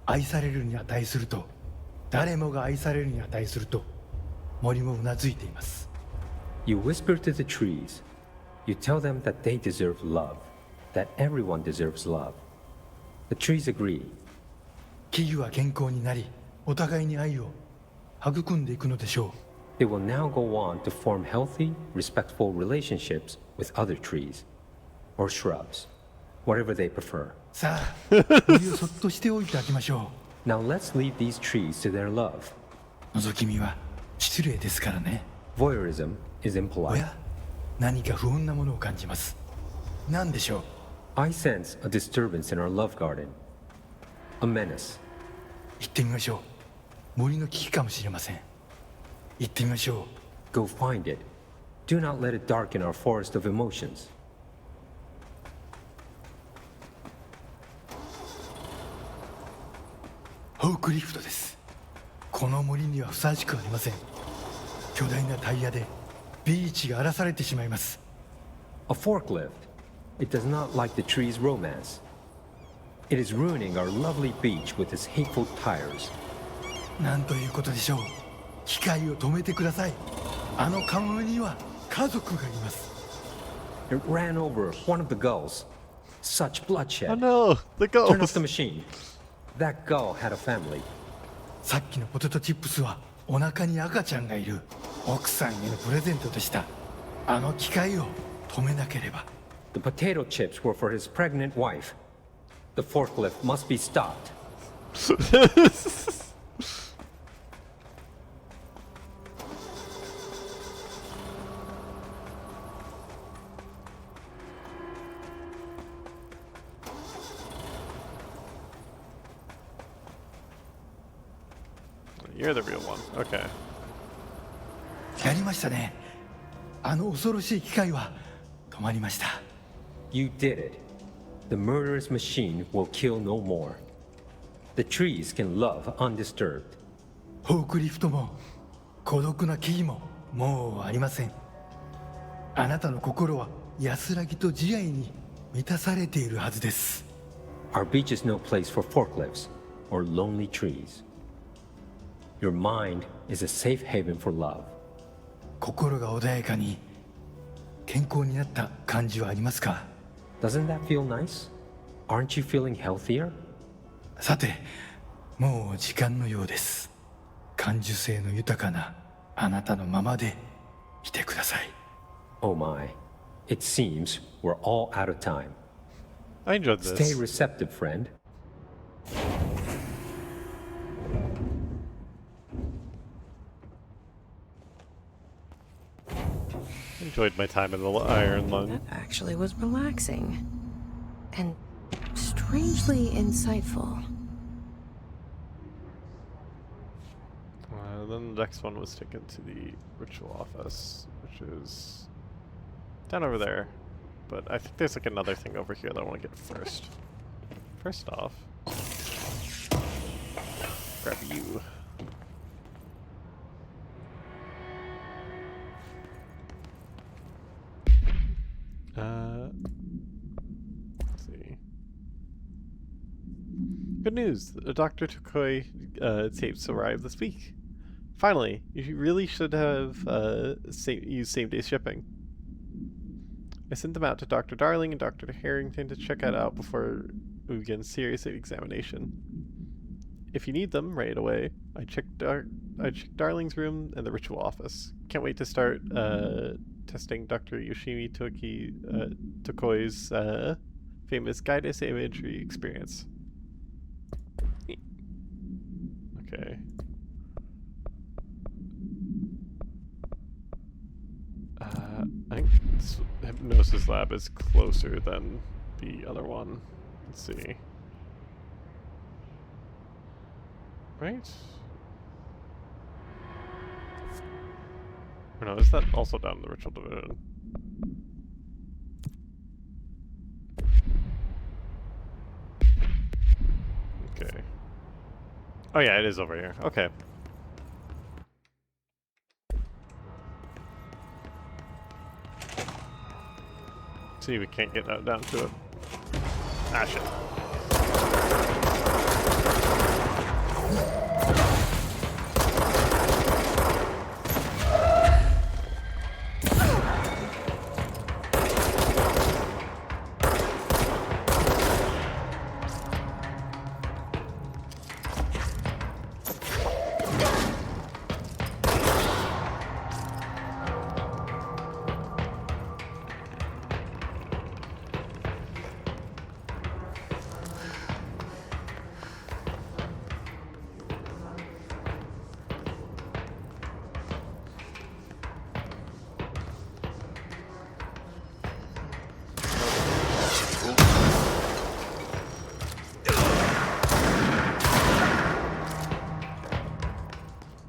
愛されるに値すると、誰もが愛されるに値すると、森もうなずいています。You whisper to the trees. You tell them that they deserve love, that everyone deserves love. The trees agree. 木々は健康になり、お互いに愛を育んでいくのでしょう。They will now go on to form healthy, respectful relationships with other trees or shrubs, whatever they prefer. さあ、森をそっとしておいてあげましょう。Now let's leave these trees to their love. 覗き見は失礼ですからね。Voyeurism is impolite. おや、何か不穏なものを感じます。何でしょう？ I sense a disturbance in our love garden. A menace. 行ってみましょう。森の危機かもしれません。行ってみましょう。Go find it. Do not let it darken our forest of emotions. フォークリフトです。この森にはふさわしくありません。巨大なタイヤでビーチが荒らされてしまいます。A forklift. It does not like the tree's romance. It is ruining our lovely beach with its hateful tires. なんということでしょう。機械を止めてください。あのカモメには家族がいます。It ran over one of the gulls. Such bloodshed. Oh no, the gulls. Turn off the machine. That girl had a family. さっきのポテトチップスはお腹に赤ちゃんがいる奥さんへのプレゼントでした。あの機械を止めなければ。The potato chips were for his pregnant wife. The forklift must be stopped. You're the real one. Okay. やりましたね。あの恐ろしい機械は止まりました。You did it. The murderous machine will kill no more. The trees can love undisturbed. フォークリフトも孤独な木々ももうありません。あなたの心は安らぎと慈愛に満たされているはずです。Our beach is no place for forklifts or lonely trees. Your mind is a safe haven for love. 心が穏やかに健康になった感じはありますか？ Doesn't that feel nice? Aren't you feeling healthier? さて、もう時間のようです。感受性の豊かなあなたのままでいてください。Oh my. It seems we're all out of time. I enjoyed this. Stay receptive, friend. Enjoyed my time in the Iron Lung. That actually was relaxing. And strangely insightful. Then the next one was taken to the ritual office, which is down over there. But I think there's like another thing over here that I want to get first. First off, grab you. Let's see. Good news! The Dr. Tokoi tapes arrived this week. Finally, you really should have used same-day shipping. I sent them out to Dr. Darling and Dr. Harrington to check it out before we begin serious examination. If you need them right away, I checked Darling's room and the ritual office. Can't wait to start testing Dr. Yoshimi Tokoi's famous guidance imagery experience. Okay. I think this hypnosis lab is closer than the other one. Let's see. Right? Or no, is that also down in the ritual division? Okay. Oh yeah, it is over here. Okay. See, we can't get down to it. Ah, shit.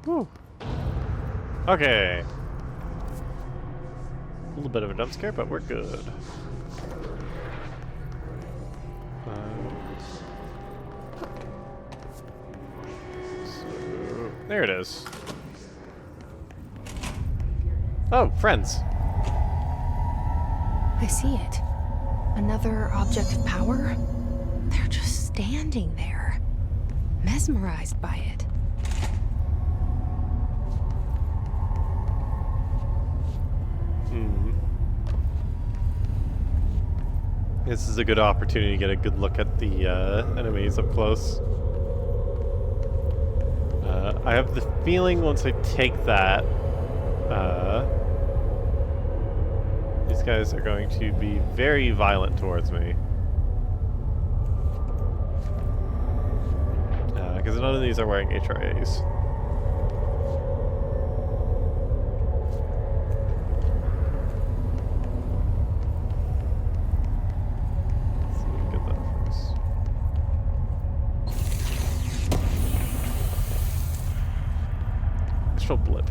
Whew. Okay. A little bit of a jump scare, but we're good. So, there it is. Oh, friends. I see it. Another object of power? They're just standing there, mesmerized by it. This is a good opportunity to get a good look at the enemies up close. I have the feeling once I take that, these guys are going to be very violent towards me. Because none of these are wearing HRAs. Let's see, get that first. Astral blip.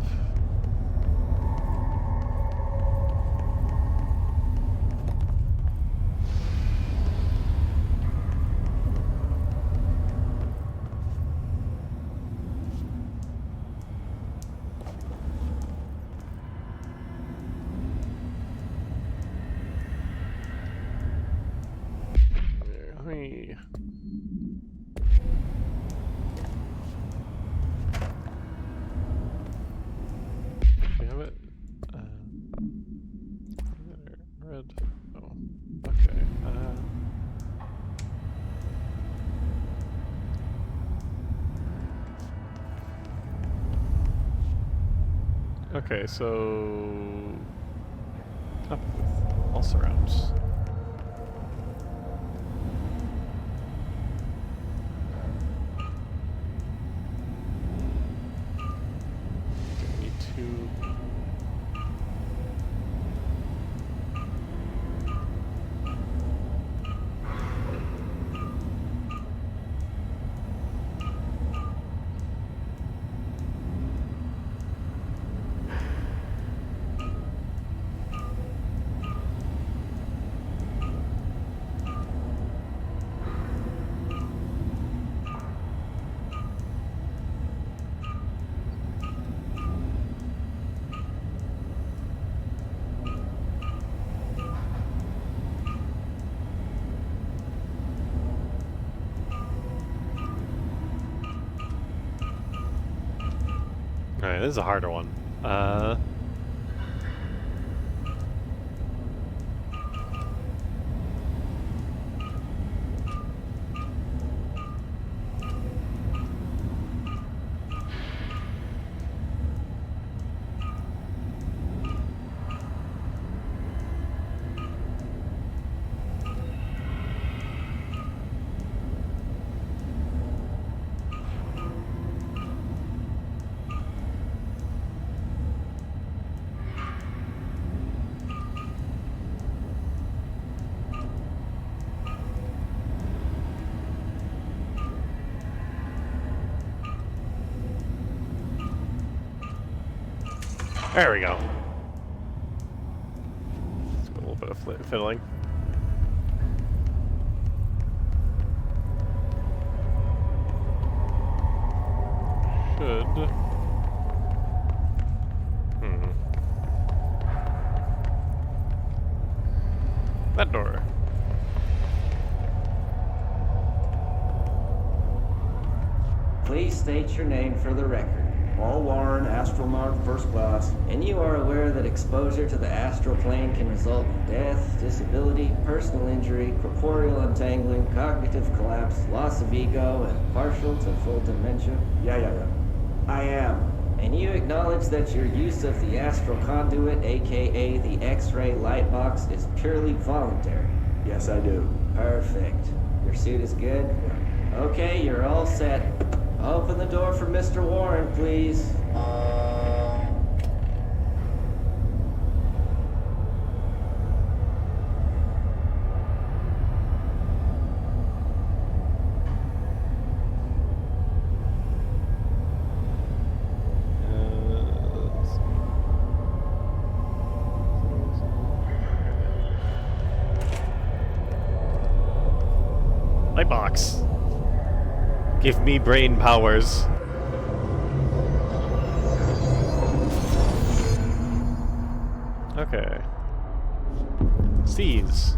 Let me... We have it? Red. Oh, okay. Okay, so... Up with all surrounds. Need to... Alright, this is a harder one. There we go. Let's put a little bit of fiddling. Should... That door. Please state your name for the record. Paul Warren, Astronaut First Class, and you are aware that exposure to the astral plane can result in death, disability, personal injury, corporeal untangling, cognitive collapse, loss of ego, and partial to full dementia? Yeah. I am. And you acknowledge that your use of the astral conduit, aka the X-ray light box, is purely voluntary? Yes, I do. Perfect. Your suit is good? Yeah. Okay, you're all set. Open the door for Mr. Warren, please. Light box. Give me brain powers. Okay. Seize.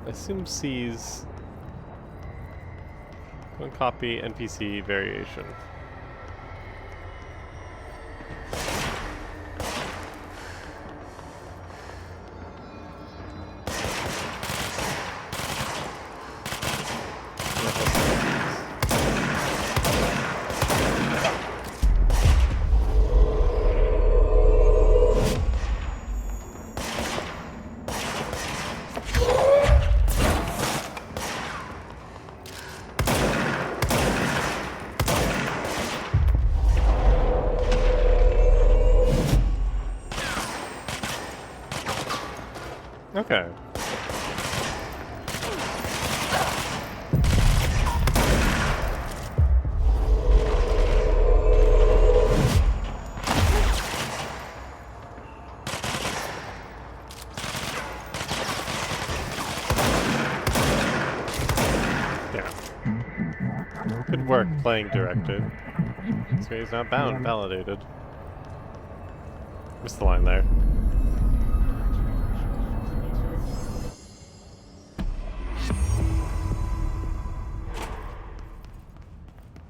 Assume C's. One copy NPC variation. Good work playing directed. So he's not bound, validated. What's the line there?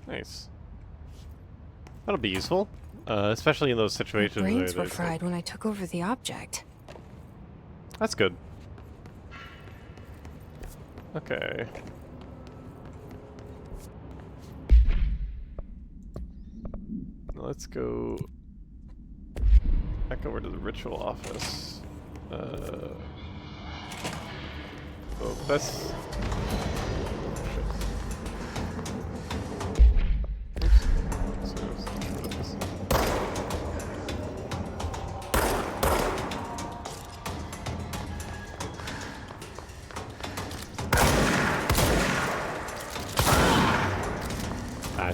Nice. That'll be useful, especially in those situations My where brains were there's fried when I took over the object. That's good. Okay. Let's go back over to the ritual office. Oh, that's...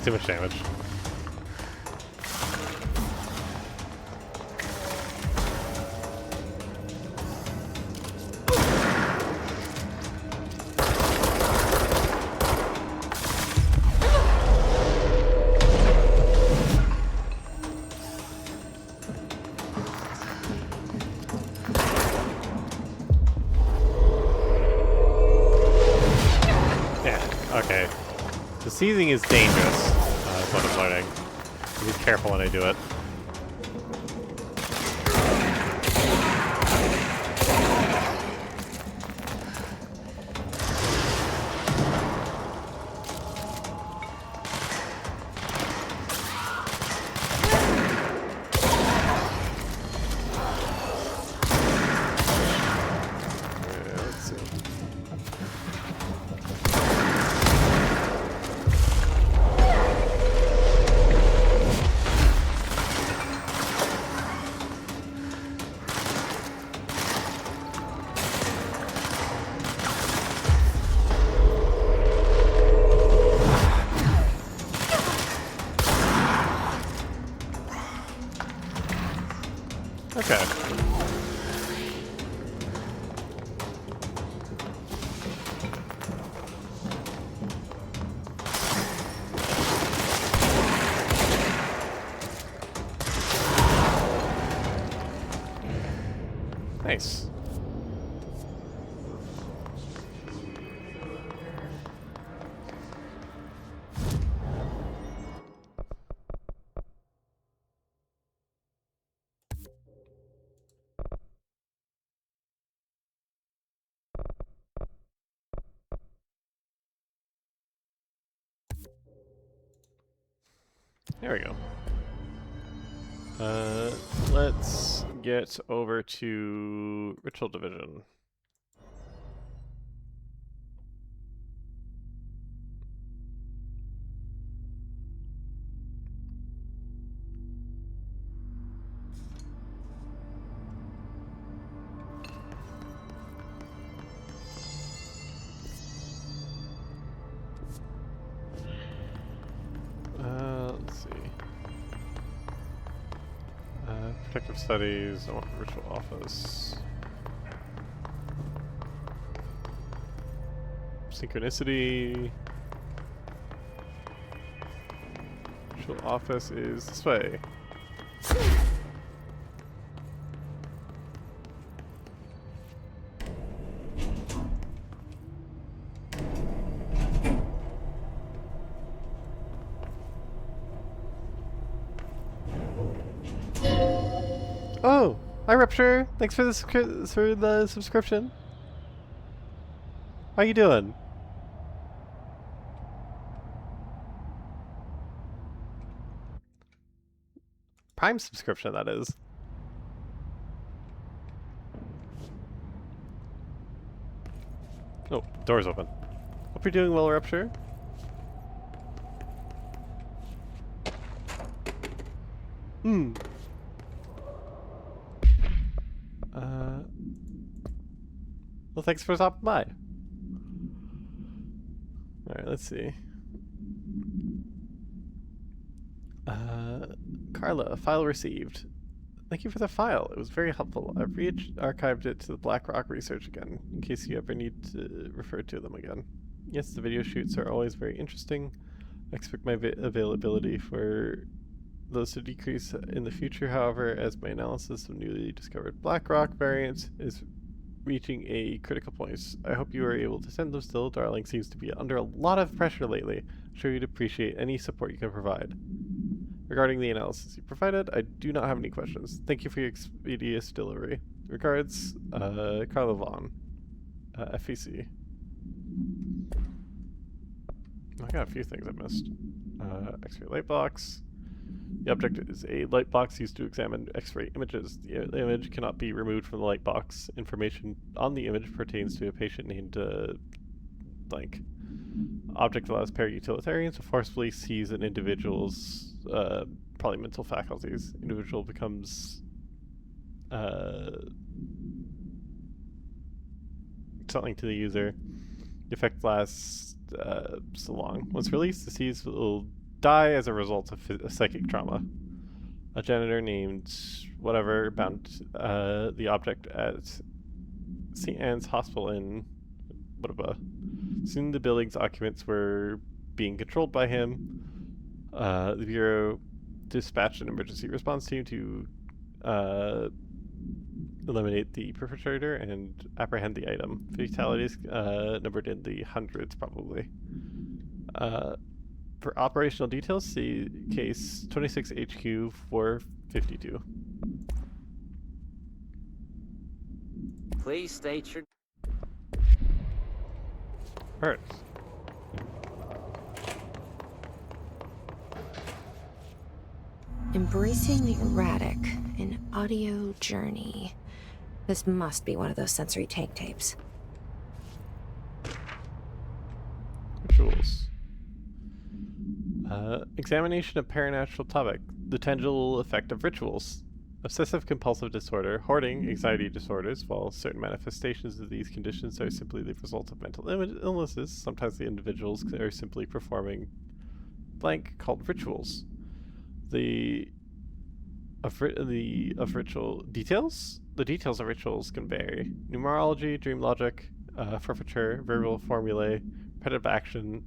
too much damage. Okay. The seizing is dangerous, that's what I'm learning. Be careful when I do it. Okay. Nice. There we go. Let's get over to Ritual Division. Let's see. Protective Studies, Ritual Office. Synchronicity. Ritual Office is this way. Oh, hi Rupture. Thanks for the subscription. How you doing? Prime subscription, that is. Oh, door's open. Hope you're doing well, Rupture. Hmm. Well, thanks for stopping by. Alright, let's see. Carla, file received. Thank you for the file. It was very helpful. I've archived it to the Black Rock research again, in case you ever need to refer to them again. Yes, the video shoots are always very interesting. I expect my availability for those to decrease in the future, however, as my analysis of newly discovered black rock variants is reaching a critical point. I hope you are able to send them still. Darling seems to be under a lot of pressure lately. I'm sure you'd appreciate any support you can provide. Regarding the analysis you provided, I do not have any questions. Thank you for your expeditious delivery. Regards, Carla Vaughn, FEC. I got a few things I missed. X-ray light box. The object is a light box used to examine X-ray images. The image cannot be removed from the light box. Information on the image pertains to a patient named blank. Object allows para-utilitarians to forcefully seize an individual's probably mental faculties. Individual becomes something to the user. The effect lasts so long. Once released, the seized will die as a result of psychic trauma. A janitor named whatever bound the object at St. Anne's Hospital in whatever. Soon the building's occupants were being controlled by him. The Bureau dispatched an emergency response team to eliminate the perpetrator and apprehend the item. Fatalities numbered in the hundreds, probably. For operational details, see case 26HQ 452. Please state your... Alright. Embracing the erratic, an audio journey. This must be one of those sensory take tapes. Rituals. Examination of paranatural topic. The tangible effect of rituals. Obsessive compulsive disorder, hoarding, anxiety disorders. While certain manifestations of these conditions are simply the result of mental illnesses, sometimes the individuals are simply performing blank called rituals. The ritual details? The details of rituals can vary. Numerology, dream logic, forfeiture, verbal formulae, repetitive action,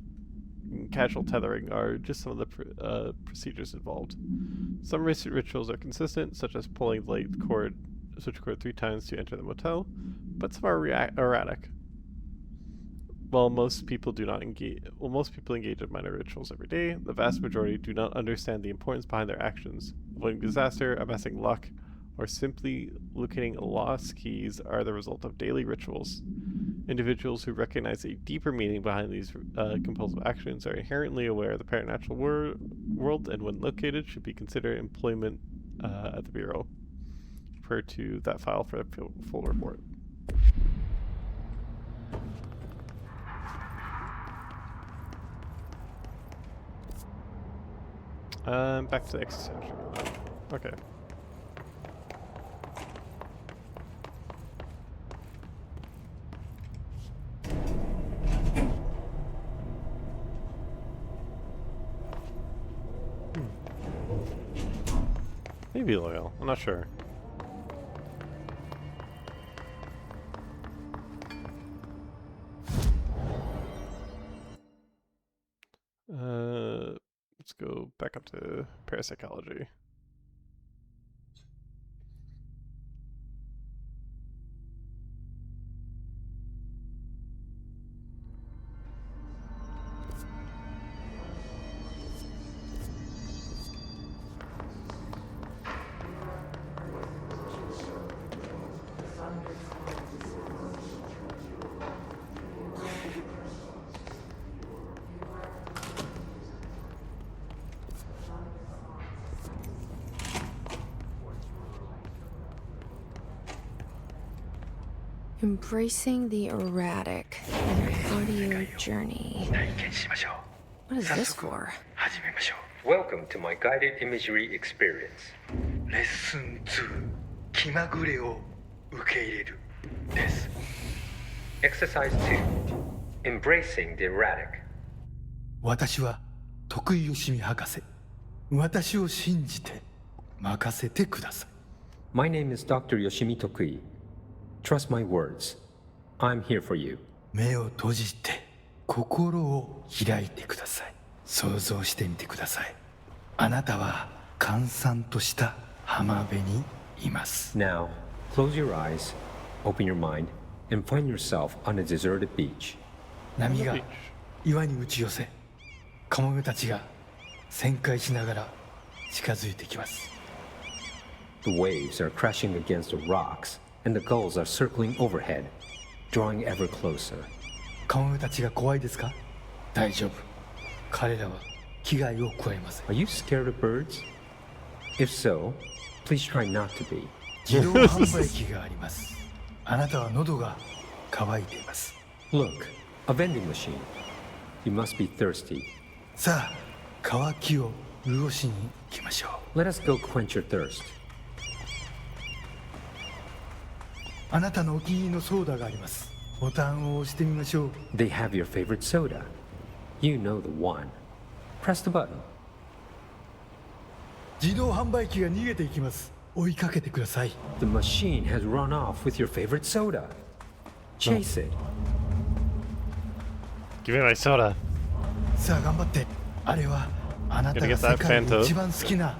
casual tethering are just some of the procedures involved. Some rituals are consistent, such as pulling the switch cord 3 times to enter the motel, but some are erratic. Most people engage in minor rituals every day, the vast majority do not understand the importance behind their actions. Avoiding disaster, amassing luck, or simply locating lost keys are the result of daily rituals. Individuals who recognize a deeper meaning behind these compulsive actions are inherently aware of the paranatural world and when located should be considered employment at the Bureau. Refer to that file for a full report. Back to the existential. Okay. Maybe loyal. I'm not sure. Let's go back up to parapsychology. Embracing the erratic, an audio journey. What is this for? Welcome to my guided imagery experience. Lesson 2. 気まぐれを受け入れるです。 Exercise 2. Embracing the erratic. 私は徳井義美博士。私を信じて任せてください。My name is Dr. Yoshimi Tokui. Trust my words. I'm here for you. 目を閉じて心を開いてください。想像してみてください。あなたは閑散とした浜辺にいます。 Now, close your eyes, open your mind, and find yourself on a deserted beach. 波が岩に打ち寄せ、カモメたちが旋回しながら近づいてきます。 The waves are crashing against the rocks, and the gulls are circling overhead, drawing ever closer. カモメたちが怖いですか？大丈夫。彼らは危害を加えません。 Are you scared of birds? If so, please try not to be. 自動販売機があります。あなたは喉が渇いています。 Look, a vending machine. You must be thirsty. さあ、渇きを潤しに行きましょう。 Let us go quench your thirst. あなたのお気に入りのソーダがあります。ボタンを押してみましょう。 They have your favorite soda. You know the one. Press the button. 自動販売機が逃げていきます。追いかけてください。 The machine has run off with your favorite soda. Chase it. Give me my soda. さあ頑張って。あれはあなたが世界で一番好きな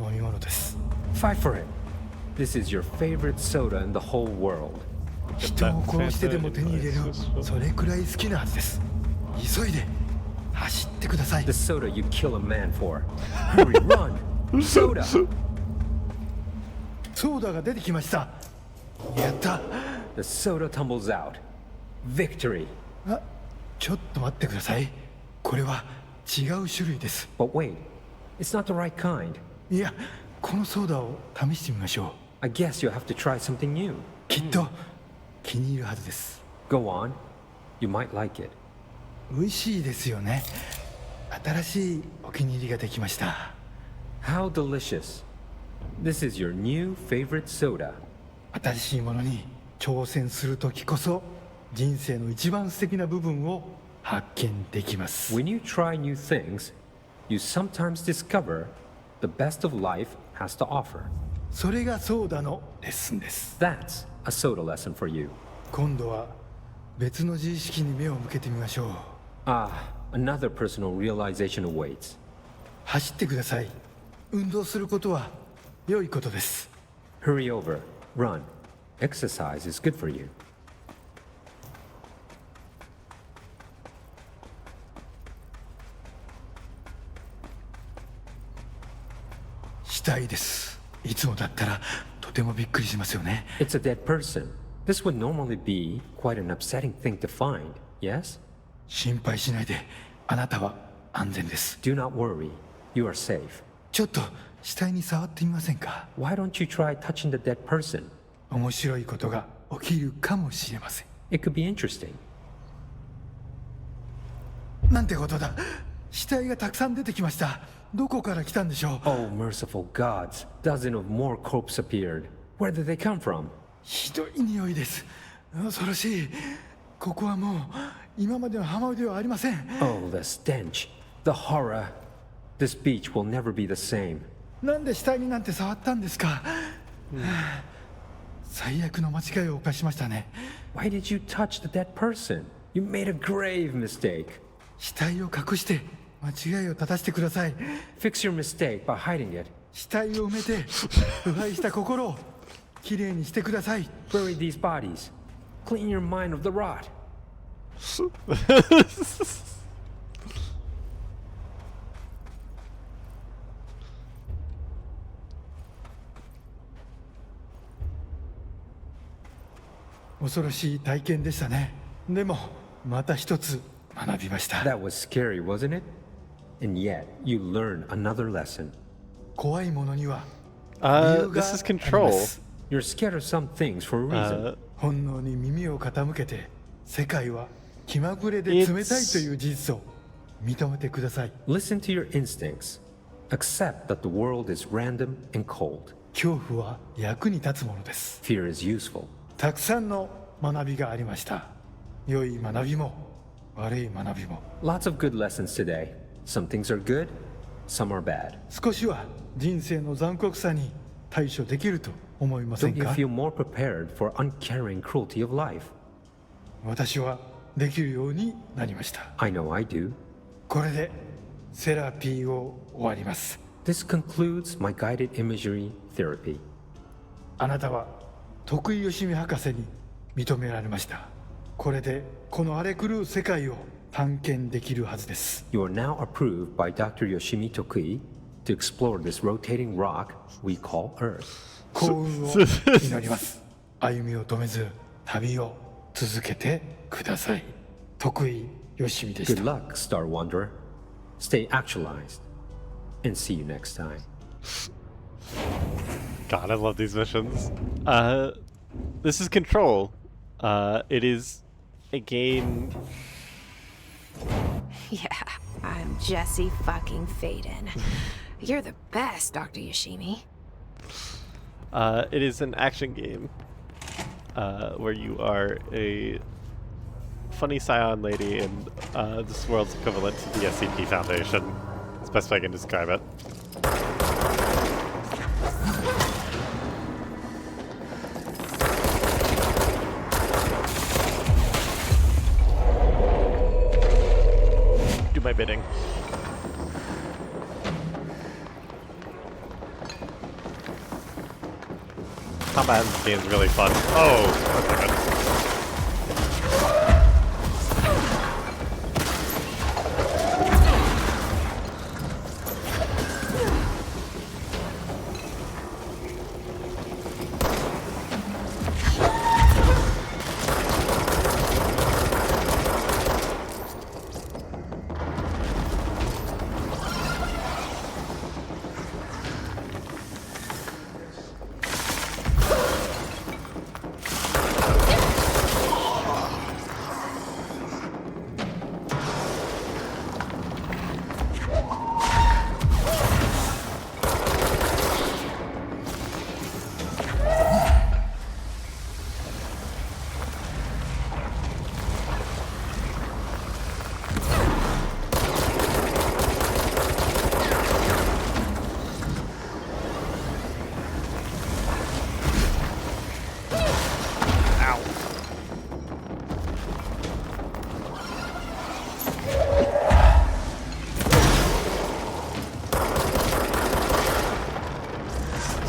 飲み物です。 Fight for it. This is your favorite soda in the whole world. 人を殺してでも手に入れる、それくらい好きなはずです。急いで走ってください。 The soda you kill a man for. Hurry, run! Soda! ソーダが出てきました。やった。 The soda tumbles out. Victory. あ、ちょっと待ってください。これは違う種類です。 But wait, it's not the right kind. いや、このソーダを試してみましょう。 I guess you'll have to try something new. きっと気に入るはずです。 Go on. You might like it. 美味しいですよね。新しいお気に入りができました。 How delicious. This is your new favorite soda. 新しいものに挑戦するときこそ人生の一番素敵な部分を発見できます。 When you try new things, you sometimes discover the best of life has to offer. それがソーダのレッスンです。 That's a soda lesson for you. 今度は別の自意識に目を向けてみましょう。Ah, another personal realization awaits. 走ってください。運動することは良いことです。 Hurry over. Run. Exercise is good for you. 死体です。いつもだったらとてもびっくりしますよね。 It's a dead person. This would normally be quite an upsetting thing to find, yes? 心配しないで。あなたは安全です。 Do not worry. You are safe. ちょっと死体に触ってみませんか？ Why don't you try touching the dead person? 面白いことが起きるかもしれません。 It could be interesting. なんてことだ。死体がたくさん出てきました。どこから来たんでしょう？ Oh, merciful gods. Dozens of more corpses appeared. Where did they come from? ひどい匂いです。恐ろしい。ここはもう今までの浜辺ではありません。 Oh, the stench. The horror. This beach will never be the same. なんで死体になんて触ったんですか？最悪の間違いを犯しましたね。 Why did you touch the dead person? You made a grave mistake. 死体を隠して間違いを正してください。 Fix your mistake by hiding it. 死体を埋めて腐敗した心をきれいにしてください。 Bury these bodies. Clean your mind of the rot. 恐ろしい体験でしたね。でもまた一つ学びました。 That was scary, wasn't it? And yet, you learned another lesson. 怖いものには This is control. You're scared of some things for a reason. 本能に耳を傾けて世界は気まぐれで冷たいという事実を認めてください。 Listen to your instincts. Accept that the world is random and cold. 恐怖は役に立つものです。 Fear is useful. たくさんの学びがありました。良い学びも悪い学びも。 Lots of good lessons today. Some things are good, some are bad. 少しは人生の残酷さに対処できると思いません Don't you か？ feel more prepared for uncaring cruelty of life? 私はできるようになりました。 I know I do. これでセラピーを終わります。 This concludes my guided imagery therapy. あなたは徳井義美博士に認められました。これでこの荒れ狂う世界を探検できるはずです。 You are now approved by Dr. Yoshimi Tokui to explore this rotating rock we call Earth. 幸運を祈ります。歩みを止めず旅を続けてください。徳井義美でした。 Good luck, Star Wanderer. Stay actualized. And see you next time. God, I love these missions. This is Control. It is a game. Yeah, I'm Jesse fucking Faden. You're the best, Dr. Yoshimi. It is an action game where you are a funny scion lady in this world's equivalent to the SCP Foundation. That's the best way I can describe it. Do my bidding. Combat in this game is really fun. Oh, that's not good.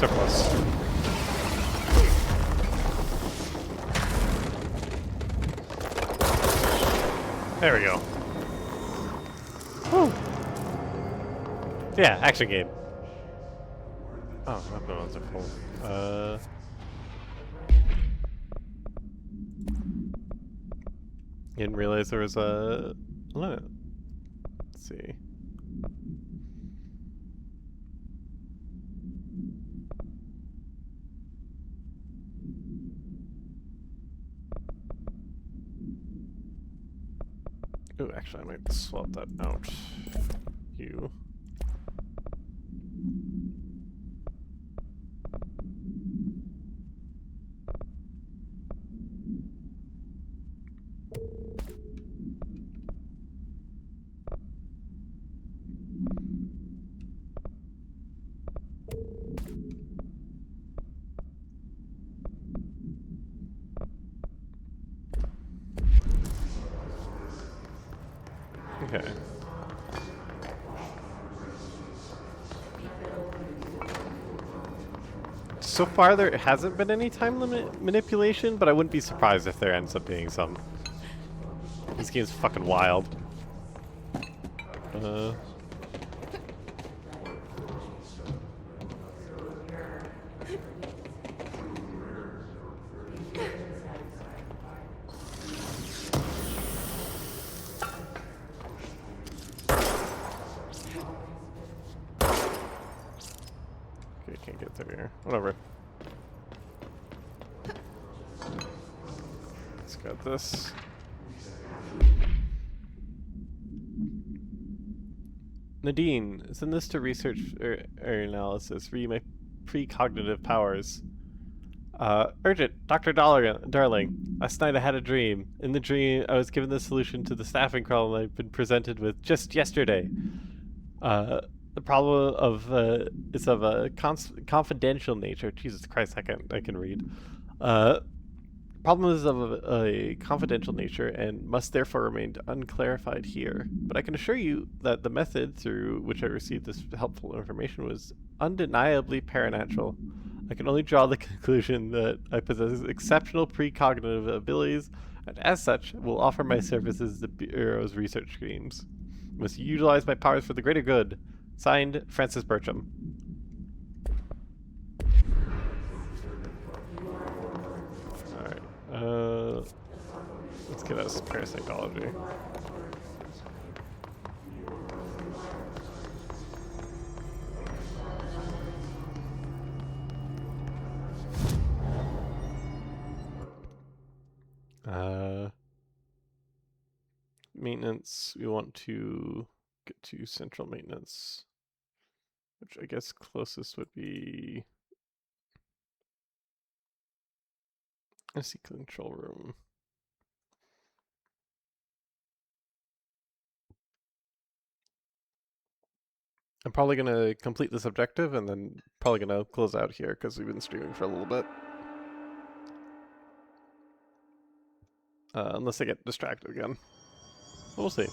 So close. There we go. Woo. Yeah, action game. Oh, weapon ones are full. Didn't realize there was a limit. Let's see. Oh, actually, I might swap that out. You. Okay. So far, there hasn't been any time limit manipulation, but I wouldn't be surprised if there ends up being some. This game's fucking wild. Okay, can't get through here. Whatever. Let's get this. Nadine, send this to research or analysis. Read my precognitive powers. Urgent, Dr. Darling. Last night I had a dream. In the dream, I was given the solution to the staffing problem I've been presented with just yesterday. The problem is of a confidential nature. Jesus Christ, I can read. Problem is of a confidential nature and must therefore remain unclarified here. But I can assure you that the method through which I received this helpful information was undeniably paranatural. I can only draw the conclusion that I possess exceptional precognitive abilities, and as such, will offer my services to the Bureau's research schemes. Must utilize my powers for the greater good. Signed, Francis Bertram. Alright, let's get us parapsychology. Maintenance, we want to get to central maintenance, which I guess closest would be SC control room. I'm probably going to complete this objective and then probably going to close out here because we've been streaming for a little bit. Unless I get distracted again. We'll see.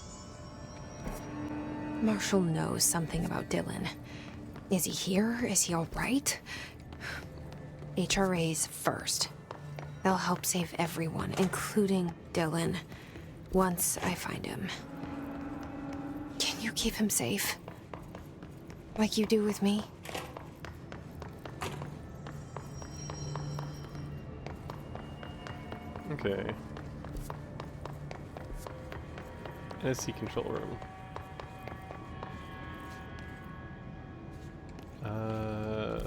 Marshall knows something about Dylan. Is he here? Is he all right? HRAs first. They'll help save everyone, including Dylan, once I find him. Can you keep him safe? Like you do with me? Okay. SC control room. How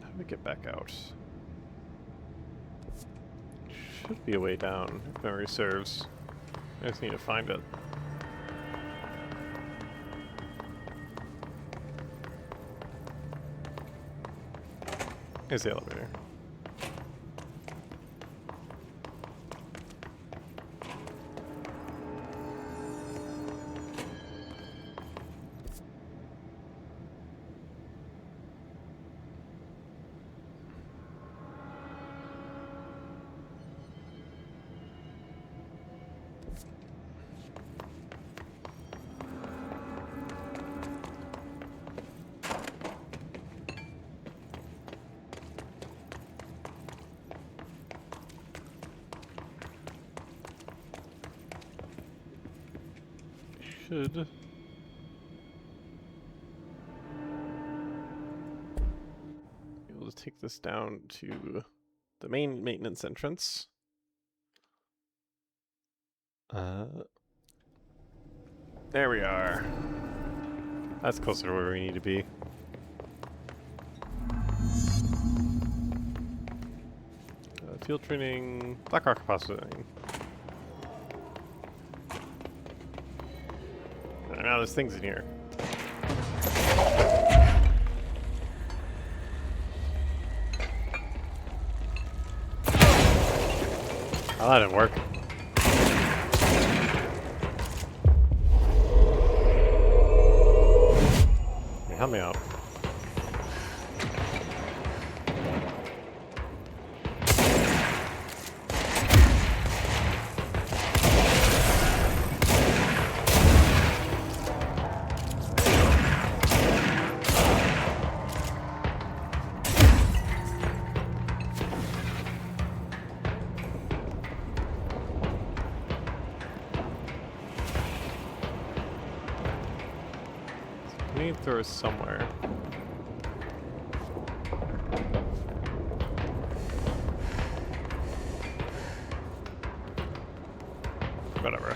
do we get back out? Should be a way down, if memory serves. I just need to find it. Here's the elevator. Should be able to take this down to the main maintenance entrance. There we are. That's closer to where we need to be. Field training, Black Rock processing. Now there's things in here. Oh, that didn't work. Hey, help me out. Throw us somewhere. Whatever.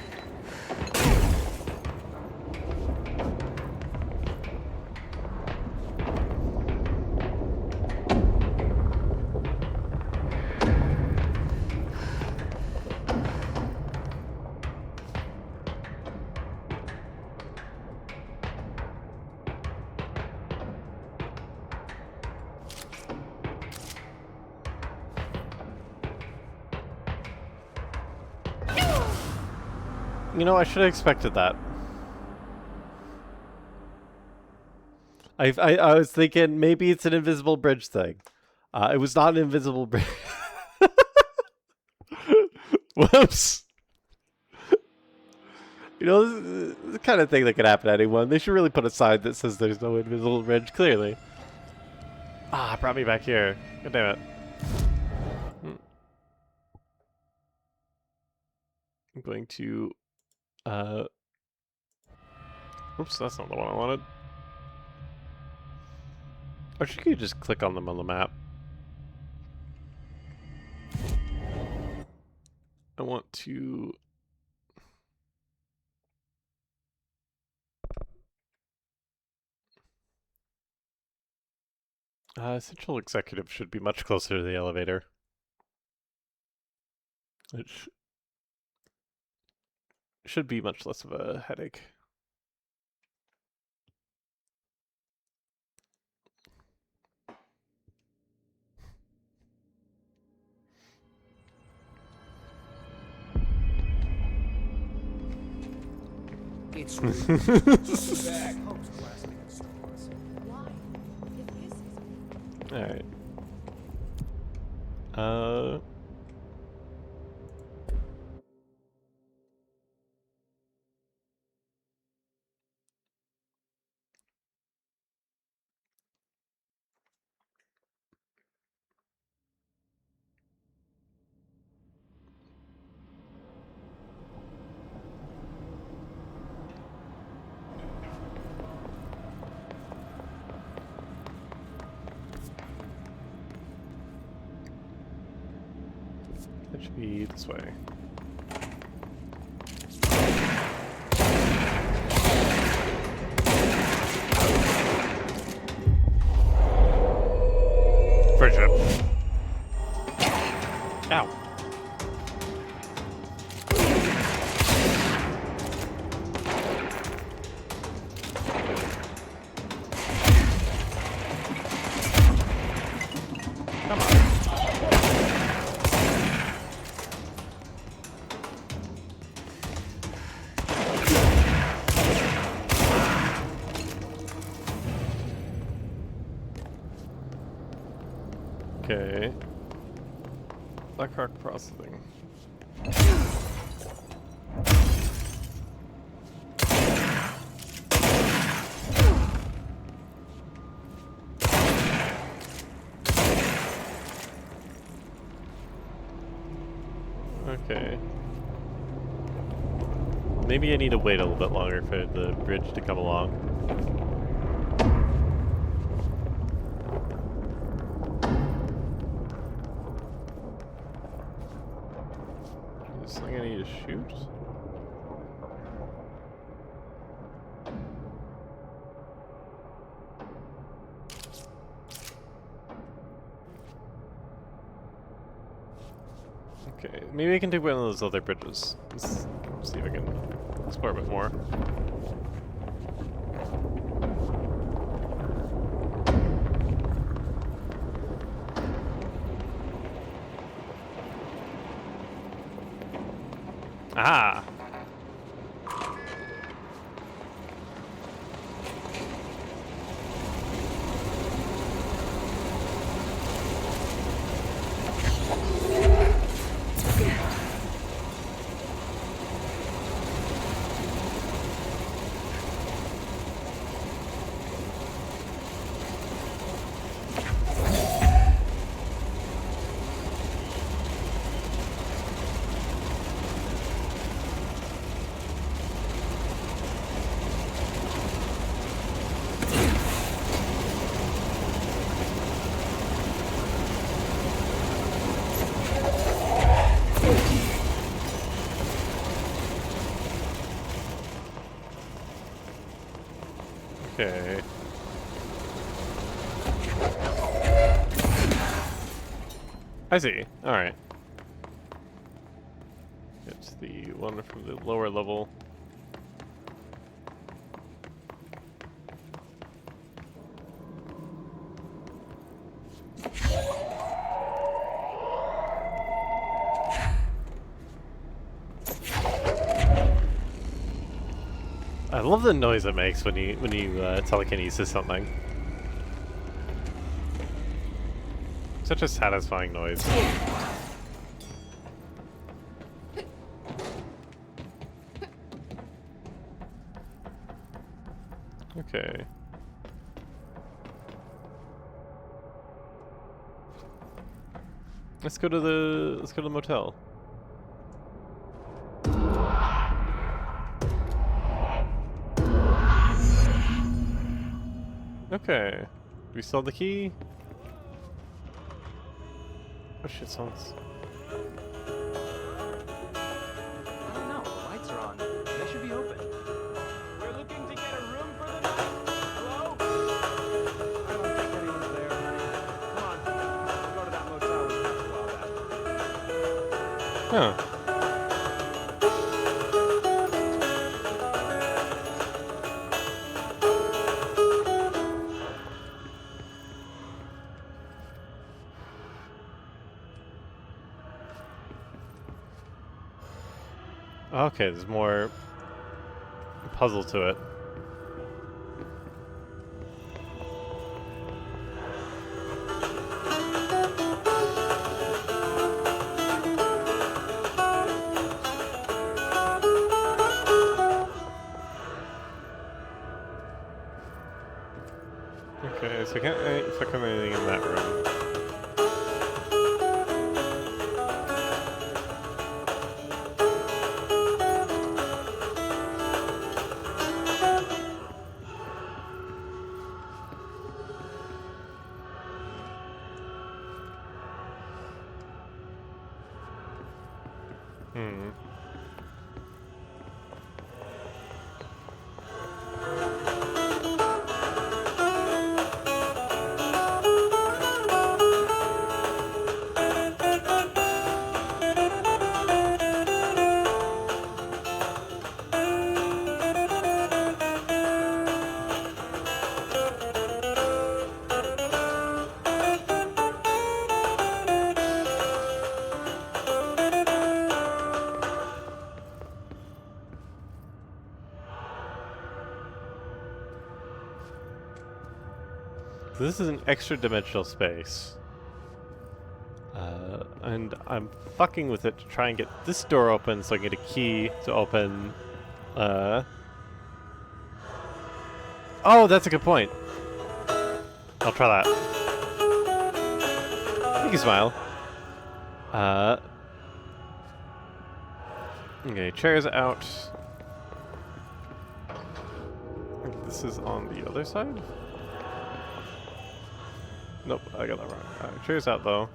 You know, I should have expected that. I was thinking maybe it's an invisible bridge thing. It was not an invisible bridge. Whoops. You know, this is the kind of thing that could happen to anyone. They should really put a sign that says there's no invisible bridge, clearly. Ah, it brought me back here. God damn it. I'm going to, oops, that's not the one I wanted. Or should you just click on them on the map? I want to... Central Executive should be much closer to the elevator. It should be much less of a headache. It's back. Alright. It should be this way. Friendship. Ow. Come on. Okay. Blackhawk processing. Okay. Maybe I need to wait a little bit longer for the bridge to come along. Is this thing I need to shoot? Okay, maybe I can take one of those other bridges. Let's see if I can explore a bit more. Ah! Okay. I see. Alright. It's the one from the lower level. I love the noise it makes when you telekinesis something. Such a satisfying noise. Okay. Let's go to the motel. Okay. Do we still have the key? Oh shit, sounds. I don't know. The lights are on. They should be open. We're looking to get a room for the night. Hello? I don't think anyone's there, honey. Come on. We'll go to that motel and catch a while back. Huh. Okay, there's more puzzle to it. Okay, so I can't click on anything in that room. Hmm. So this is an extra dimensional space. And I'm fucking with it to try and get this door open so I can get a key to open. Oh, that's a good point. I'll try that. You can smile. Okay, chairs out. This is on the other side? Nope, I got that wrong. Chairs out though.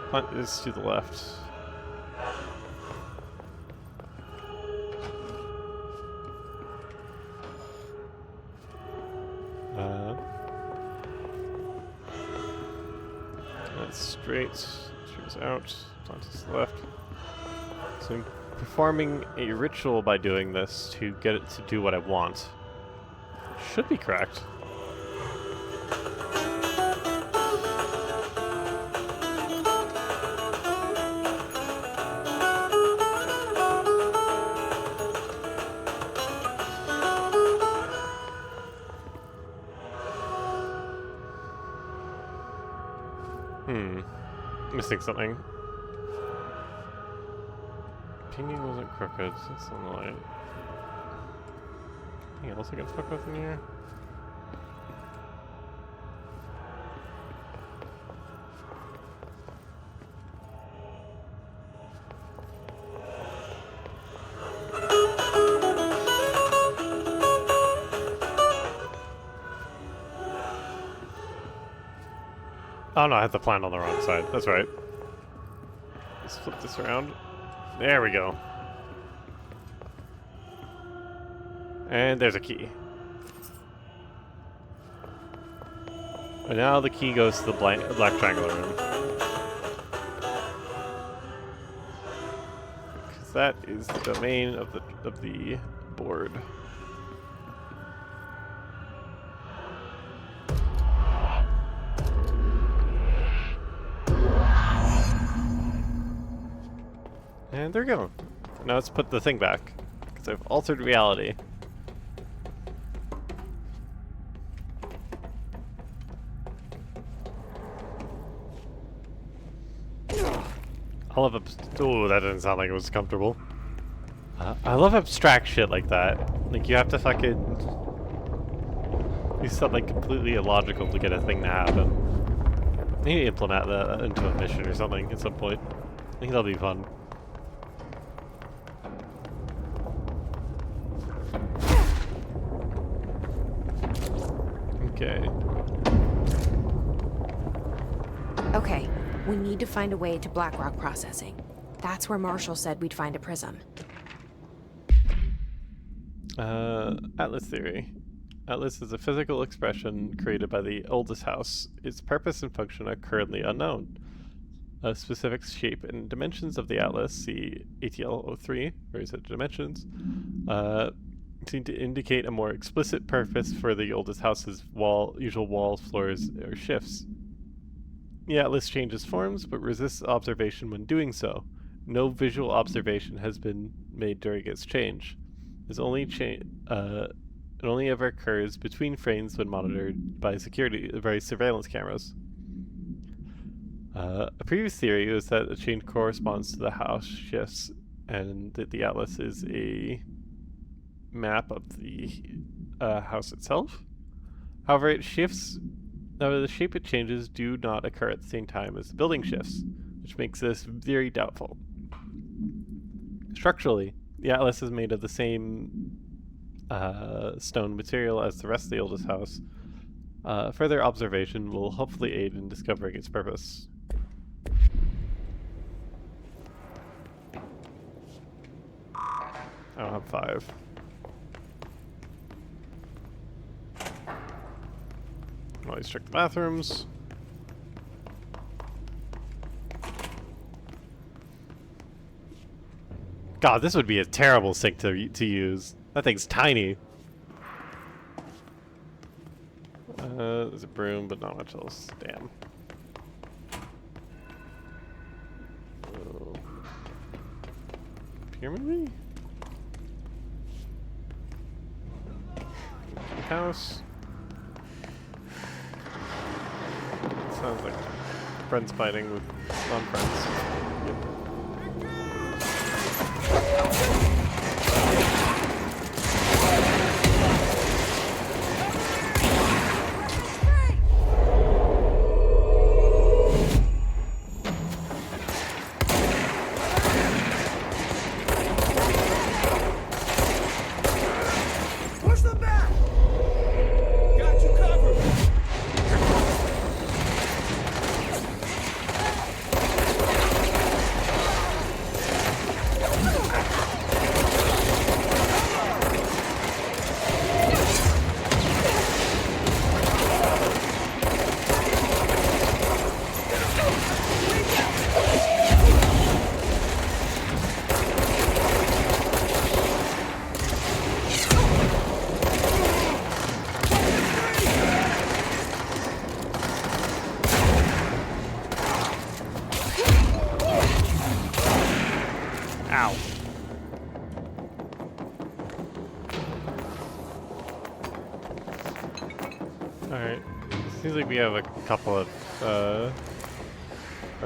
Hunt is to the left. That's straight. Chairs out. Hunt is to the left. So I'm performing a ritual by doing this to get it to do what I want. It should be correct. Missing something. Pinging wasn't crooked. That's on the light. Anything else I can fuck with in here? Oh no, I had the plant on the wrong side. That's right. Let's flip this around. There we go. And there's a key. And now the key goes to the black triangular room. Because that is the domain of the board. And there we go. Now let's put the thing back, because I've altered reality. I love oh, that didn't sound like it was comfortable. I love abstract shit like that. Like you have to fucking Use something completely illogical to get a thing to happen. I need to implement that into a mission or something at some point. I think that'll be fun. Okay. Okay, we need to find a way to Blackrock processing. That's where Marshall said we'd find a prism. Atlas theory. Atlas is a physical expression created by the oldest house. Its purpose and function are currently unknown. A specific shape and dimensions of the Atlas, see ATL-03, Reset Dimensions, seem to indicate a more explicit purpose for the oldest house's usual walls, floors, or shifts. The Atlas changes forms, but resists observation when doing so. No visual observation has been made during its change. It only ever occurs between frames when monitored by surveillance cameras. A previous theory was that a change corresponds to the house shifts, and that the Atlas is a map of the house itself. However, the shape it changes do not occur at the same time as the building shifts, which makes this very doubtful. Structurally, the Atlas is made of the same stone material as the rest of the oldest house. Further observation will hopefully aid in discovering its purpose. I don't have 5. Always check the bathrooms. God, this would be a terrible sink to use. That thing's tiny. There's a broom, but not much else. Damn. Here maybe? House. Sounds like friends fighting with non-friends. Yep. Push them back! Got you covered! Ow. Alright. Seems like we have a couple of our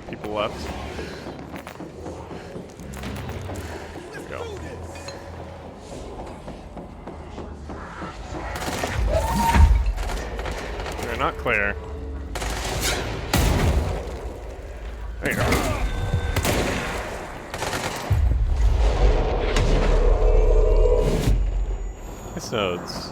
people left. There we go. We're not clear. There you go. Nodes.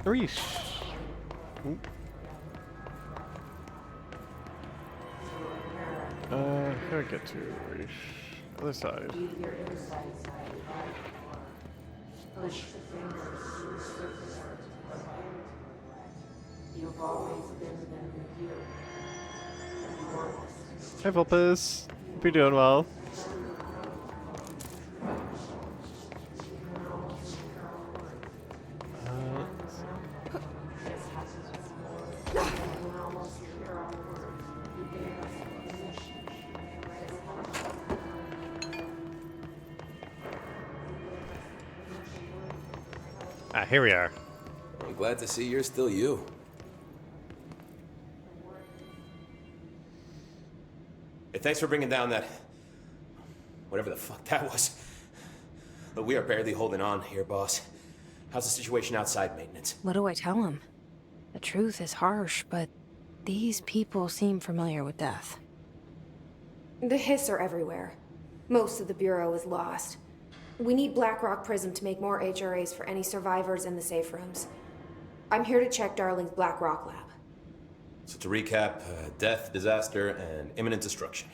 Reesh. How do I get to Reesh? Other side. Push the fingers to the surface of the light. You've always been there with you. Hey, Vulpes. Hope you're doing well. Ah, here we are. I'm glad to see you're still you. Hey, thanks for bringing down that... whatever the fuck that was. But we are barely holding on here, boss. How's the situation outside maintenance? What do I tell him? The truth is harsh, but these people seem familiar with death. The Hiss are everywhere. Most of the Bureau is lost. We need Blackrock Prism to make more HRAs for any survivors in the safe rooms. I'm here to check Darling's Blackrock lab. So to recap, death, disaster, and imminent destruction.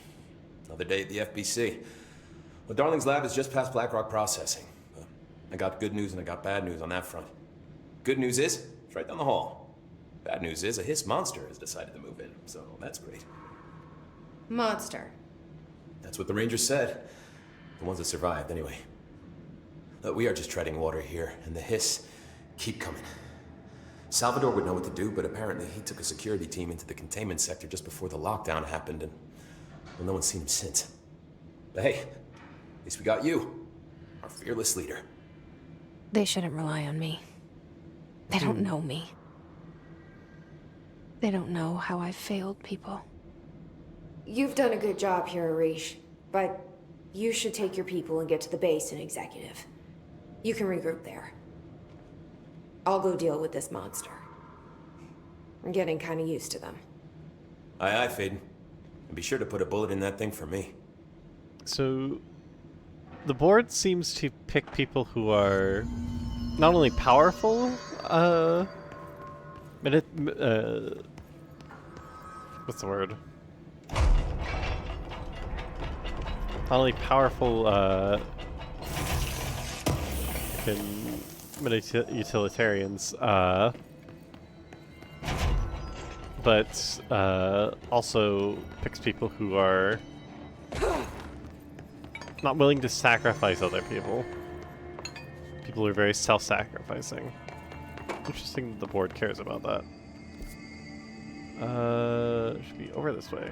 Another day at the FBC. Well, Darling's lab is just past Blackrock processing. I got good news and I got bad news on that front. Good news is, it's right down the hall. Bad news is, a Hiss monster has decided to move in, so that's great. Monster. That's what the Rangers said. The ones that survived, anyway. We are just treading water here, and the Hiss keep coming. Salvador would know what to do, but apparently he took a security team into the containment sector just before the lockdown happened, and well, no one's seen him since. But hey, at least we got you, our fearless leader. They shouldn't rely on me. They don't know me. They don't know how I've failed people. You've done a good job here, Arish, but you should take your people and get to the base in Executive. You can regroup there. I'll go deal with this monster. I'm getting kind of used to them. Aye, aye, Faden. And be sure to put a bullet in that thing for me. So, the board seems to pick people who are not only powerful, what's the word? Not only powerful, utilitarians, but also picks people who are not willing to sacrifice other people. People who are very self-sacrificing. Interesting that the board cares about that. Should be over this way.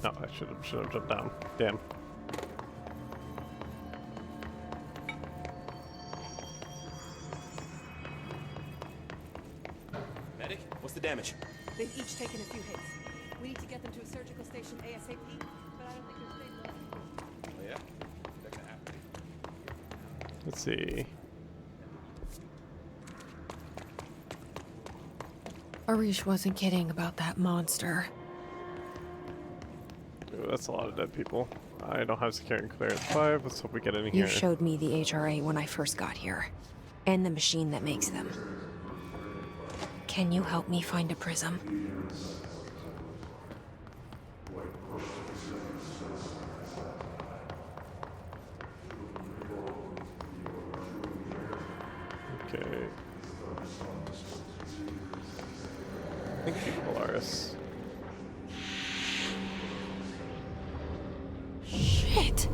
No, I should have jumped down. Damn. Medic, what's the damage? They've each taken a few hits. We need to get them to a surgical station ASAP, but I don't think they're stable. Oh yeah? That could happen. Let's see. Arish wasn't kidding about that monster. Ooh, that's a lot of dead people. I don't have security clearance 5. Let's hope we get in here. You showed me the HRA when I first got here, and the machine that makes them. Can you help me find a prism? Okay. I think Polaris. Shit!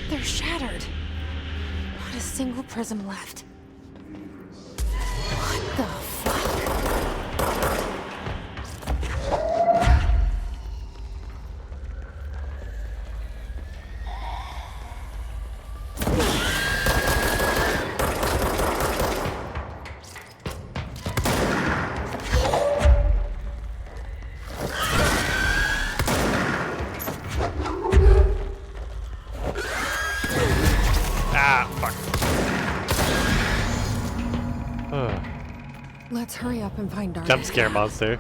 They're shattered. Not a single prism left. What the fuck? Let's hurry up and find Darling. Jump scare monster.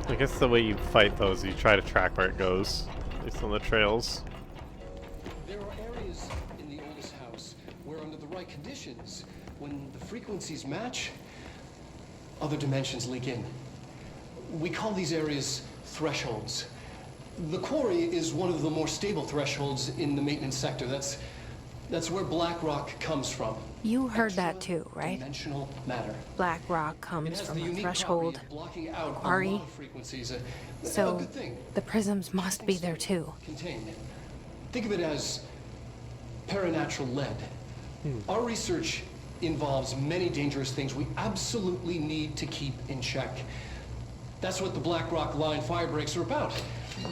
I guess the way you fight those, you try to track where it goes, at least on the trails. There are areas in the oldest house where, under the right conditions, when the frequencies match, other dimensions leak in. We call these areas thresholds. The quarry is one of the more stable thresholds in the maintenance sector. That's where Blackrock comes from. You heard that too, right? Dimensional matter. Blackrock comes from a threshold Blocking out a quarry. lot of frequencies. A So good thing. the prisms must be there too. Contained. Think of it as paranatural lead. Our research involves many dangerous things we absolutely need to keep in check. That's what the Black Rock Line fire breaks are about.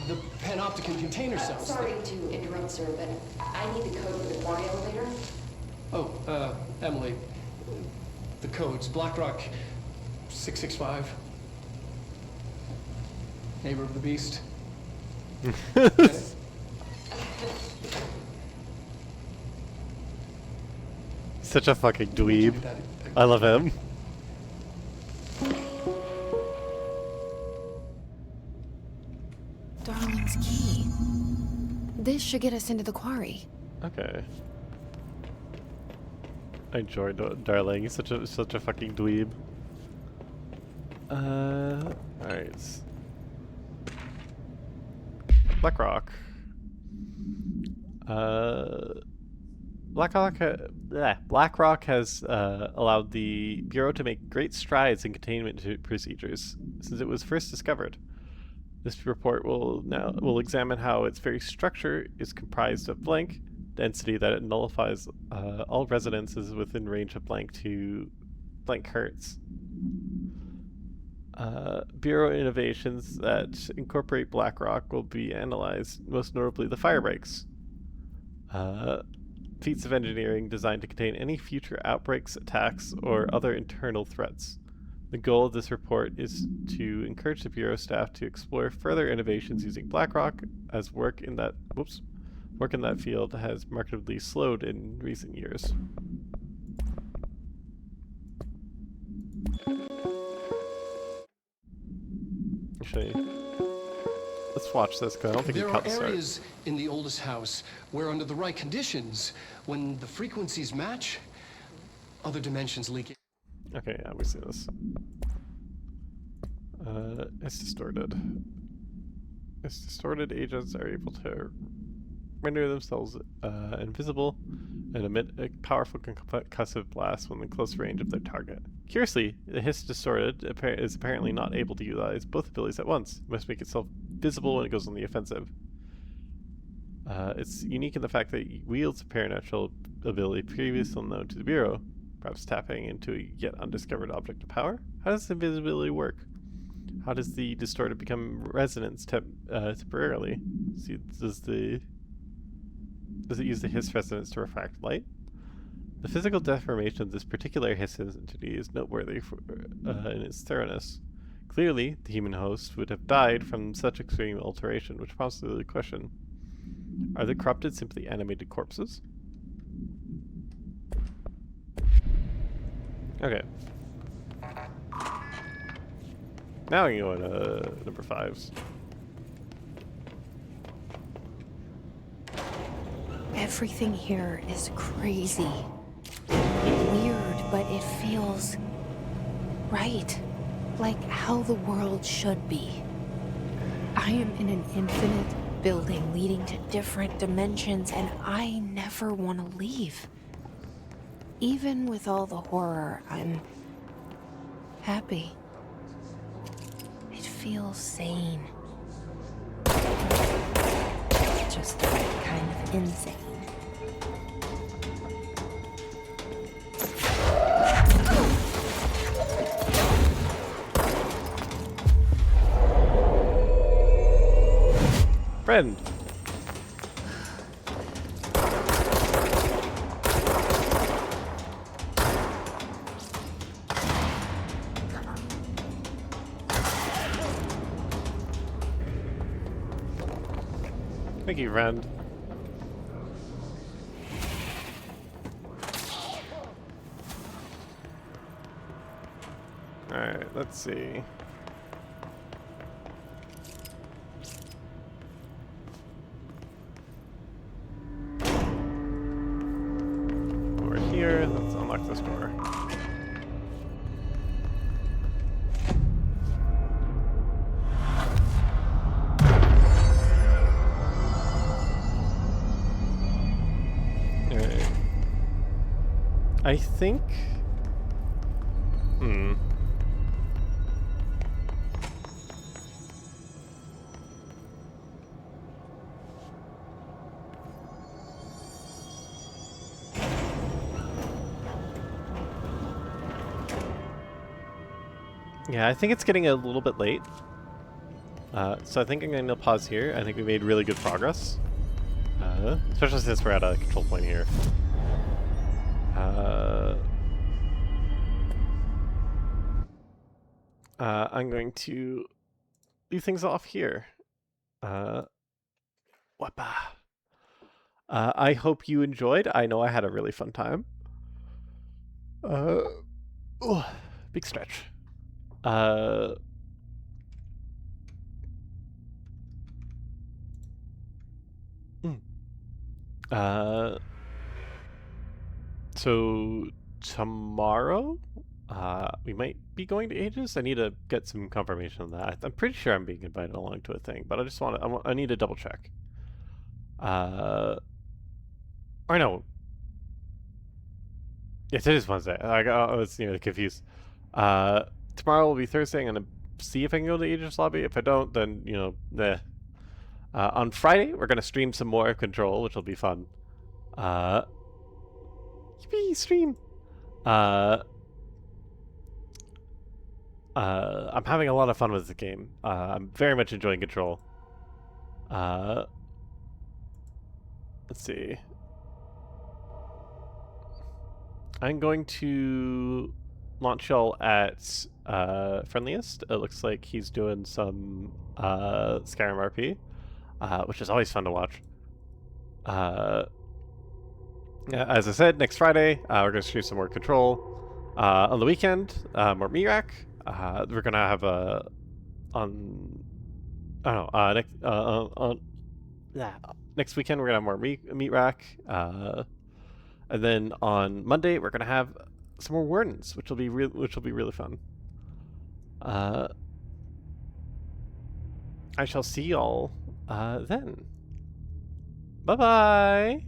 The panopticon container cells. Sorry to interrupt, sir, but I need the code for the quarry elevator. Oh, Emily. The code's Black Rock 665. Neighbor of the Beast. Such a fucking dweeb. I love him. Darling's key. This should get us into the quarry. Okay. I enjoy Darling. He's such a fucking dweeb. Alright. Black Rock. Black Rock has allowed the Bureau to make great strides in containment procedures since it was first discovered. This report will examine how its very structure is comprised of blank density that it nullifies all residences within range of blank to blank hertz. Bureau innovations that incorporate Black Rock will be analyzed, most notably the fire breaks. Feats of engineering designed to contain any future outbreaks, attacks, or other internal threats. The goal of this report is to encourage the Bureau staff to explore further innovations using Black Rock, as work in that field has markedly slowed in recent years. Actually, let's watch this because I don't think There we are cut the start. areas in the oldest house where, under the right conditions, when the frequencies match, other dimensions leak in. Okay, yeah, we see this. It's distorted. Its distorted agents are able to render themselves invisible and emit a powerful concussive blast when in close range of their target. Curiously, the hiss distorted is apparently not able to utilize both abilities at once. It must make itself visible when it goes on the offensive. It's unique in the fact that it wields a paranatural ability previously unknown to the Bureau, perhaps tapping into a yet undiscovered object of power. How does invisibility work? How does the distorted become resonance temporarily? See, does it use the hiss resonance to refract light? The physical deformation of this particular hiss entity is noteworthy in its thoroughness. Clearly, the human host would have died from such extreme alteration, which prompts the question: are the corrupted simply animated corpses? Okay. Now we can go into number 5s. Everything here is crazy. Weird, but it feels right. Like how the world should be. I am in an infinite building leading to different dimensions, and I never want to leave. Even with all the horror, I'm happy. It feels sane. Just the right kind of insane. Friend! Thank you, friend. Alright, let's see. Over here, let's unlock this door. I think... Yeah, I think it's getting a little bit late. So I think I'm going to pause here. I think we made really good progress. Especially since we're at a control point here. I'm going to leave things off here. Wappa. I hope you enjoyed. I know I had a really fun time. Big stretch. So tomorrow, we might be going to Aegis. I need to get some confirmation on that. I'm pretty sure I'm being invited along to a thing, but I just want to. I need to double check. Or no. Yes, it is Wednesday. I was confused. Tomorrow will be Thursday. I'm gonna see if I can go to the Aegis lobby. If I don't, then on Friday we're gonna stream some more Control, which will be fun. Yippee, stream. I'm having a lot of fun with the game. I'm very much enjoying Control. Let's see. I'm going to launch y'all at Friendliest. It looks like he's doing some Skyrim RP, which is always fun to watch. Yeah, as I said, next Friday, we're going to stream some more Control. On the weekend, more Mirak. We're going to have next weekend we're going to have more Meat Rack. And then on Monday we're going to have some more Wardens, which will be really fun. I shall see y'all then. Bye-bye!